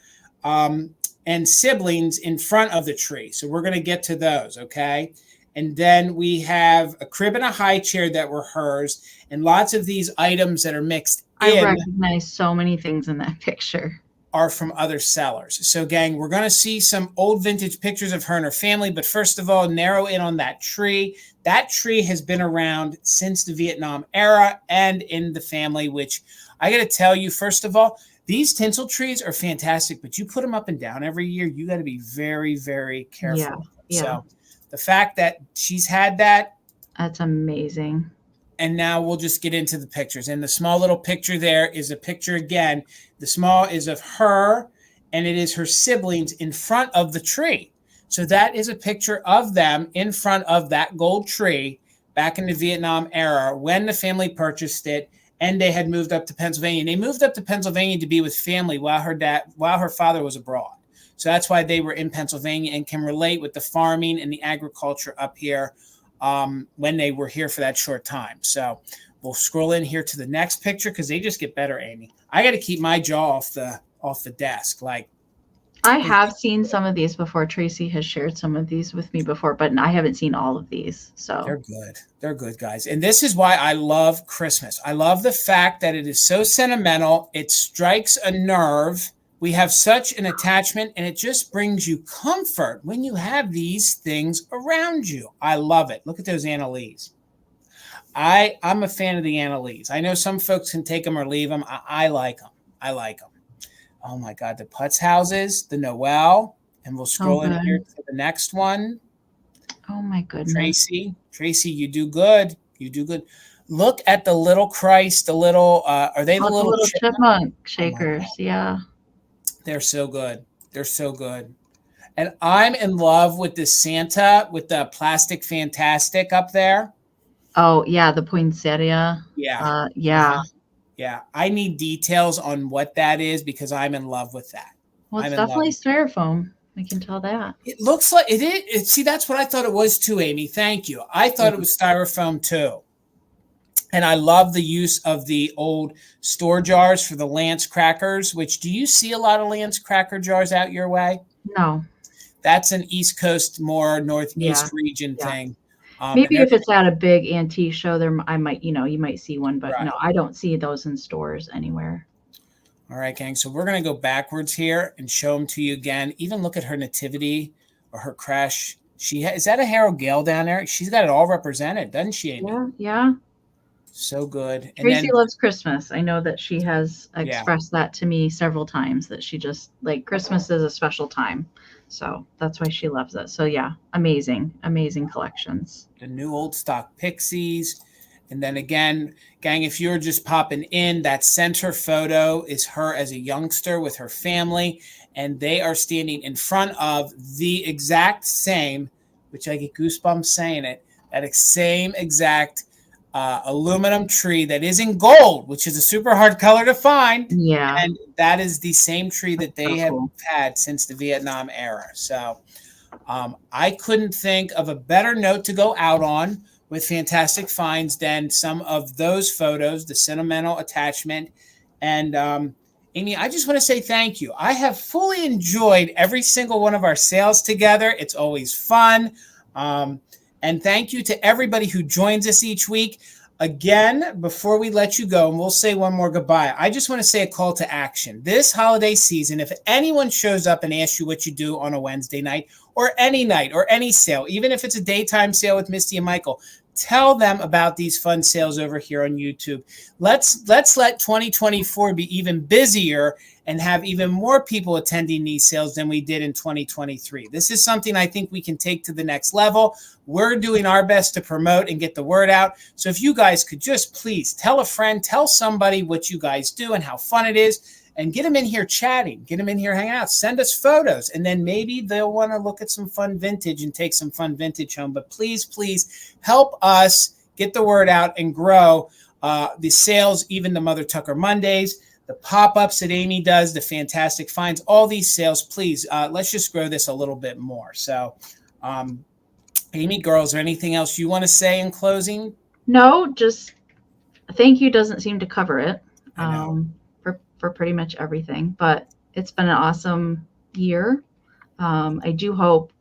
and siblings in front of the tree. So we're going to get to those, okay? And then we have a crib and a high chair that were hers and lots of these items that are mixed in. I recognize so many things in that picture. Are from other sellers. So gang, we're going to see some old vintage pictures of her and her family, but first of all, narrow in on that tree. That tree has been around since the Vietnam era and in the family, which I got to tell you, first of all, these tinsel trees are fantastic, but you put them up and down every year. You got to be very, very careful. Yeah. So the fact that she's had that's amazing. And now we'll just get into the pictures. And the small little picture there is a picture again. The small is of her, and it is her siblings in front of the tree. So that is a picture of them in front of that gold tree back in the Vietnam era when the family purchased it, and they had moved up to Pennsylvania. And they moved up to Pennsylvania to be with family while her father was abroad. So that's why they were in Pennsylvania and can relate with the farming and the agriculture up here. When they were here for that short time. So we'll scroll in here to the next picture because they just get better, Amy. I got to keep my jaw off the desk. Like I have seen some of these before. Tracy has shared some of these with me before, but I haven't seen all of these. So they're good. They're good, guys. And this is why I love Christmas. I love the fact that it is so sentimental. It strikes a nerve. We have such an attachment, and it just brings you comfort when you have these things around you. I love it. Look at those Annalise. I'm a fan of the Annalise. I know some folks can take them or leave them. I like them. I like them. Oh, my God. The Putz houses, the Noel, and we'll scroll in here to the next one. Oh, my goodness. Tracy, you do good. You do good. Look at the little Christ, the little, are they the little chipmunk shakers? Yeah. They're so good. They're so good. And I'm in love with the Santa with the plastic fantastic up there. Oh, yeah, the poinsettia. Yeah. Yeah. Yeah. I need details on what that is because I'm in love with that. Well, I'm it's in love. definitely styrofoam. I can tell that. It looks like it is. See, that's what I thought it was too, Amy. Thank you. I thought it was styrofoam too. And I love the use of the old store jars for the Lance crackers, which do you see a lot of Lance cracker jars out your way? No. That's an East Coast, more Northeast Yeah. region Yeah. thing. Maybe if it's at a big antique show, there I might, you might see one, but Right. no, I don't see those in stores anywhere. All right, gang. So we're going to go backwards here and show them to you again. Even look at her nativity or her creche. Is that a Harold Gale down there? She's got it all represented, doesn't she, Amy? Yeah, yeah. So good. And Tracy then, loves Christmas. I know that she has expressed that to me several times, that she just like Christmas is a special time. So that's why she loves it. So yeah, amazing collections. the new old stock Pixies. And then again, gang, if you're just popping in, that center photo is her as a youngster with her family. And they are standing in front of the exact same, which I get goosebumps saying it, that same exact aluminum tree that is in gold, which is a super hard color to find. Yeah. And that is the same tree that they have had since the Vietnam era. So I couldn't think of a better note to go out on with fantastic finds than some of those photos, the sentimental attachment. And Amy, I just want to say thank you. I have fully enjoyed every single one of our sales together. It's always fun. And thank you to everybody who joins us each week. Again, before we let you go, and we'll say one more goodbye, I just want to say a call to action. This holiday season, if anyone shows up and asks you what you do on a Wednesday night or any sale, even if it's a daytime sale with Misty and Michael, tell them about these fun sales over here on YouTube. Let's let 2024 be even busier and have even more people attending these sales than we did in 2023. This is something I think we can take to the next level. We're doing our best to promote and get the word out. So if you guys could just please tell a friend, tell somebody what you guys do and how fun it is, and get them in here chatting, get them in here hanging out, send us photos, and then maybe they'll want to look at some fun vintage and take some fun vintage home. But please help us get the word out and grow the sales, even the Mother Tucker Mondays, the pop-ups that Amy does, the fantastic finds, all these sales. Please, let's just grow this a little bit more. So, Amy, girls, is there anything else you want to say in closing? No, just thank you doesn't seem to cover it. For pretty much everything, but it's been an awesome year. I do hope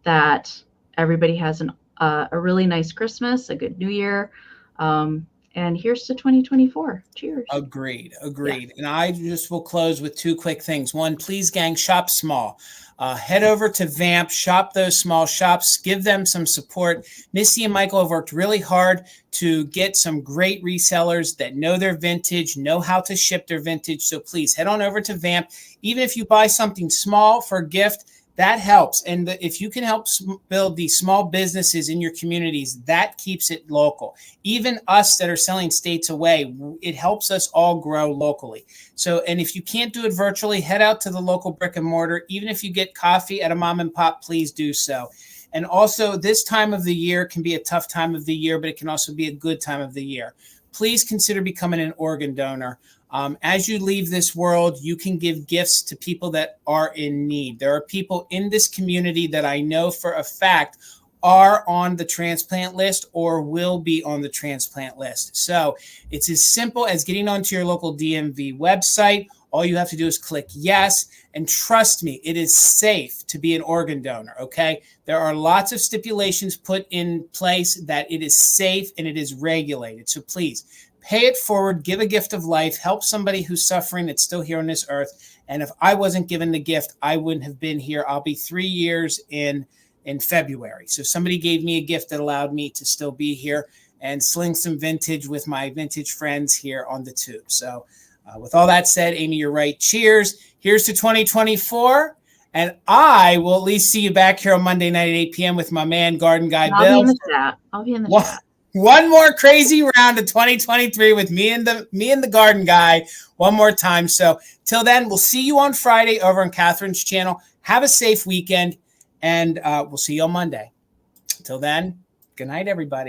that everybody has a really nice Christmas, a good New Year, and here's to 2024. Cheers. Agreed. Yes. And I just will close with two quick things. One, please, gang, shop small. Head over to Vamp, shop those small shops, give them some support. Misty and Michael have worked really hard to get some great resellers that know their vintage, know how to ship their vintage. So please head on over to Vamp. Even if you buy something small for a gift, that helps. And if you can help build these small businesses in your communities, that keeps it local. Even us that are selling states away, it helps us all grow locally. So, and if you can't do it virtually, head out to the local brick and mortar. Even if you get coffee at a mom and pop, please do so. And also, this time of the year can be a tough time of the year, but it can also be a good time of the year. Please consider becoming an organ donor. As you leave this world, you can give gifts to people that are in need. There are people in this community that I know for a fact are on the transplant list or will be on the transplant list. So it's as simple as getting onto your local DMV website. All you have to do is click yes. And trust me, it is safe to be an organ donor, okay? There are lots of stipulations put in place that it is safe and it is regulated. So please, pay it forward, give a gift of life, help somebody who's suffering that's still here on this earth. And if I wasn't given the gift, I wouldn't have been here. I'll be 3 years in February. So somebody gave me a gift that allowed me to still be here and sling some vintage with my vintage friends here on the tube. So with all that said, Amy, you're right. Cheers. Here's to 2024. And I will at least see you back here on Monday night at 8 p.m. with my man, Garden Guy Bill. I'll be in the chat. One more crazy round of 2023 with me and the Garden Guy one more time. So till then, we'll see you on Friday over on Catherine's channel. Have a safe weekend, and we'll see you on Monday. Until then, good night, everybody.